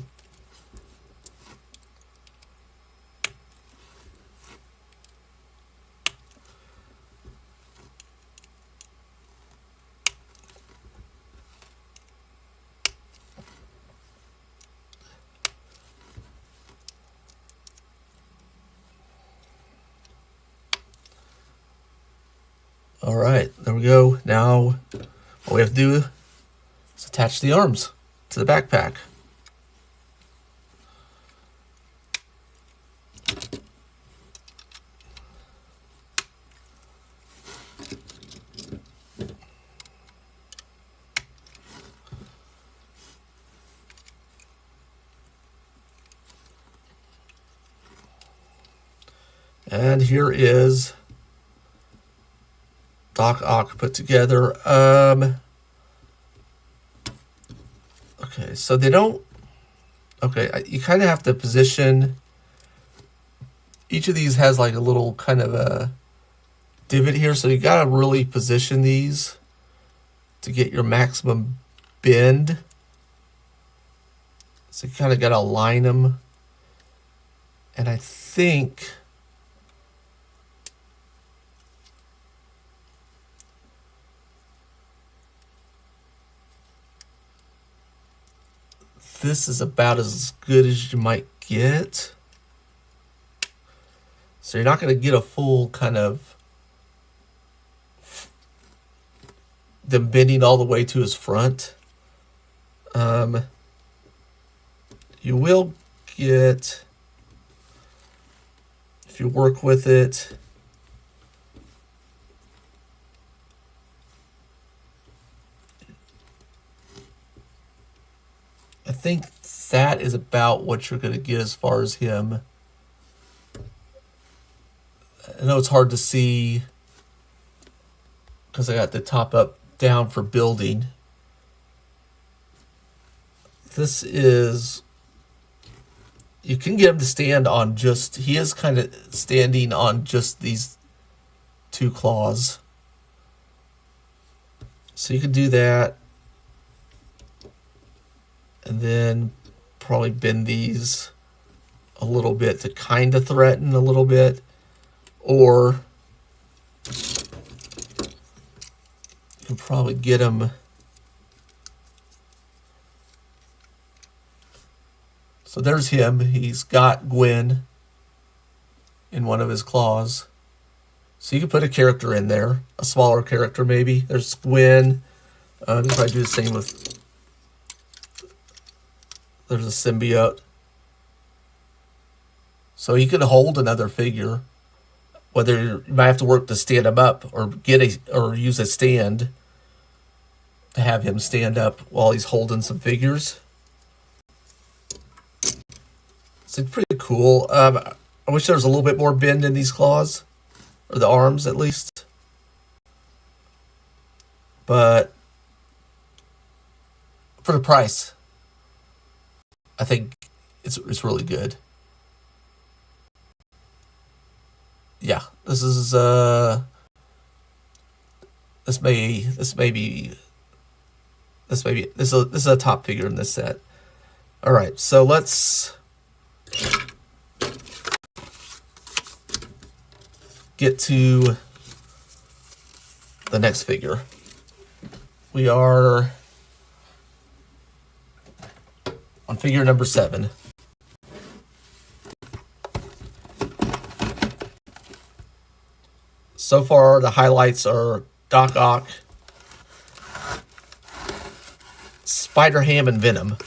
A: All right, there we go. Now all we have to do is attach the arms to the backpack. And here is Doc Ock put together. Okay, so they don't. Okay, you kind of have to position. Each of these has like a little kind of a divot here, so you gotta really position these to get your maximum bend. So you kind of gotta align them. And I think this is about as good as you might get. So you're not going to get a full kind of them bending all the way to his front. You will get, if you work with it, I think that is about what you're going to get as far as him. I know it's hard to see because I got the top up down for building. This is, you can get him to stand on just, he is kind of standing on just these two claws. So you can do that. And then probably bend these a little bit to kind of threaten a little bit. Or you can probably get them. So there's him. He's got Gwen in one of his claws. So you can put a character in there, a smaller character maybe. There's Gwen. You can probably do the same with, there's a symbiote. So you could hold another figure. Whether you might have to work to stand him up or or use a stand to have him stand up while he's holding some figures. So it's pretty cool. I wish there was a little bit more bend in these claws, or the arms at least. But for the price, I think it's really good. Yeah, this is this is a top figure in this set. All right, so let's get to the next figure. We are on figure number 7. So far, the highlights are Doc Ock, Spider-Ham, and Venom.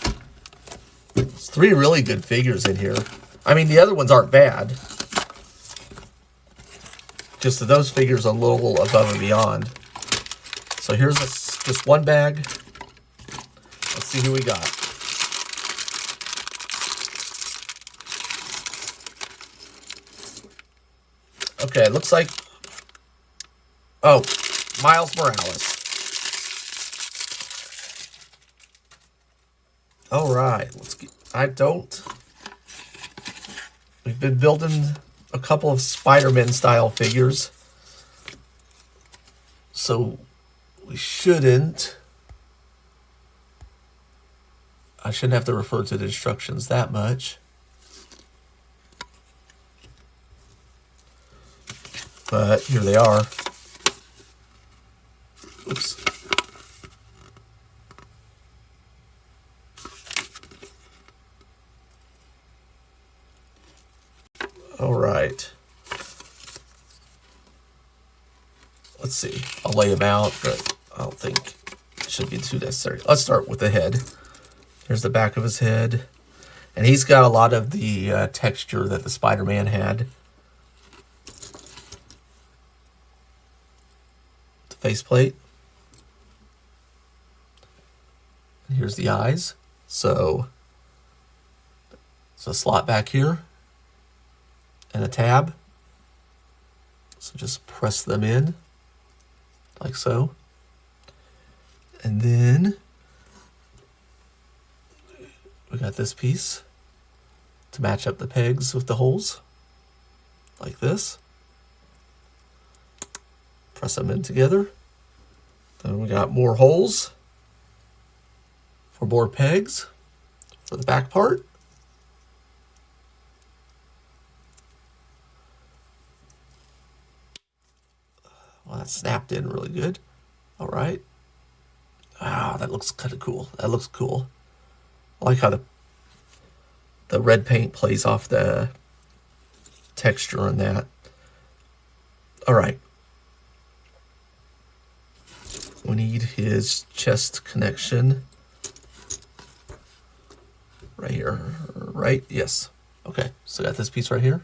A: There's 3 really good figures in here. I mean, the other ones aren't bad. Just that those figures are a little above and beyond. So here's just one bag. Let's see who we got. Okay, it looks like... Oh, Miles Morales. All right, let's get... We've been building a couple of Spider-Man style figures. So we shouldn't... I shouldn't have to refer to the instructions that much. But here they are. Oops. All right. Let's see. I'll lay them out, but I don't think it should be too necessary. Let's start with the head. Here's the back of his head. And he's got a lot of the texture that the Spider-Man had. The faceplate. And here's the eyes. So it's a slot back here. And a tab. So just press them in. Like so. And then we got this piece to match up the pegs with the holes. Like this. Press them in together. Then we got more holes for more pegs for the back part. Well, that snapped in really good. All right. Wow, that looks kind of cool. That looks cool. I like how the red paint plays off the texture on that. All right. We need his chest connection. Right here, right? Yes. Okay, so got this piece right here.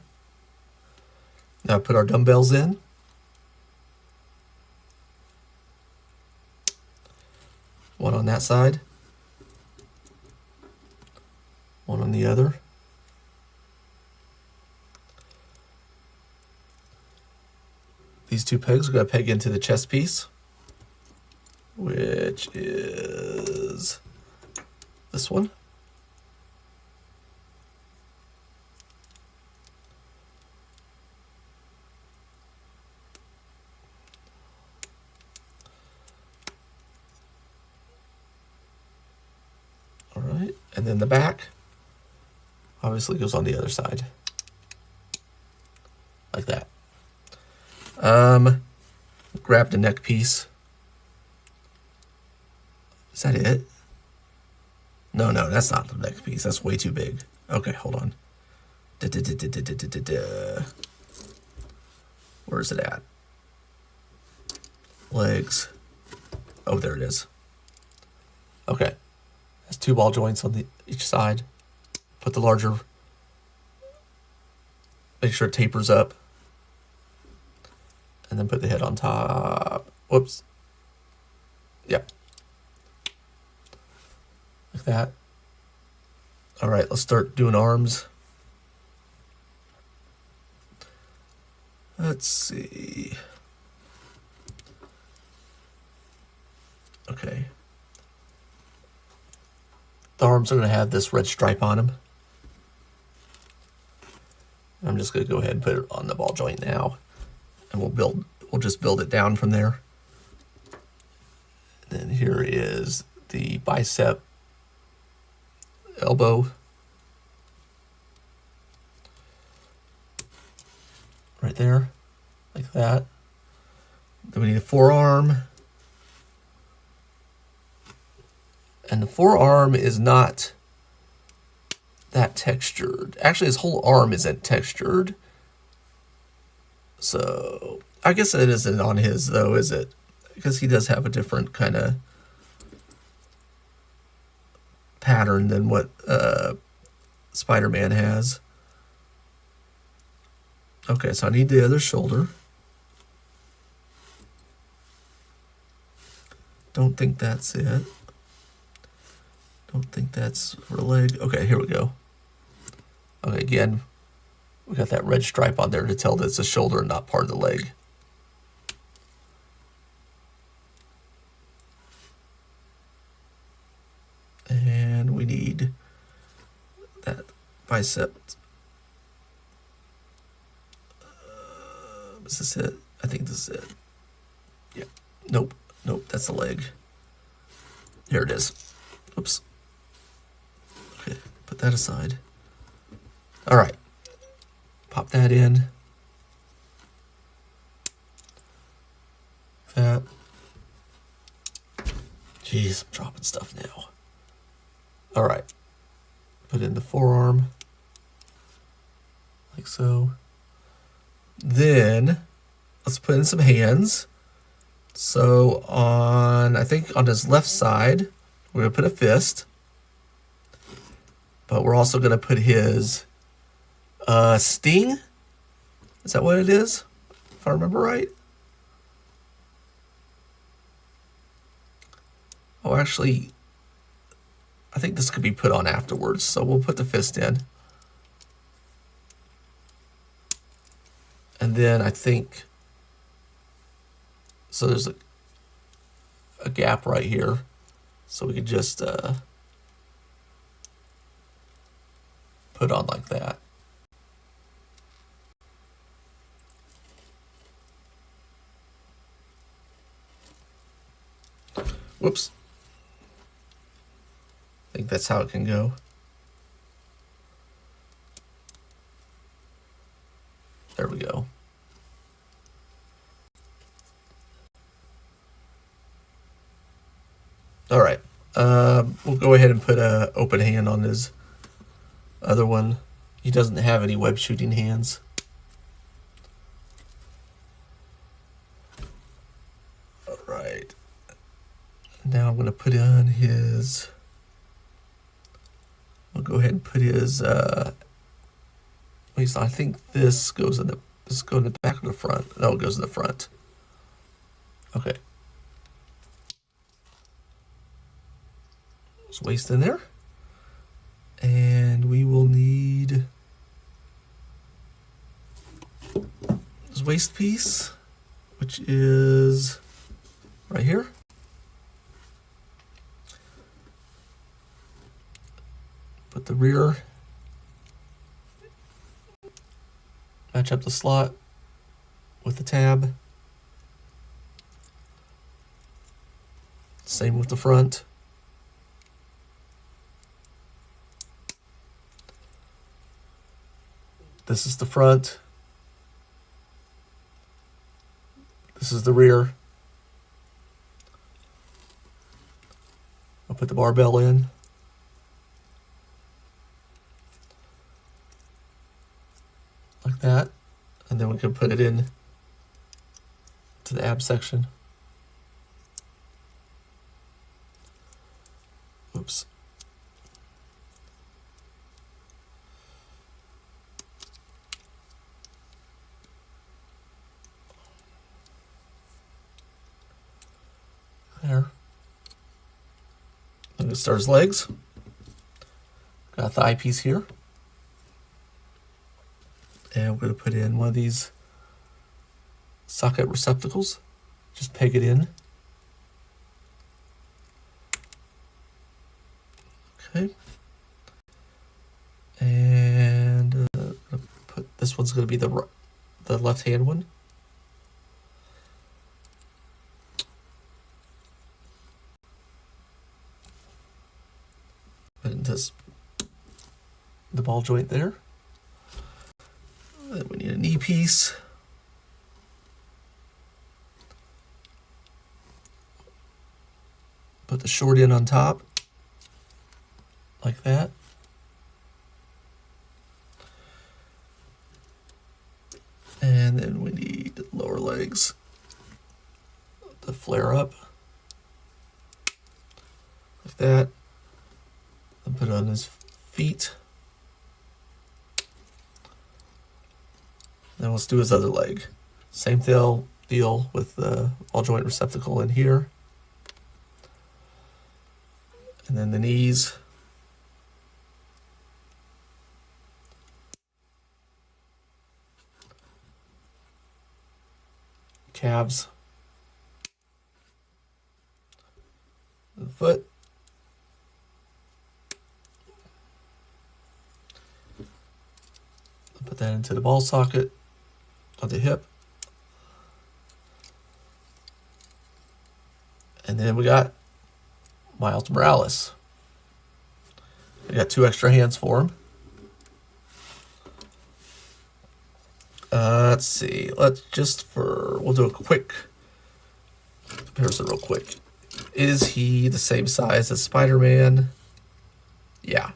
A: Now put our dumbbells in. One on that side. One on the other. These 2 pegs are going to peg into the chest piece, which is this one. All right, and then the back obviously goes on the other side, like that. Grab the neck piece. Is that it? No, that's not the neck piece. That's way too big. Okay, hold on. Where is it at? Legs. Oh, there it is. Okay. Has 2 ball joints on each side. Put the larger, make sure it tapers up. And then put the head on top. Whoops. Yep. Like that. All right, let's start doing arms. Let's see. Okay. The arms are going to have this red stripe on them. I'm just going to go ahead and put it on the ball joint now. And we'll just build it down from there. And then here is the bicep, elbow. Right there. like that. Then we need a forearm. And the forearm is not that textured. Actually, his whole arm isn't textured. So I guess it isn't on his though, is it? Because he does have a different kind of pattern than what Spider-Man has. Okay, so I need the other shoulder. Don't think that's it. Don't think that's for a leg. Okay, here we go. Okay, again, we got that red stripe on there to tell that it's a shoulder and not part of the leg. And we need that bicep. Is this it? I think this is it. Yeah. Nope. Nope, that's the leg. Here it is. Oops. Okay, put that aside. All right. Pop that in. That. Jeez, I'm dropping stuff now. All right. Put in the forearm. Like so. Then, let's put in some hands. So I think on his left side, we're going to put a fist. But we're also going to put his sting. Is that what it is? If I remember right. Oh, actually, I think this could be put on afterwards. So we'll put the fist in. And then I think, so there's a gap right here. So we could just put on like that. Whoops. I think that's how it can go. There we go. All right. We'll go ahead and put a open hand on his other one. He doesn't have any web shooting hands. All right. Now I'm going to put on his. We'll go ahead and put his. At least I think this goes in the. This goes in the back or the front. No, it goes in the front. Okay. There's waist in there. And we will need this waist piece, which is right here. Put the rear, match up the slot with the tab. Same with the front. This is the front. This is the rear. I'll put the barbell in. Like that. And then we can put it in to the ab section. Oops. There. I'm going to start his legs. Got a thigh piece here. And we're going to put in one of these socket receptacles. Just peg it in. Okay. And this one's going to be the left-hand one. Put into the ball joint there. Then we need a knee piece. Put the short end on top, like that. And then we need the lower legs to flare up, like that. And put it on his feet. Then let's do his other leg. Same deal with the ball joint receptacle in here. And then the knees. Calves. The foot. Put that into the ball socket of the hip. And then we got Miles Morales. We got 2 extra hands for him. Let's see. We'll do a quick comparison real quick. Is he the same size as Spider-Man? Yeah.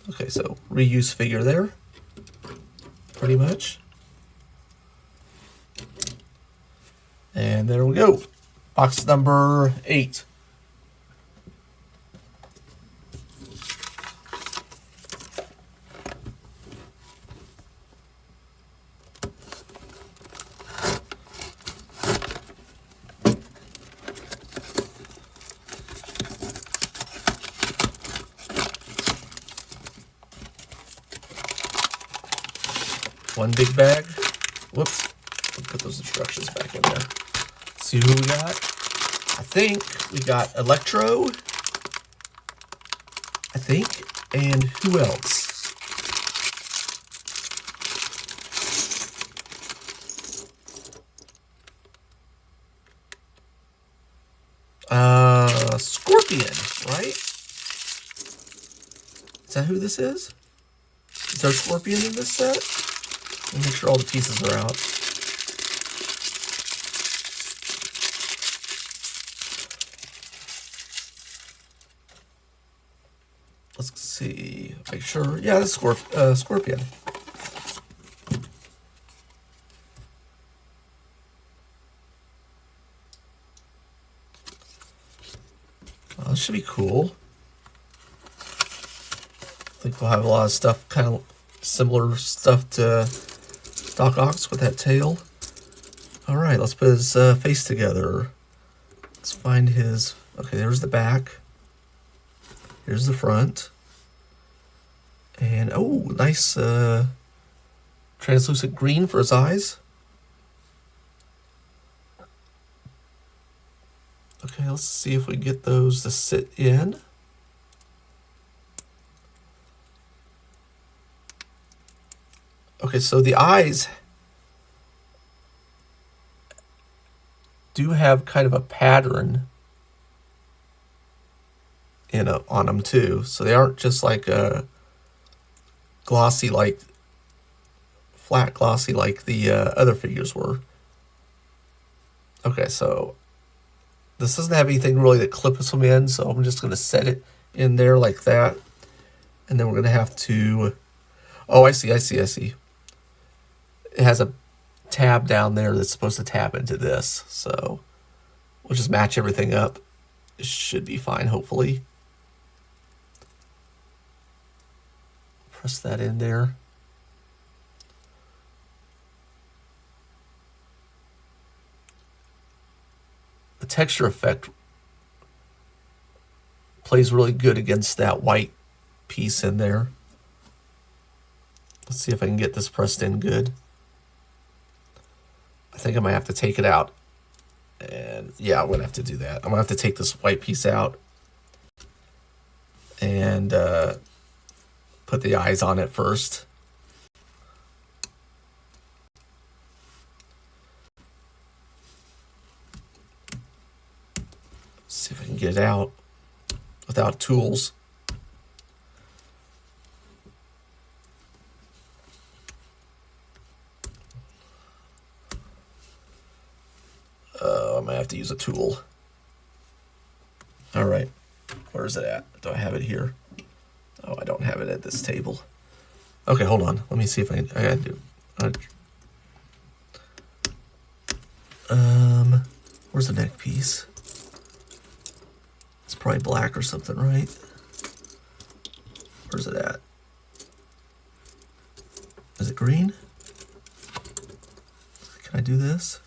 A: Okay, so reuse figure there. Pretty much. And there we go. Box number 8. One big bag. Whoops. I'll put those instructions back in there. Let's see who we got. I think we got Electro. I think. And who else? Scorpion, right? Is that who this is? Is there a Scorpion in this set? Let me make sure all the pieces are out. Let's see. Make sure. Yeah, that's Scorpion. Well, this should be cool. I think we'll have a lot of stuff, kind of similar stuff to Doc Ock with that tail. All right, let's put his face together. Let's find his. Okay, there's the back. Here's the front. And oh, nice translucent green for his eyes. Okay, let's see if we can get those to sit in. Okay, so the eyes do have kind of a pattern on them too. So they aren't just like a glossy, like flat glossy like the other figures were. Okay, so this doesn't have anything really that clips them in, so I'm just going to set it in there like that. And then we're going to have to... Oh, I see. It has a tab down there that's supposed to tap into this. So we'll just match everything up. It should be fine, hopefully. Press that in there. The texture effect plays really good against that white piece in there. Let's see if I can get this pressed in good. I think I might have to take it out. And yeah, I'm going to have to do that. I'm going to have to take this white piece out and put the eyes on it first. See if I can get it out without tools. I might have to use a tool. All right, where is it at? Do I have it here? Oh, I don't have it at this table. Okay, hold on. Let me see if I gotta do. Where's the neck piece? It's probably black or something, right? Where's it at? Is it green? Can I do this?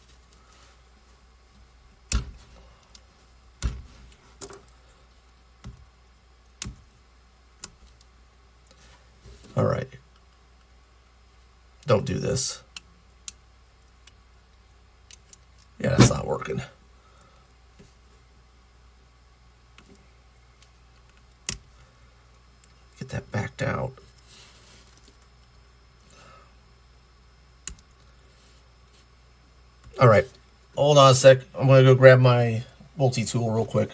A: All right. Don't do this. Yeah, that's not working. Get that backed out. All right. Hold on a sec. I'm going to go grab my multi-tool real quick.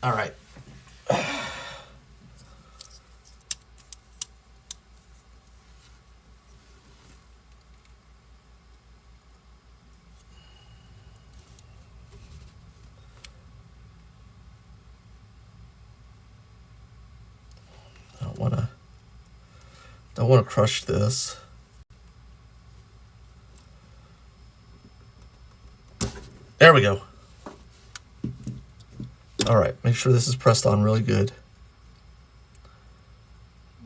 A: All right. Don't want to crush this. There we go. All right, make sure this is pressed on really good.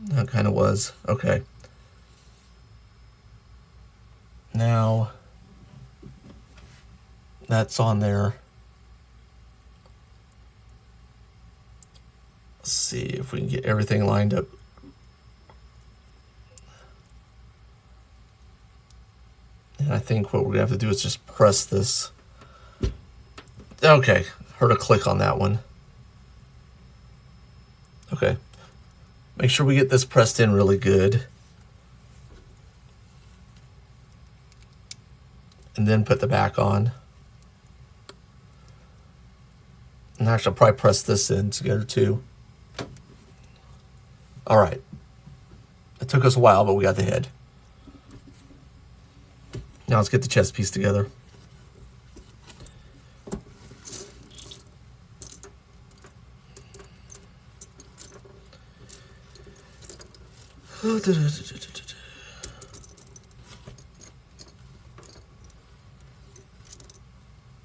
A: That kind of was. Okay. Now, that's on there. Let's see if we can get everything lined up. And I think what we're going to have to do is just press this. Okay, heard a click on that one. Okay. Make sure we get this pressed in really good. And then put the back on. And actually, I'll probably press this in together too. All right. It took us a while, but we got the head. Now let's get the chest piece together.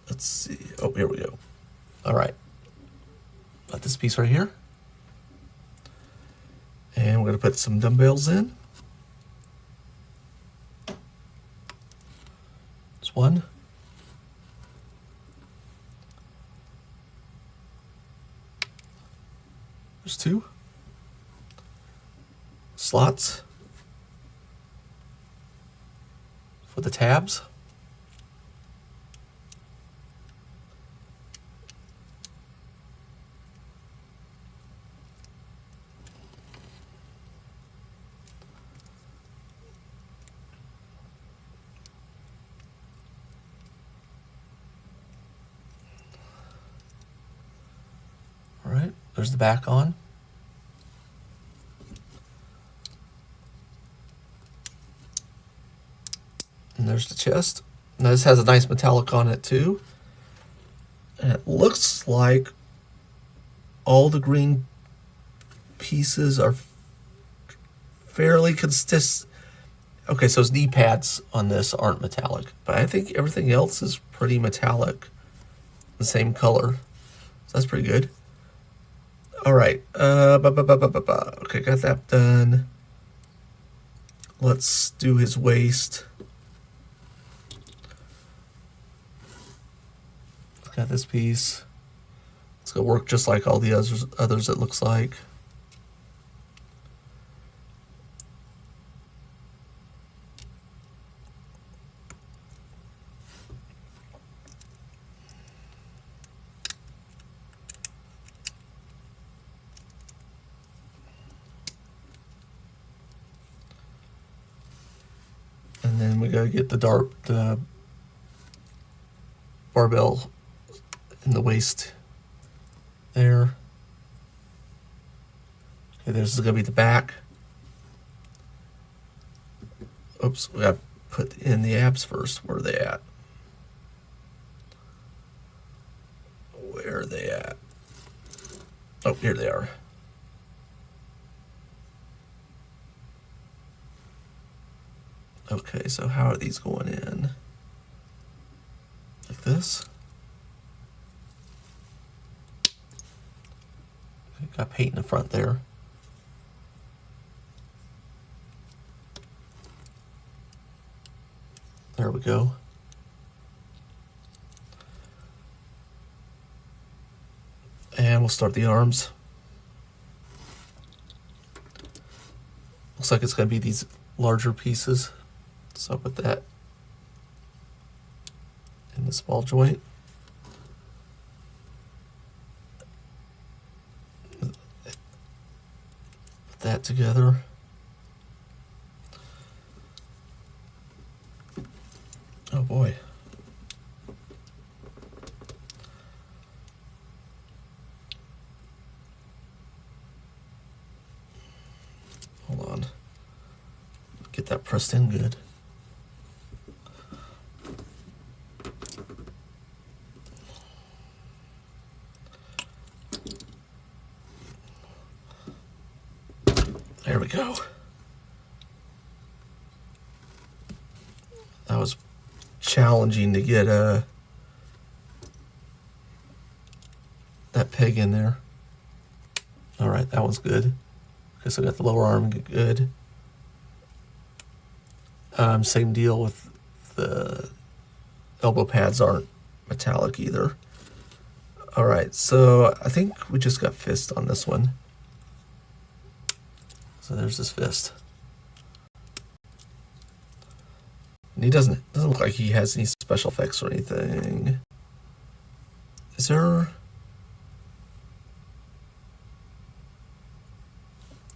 A: Let's see. Oh, here we go. All right. Got this piece right here. And we're going to put some dumbbells in. There's one. There's two. Slots for the tabs. All right, there's the back on. And there's the chest. Now this has a nice metallic on it too. And it looks like all the green pieces are fairly consistent. Okay, so his knee pads on this aren't metallic, but I think everything else is pretty metallic. The same color. So that's pretty good. All right. Okay, got that done. Let's do his waist. Got this piece. It's gonna work just like all the others it looks like. And then we gotta get the barbell in the waist there. Okay, this is gonna be the back. Oops, we gotta put in the abs first. Where are they at? Where are they at? Oh, here they are. Okay, so how are these going in? Like this? Got paint in the front there. There we go. And we'll start the arms. Looks like it's going to be these larger pieces. So I'll put that in this ball joint. Put that together. Oh boy. Hold on. Get that pressed in good. There we go. That was challenging to get that peg in there. All right, that one's good. Okay, so I got the lower arm good. Same deal with the elbow pads, aren't metallic either. All right, so I think we just got fist on this one. So there's this fist. And he doesn't look like he has any special effects or anything. Is there?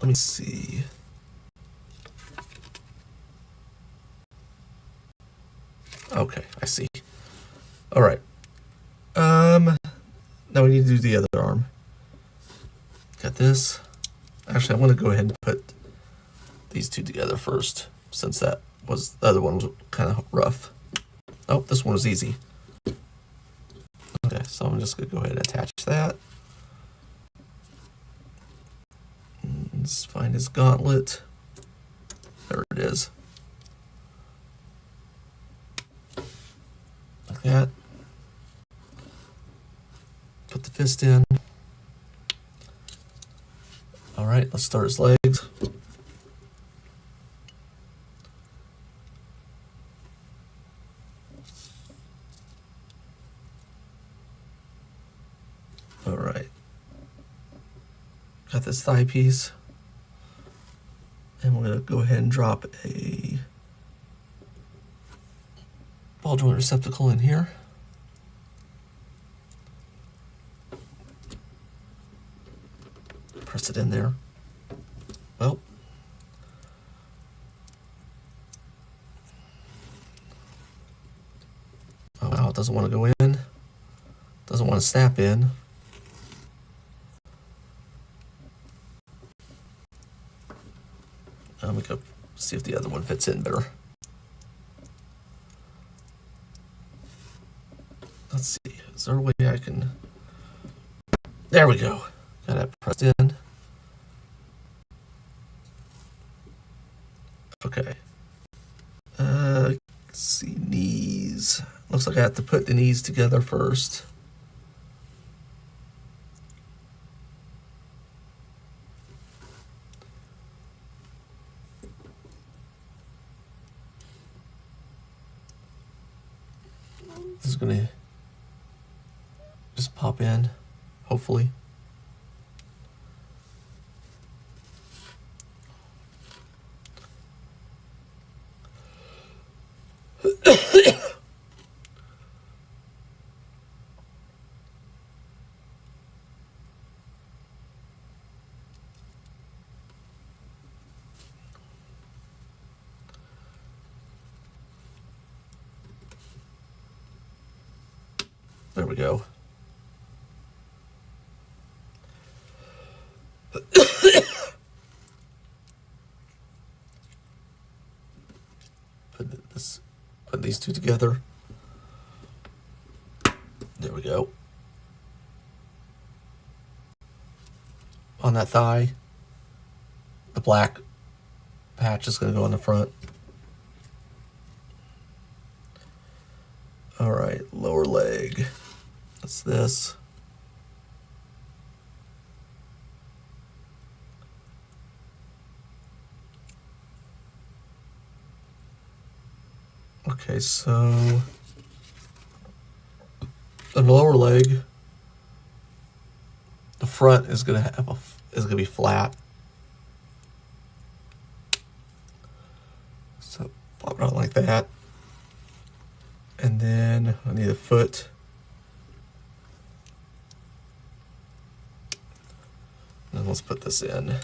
A: Let me see. Okay, I see. All right. Now we need to do the other arm. Got this. Actually, I'm going to go ahead and put these two together first, since the other one was kind of rough. Oh, this one was easy. Okay, so I'm just going to go ahead and attach that. And let's find his gauntlet. There it is. Like that. Put the fist in. All right, let's start his legs. All right. Got this thigh piece. And we're going to go ahead and drop a ball joint receptacle in here. Press it in there. Well, oh wow, it doesn't want to go in. Doesn't want to snap in. Let me go see if the other one fits in better. Let's see, is there a way I can... There we go. Got that pressed in. Okay. Let's see, knees. Looks like I have to put the knees together first. This is gonna just pop in, hopefully. There we go. put these two together. There we go. On that thigh, the black patch is going to go on the front. All right, lower leg. That's this. Okay, so the lower leg, the front is going to be flat. So pop it on like that. And then I need a foot. And let's put this in.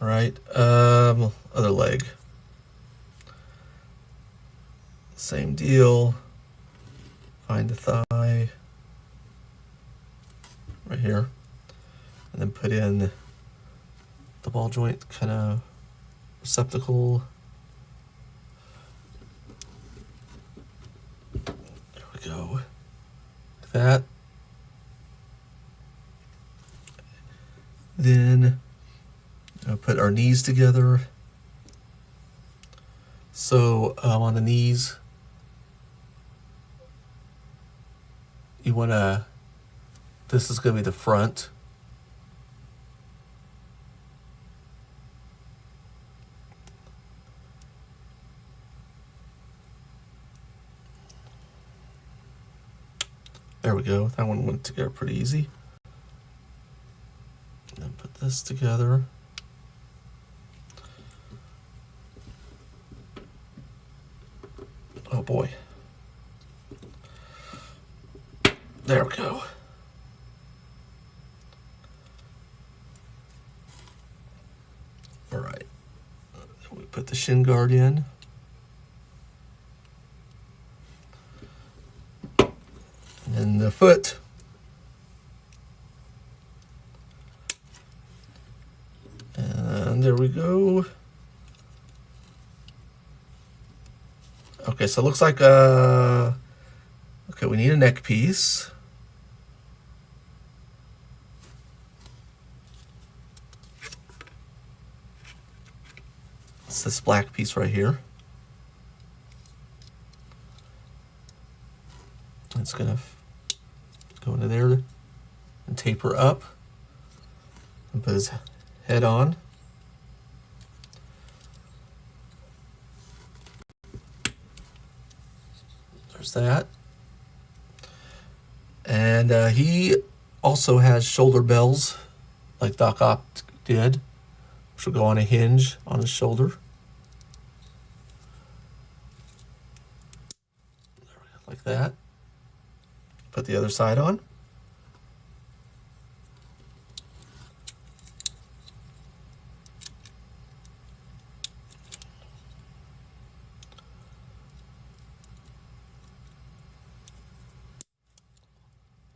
A: All right, other leg. Same deal. Find the thigh right here, and then put in the ball joint kind of receptacle. There we go. Like that. Then I'll put our knees together. So on the knees, you want to, this is going to be the front. There we go. That one went together pretty easy. And then put this together. Oh boy. There we go. All right. Then we put the shin guard in. And then the foot. And there we go. Okay, so it looks like okay, we need a neck piece. It's this black piece right here. It's gonna go into there and taper up and put his head on. There's that. And he also has shoulder bells like Doc Ock did, which will go on a hinge on his shoulder. Like that. Put the other side on.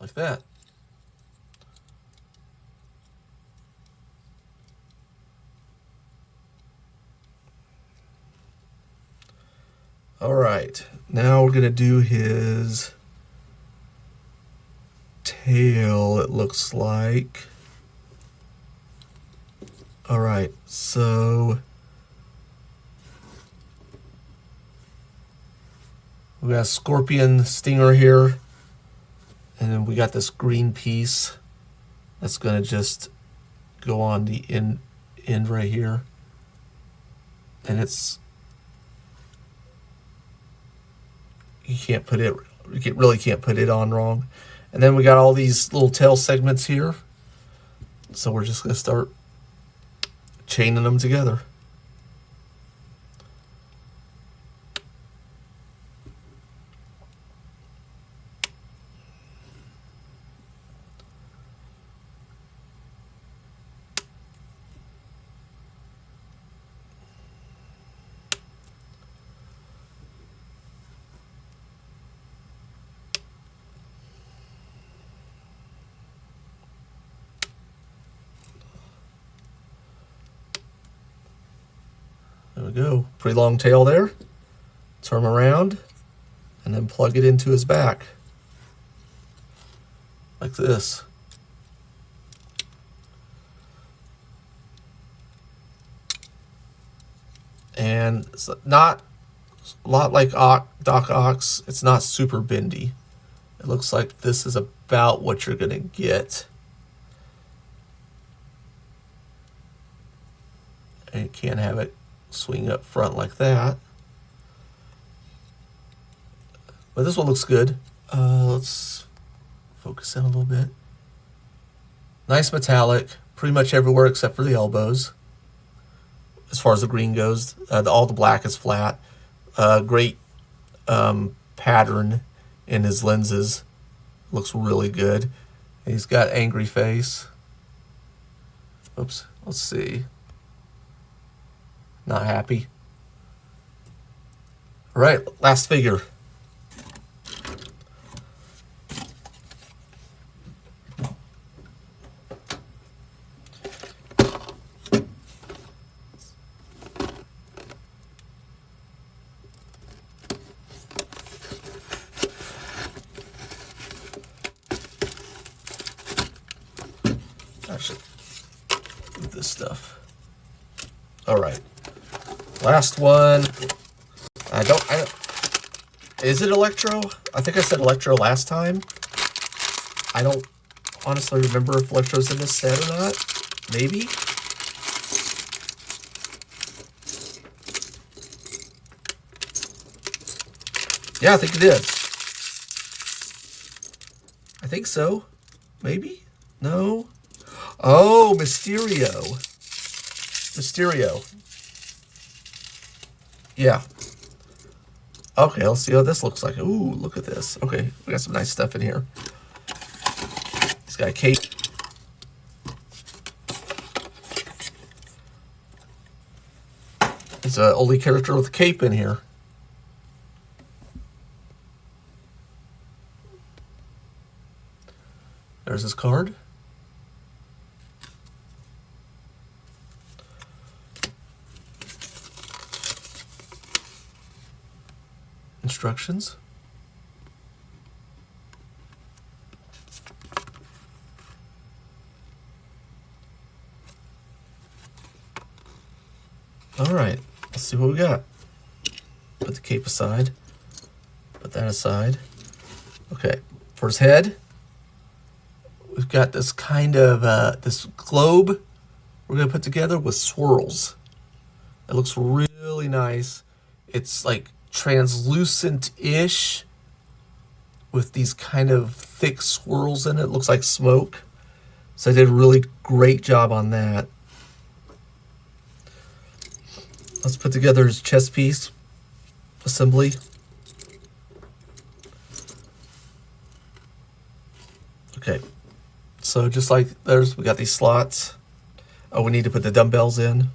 A: Like that. All right, now we're gonna do his tail, it looks like. All right, so we got a scorpion stinger here, and then we got this green piece that's gonna just go on the end right here, and it's, you really can't put it on wrong. And then we got all these little tail segments here, so we're just gonna start chaining them together. There we go. Pretty long tail there. Turn him around and then plug it into his back. Like this. And it's not a lot like Doc Ox. It's not super bendy. It looks like this is about what you're going to get. And you can't have it swing up front like that. But this one looks good. Let's focus in a little bit. Nice metallic, pretty much everywhere except for the elbows. As far as the green goes, all the black is flat. Great pattern in his lenses. Looks really good. And he's got angry face. Oops, let's see. Not happy. All right, last figure. Actually, this stuff. All right, last one. I don't. Is it Electro? I think I said Electro last time. I don't honestly remember if Electro's in this set or not. Maybe. Yeah, I think it is. I think so. Maybe? No. Oh, Mysterio. Mysterio. Yeah. Okay, let's see how this looks like. Ooh, look at this. Okay, we got some nice stuff in here. He's got a cape. He's the only character with a cape in here. There's his card. Instructions. All right, let's see what we got. Put the cape aside. Put that aside. Okay, for his head, we've got this kind of this globe we're gonna put together with swirls. It looks really nice. It's like translucent-ish with these kind of thick swirls in it. Looks like smoke. So I did a really great job on that. Let's put together his chest piece assembly. Okay, so just like there's, we got these slots. Oh, we need to put the dumbbells in.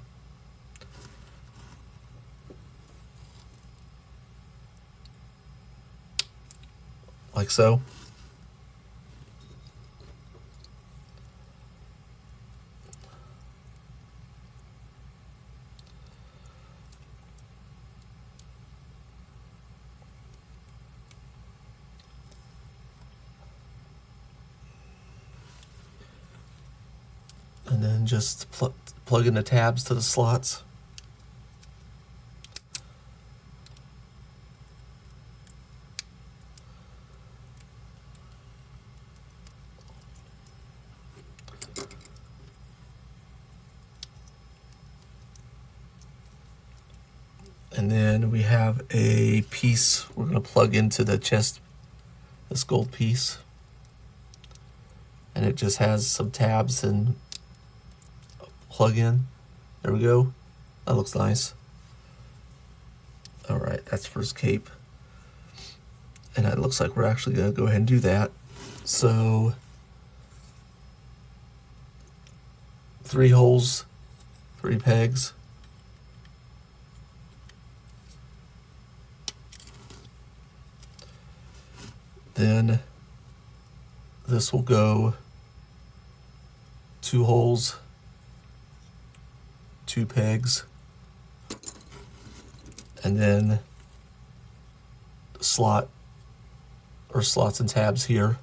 A: Like so. And then just plug in the tabs to the slots. And then we have a piece we're going to plug into the chest, this gold piece. And it just has some tabs and plug in. There we go. That looks nice. All right, that's for his cape. And it looks like we're actually going to go ahead and do that. So 3 holes, 3 pegs. Then this will go 2 holes, 2 pegs. and then slot or slots and tabs here.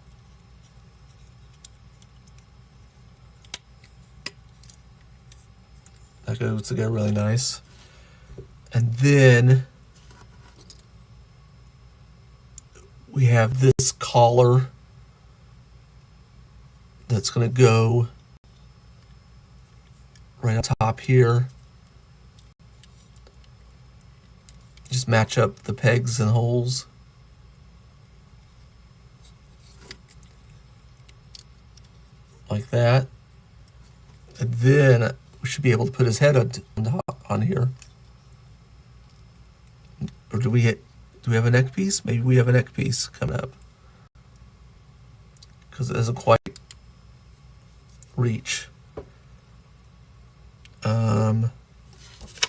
A: That goes together really nice. And then we have this collar that's going to go right on top here. Just match up the pegs and holes. Like that. And then we should be able to put his head on here. Or do we have a neck piece? Maybe we have a neck piece coming up. Because it doesn't quite reach. I'm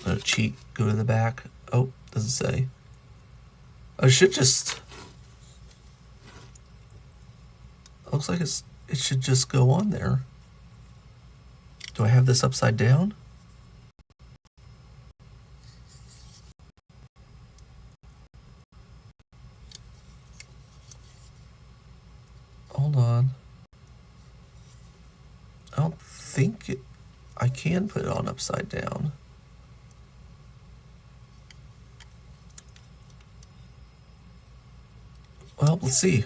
A: gonna cheat, go to the back. Oh, doesn't say. I should just, looks like it should just go on there. Do I have this upside down? Hold on. I don't think I can put it on upside down. Well, let's see.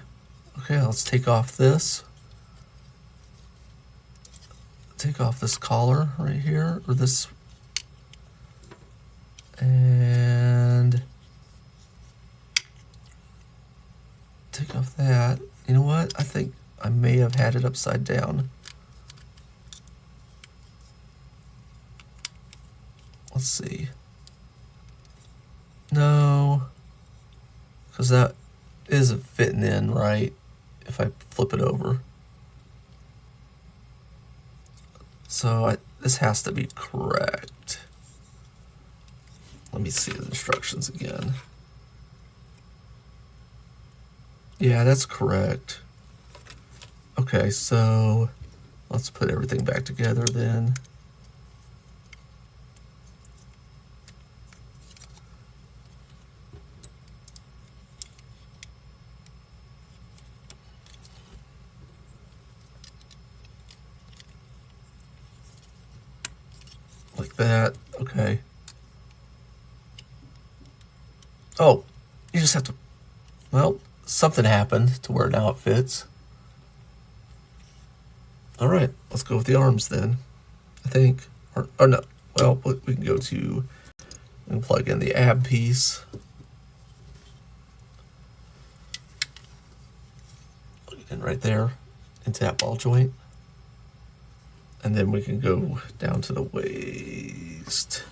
A: Okay, let's take off this. Take off this collar right here, or this, and take off that. You know what? I think I may have had it upside down. Let's see. No, because that isn't fitting in right if I flip it over. So this has to be correct. Let me see the instructions again. Yeah, that's correct. Okay, so let's put everything back together then. Like that, okay. Oh, you just have to, well, something happened to where now it fits. All right, let's go with the arms then, I think. Or no, well, we can go to, we can plug in the ab piece. Plug it in right there into that ball joint. And then we can go down to the waist.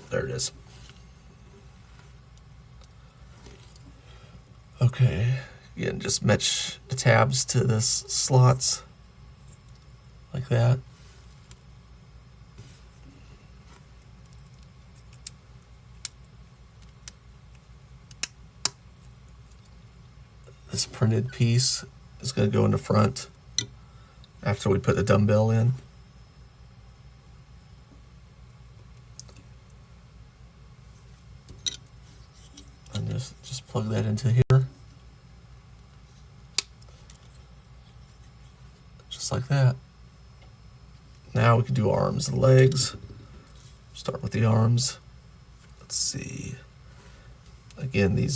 A: There it is. Okay, again, just match the tabs to the slots like that. This printed piece is going to go in the front after we put the dumbbell in. And just plug that into here. Just like that. Now we can do arms and legs. Start with the arms. Let's see. Again, the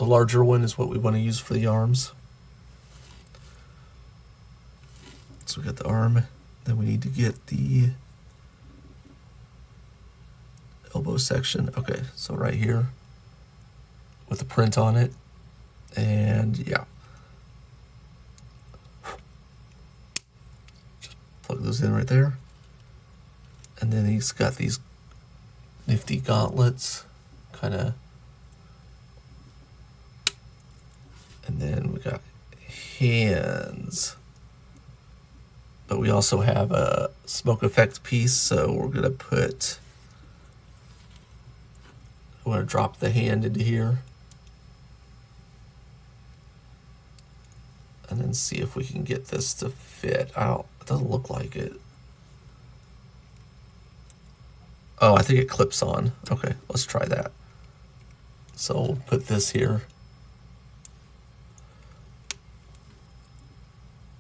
A: larger one is what we want to use for the arms. So we got the arm. Then we need to get the elbow section. Okay, so right here with the print on it. And yeah. Just plug those in right there. And then he's got these nifty gauntlets, kind of. And then we got hands. But we also have a smoke effect piece, so we're going to drop the hand into here. and then see if we can get this to fit. It doesn't look like it. Oh, I think it clips on. Okay, let's try that. So we'll put this here.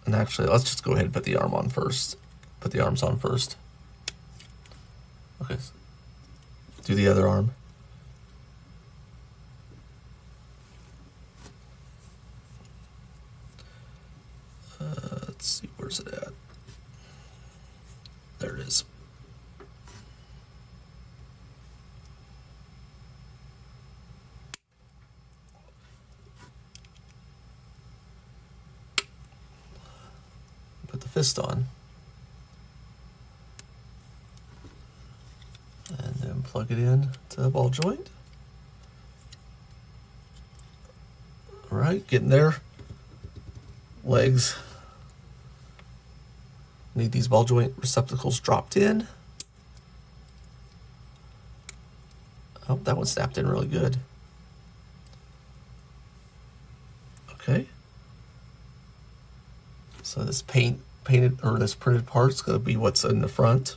A: And actually, let's just go ahead and put the arm on first. Put the arms on first. Okay. Do the other arm. Let's see, where's it at? There it is. Put the fist on. And then plug it in to the ball joint. All right, getting there. Legs. Need these ball joint receptacles dropped in. Oh, that one snapped in really good. Okay. So this painted or this printed part is going to be what's in the front.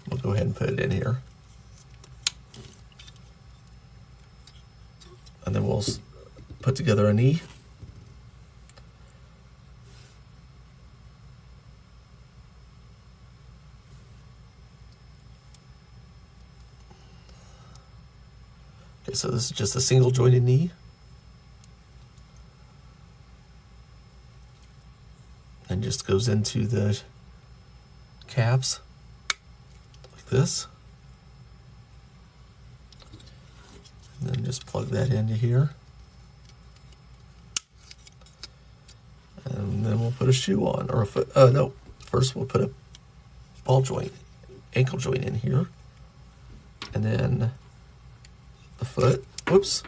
A: We'll go ahead and put it in here. And then we'll put together a knee. Okay, so this is just a single jointed knee. And just goes into the calves like this. And then just plug that into here. And then we'll put a shoe on, or a foot. No, first we'll put a ball joint, ankle joint in here. And then the foot. Whoops.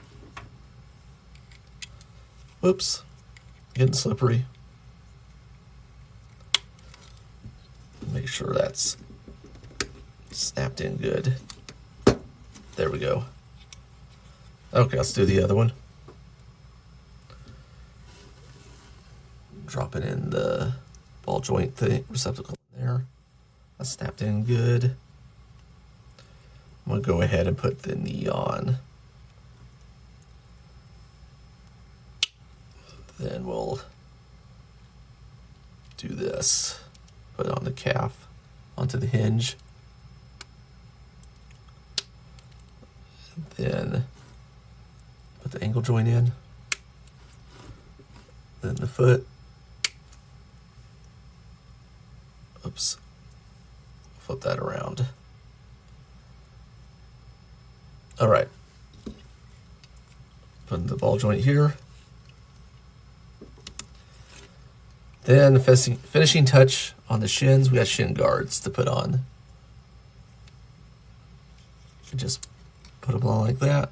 A: Whoops. Getting slippery. Make sure that's snapped in good. There we go. Okay, let's do the other one. Drop it in the ball joint thing, receptacle there. That's snapped in good. I'm gonna go ahead and put the knee on. Then we'll do this. Put it on the calf, onto the hinge. And then put the ankle joint in. Then the foot. Oops. Flip that around. All right. Put the ball joint here. Then the finishing touch on the shins, we got shin guards to put on. Just put them on like that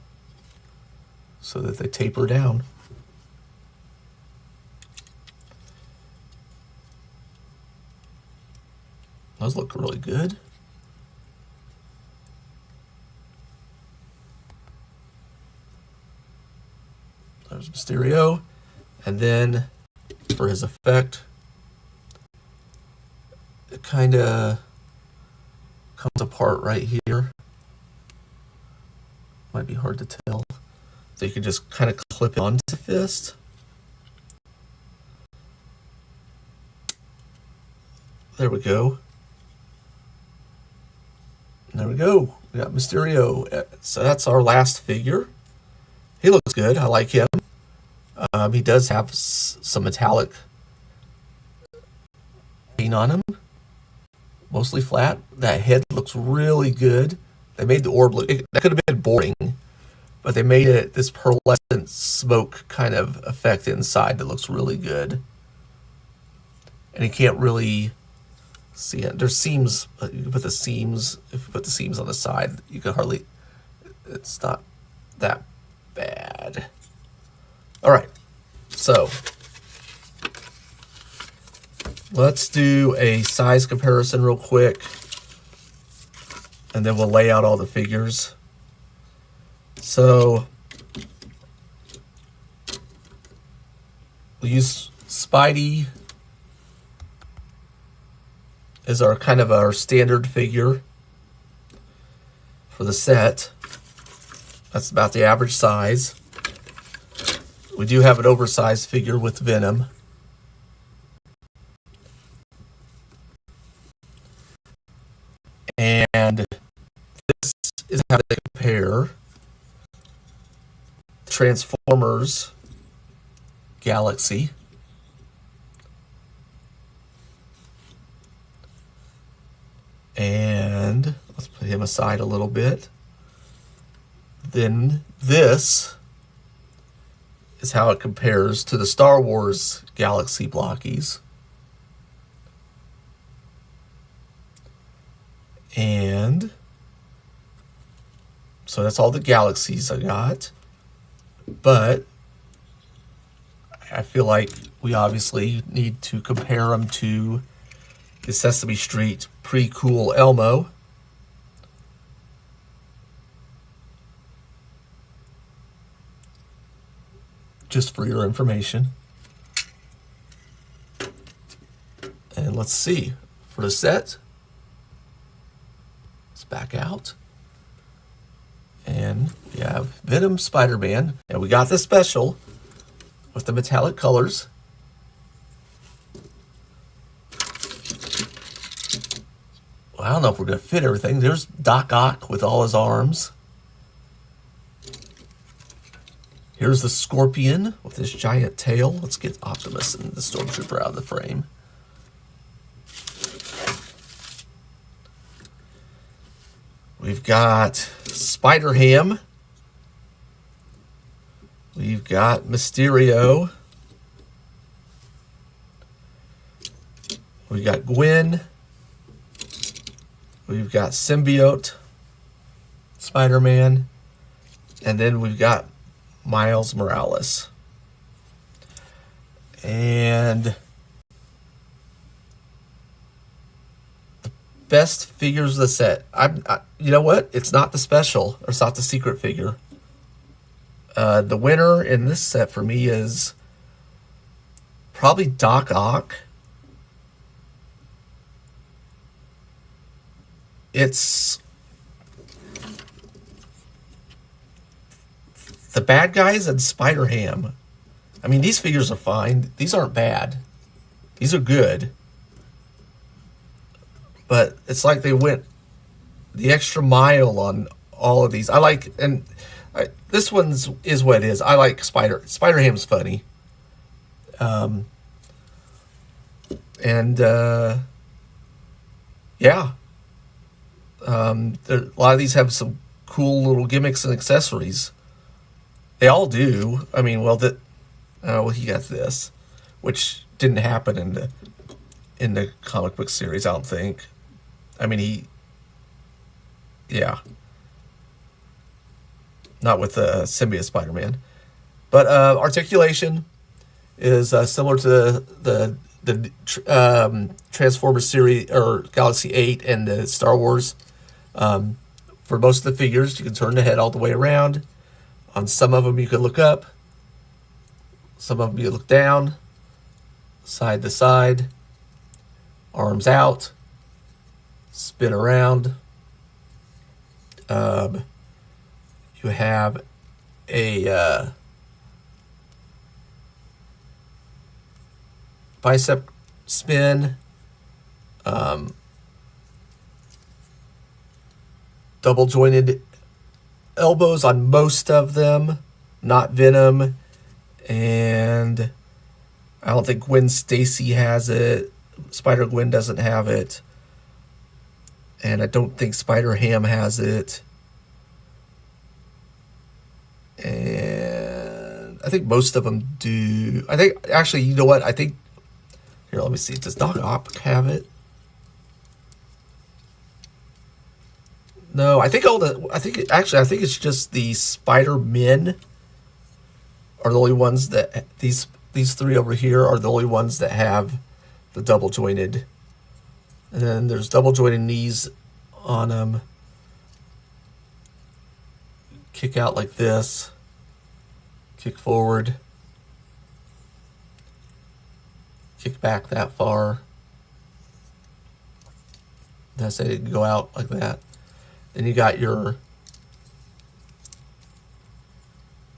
A: so that they taper down. Those look really good. There's Mysterio. And then for his effect, it kind of comes apart right here. Might be hard to tell. So you can just kind of clip it onto the fist. There we go. There we go. We got Mysterio. So that's our last figure. He looks good. I like him. He does have some metallic paint on him. Mostly flat. That head looks really good. They made the orb look... that could have been boring. But they made it this pearlescent smoke kind of effect inside that looks really good. And you can't really see it. There's seams. You can put the seams... if you put the seams on the side, you can hardly... it's not that bad. All right, so let's do a size comparison real quick, and then we'll lay out all the figures. So we'll use Spidey as our kind of our standard figure for the set. That's about the average size. We do have an oversized figure with Venom. And this is how they compare Transformers Galaxy and let's put him aside a little bit. Then this is how it compares to the Star Wars Galaxy Blokees. And so that's all the galaxies I got. But I feel like we obviously need to compare them to the Sesame Street pre-cool Elmo. Just for your information. And let's see. For the set, let's back out. And we have Venom Spider-Man. And we got the special with the metallic colors. Well, I don't know if we're going to fit everything. There's Doc Ock with all his arms. Here's the Scorpion with his giant tail. Let's get Optimus and the Stormtrooper out of the frame. We've got Spider-Ham. We've got Mysterio. We've got Gwen. We've got Symbiote Spider-Man. And then we've got Miles Morales. And the best figures of the set. You know what? It's not the special, or it's not the secret figure. The winner in this set for me is probably Doc Ock. It's the bad guys and Spider-Ham. I mean, these figures are fine. These aren't bad. These are good. But it's like they went the extra mile on all of these. I like, and this one's is what it is. I like Spider-Ham's funny. Yeah. A lot of these have some cool little gimmicks and accessories. They all do. I mean, well, he got this, which didn't happen in the comic book series, I don't think. I mean, yeah, not with the symbiote Spider-Man, but articulation is similar to the Transformers series or Galaxy 8 and the Star Wars. For most of the figures, you can turn the head all the way around. On some of them, you can look up. Some of them, you look down, side to side, arms out, spin around. You have a bicep spin, double jointed elbows on most of them, not Venom, and I don't think Gwen Stacy has it. Spider-Gwen doesn't have it, and I don't think Spider-Ham has it, and I think most of them do. I think, actually, you know what? I think, here, let me see. Does Doc Ock have it? No, I think it's just the Spider-Men are the only ones that, these three over here are the only ones that have the double jointed. And then there's double jointed knees on them. Kick out like this. Kick forward. kick back that far. That's it, it can go out like that. Then you got your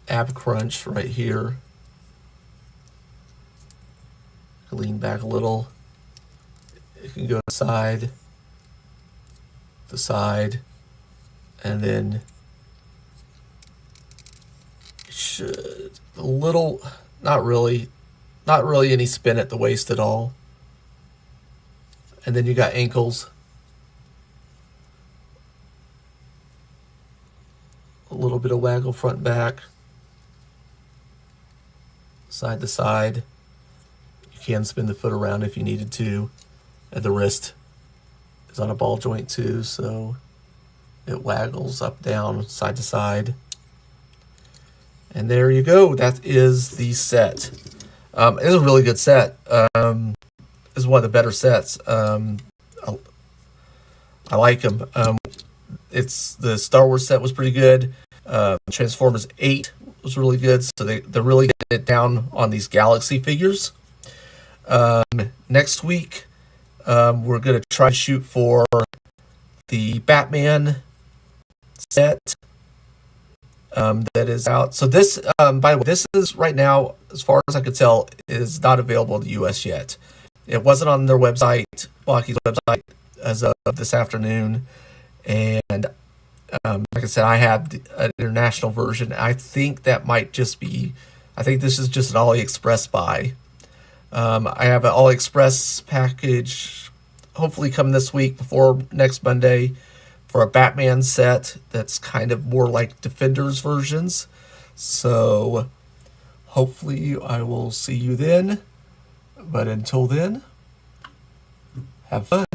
A: ab crunch right here. Lean back a little. It can go side to side, and then should a little, not really any spin at the waist at all. And then you got ankles. A little bit of waggle front back, side to side. You can spin the foot around if you needed to. And the wrist is on a ball joint too, so it waggles up, down, side to side. And there you go. That is the set. It's a really good set. It's one of the better sets. I like them. It's the Star Wars set was pretty good. Transformers 8 was really good. So they're really getting it down on these Galaxy figures. Next week, we're going to try to shoot for the Batman set that is out. So this, by the way, this is right now, as far as I could tell, is not available in the U.S. yet. It wasn't on their website, Blokees website, as of this afternoon. And like I said, I have an international version. I think that might just be, I think this is just an AliExpress buy. I have an AliExpress package hopefully come this week before next Monday for a Batman set that's kind of more like Defenders versions. So hopefully I will see you then. But until then, have fun.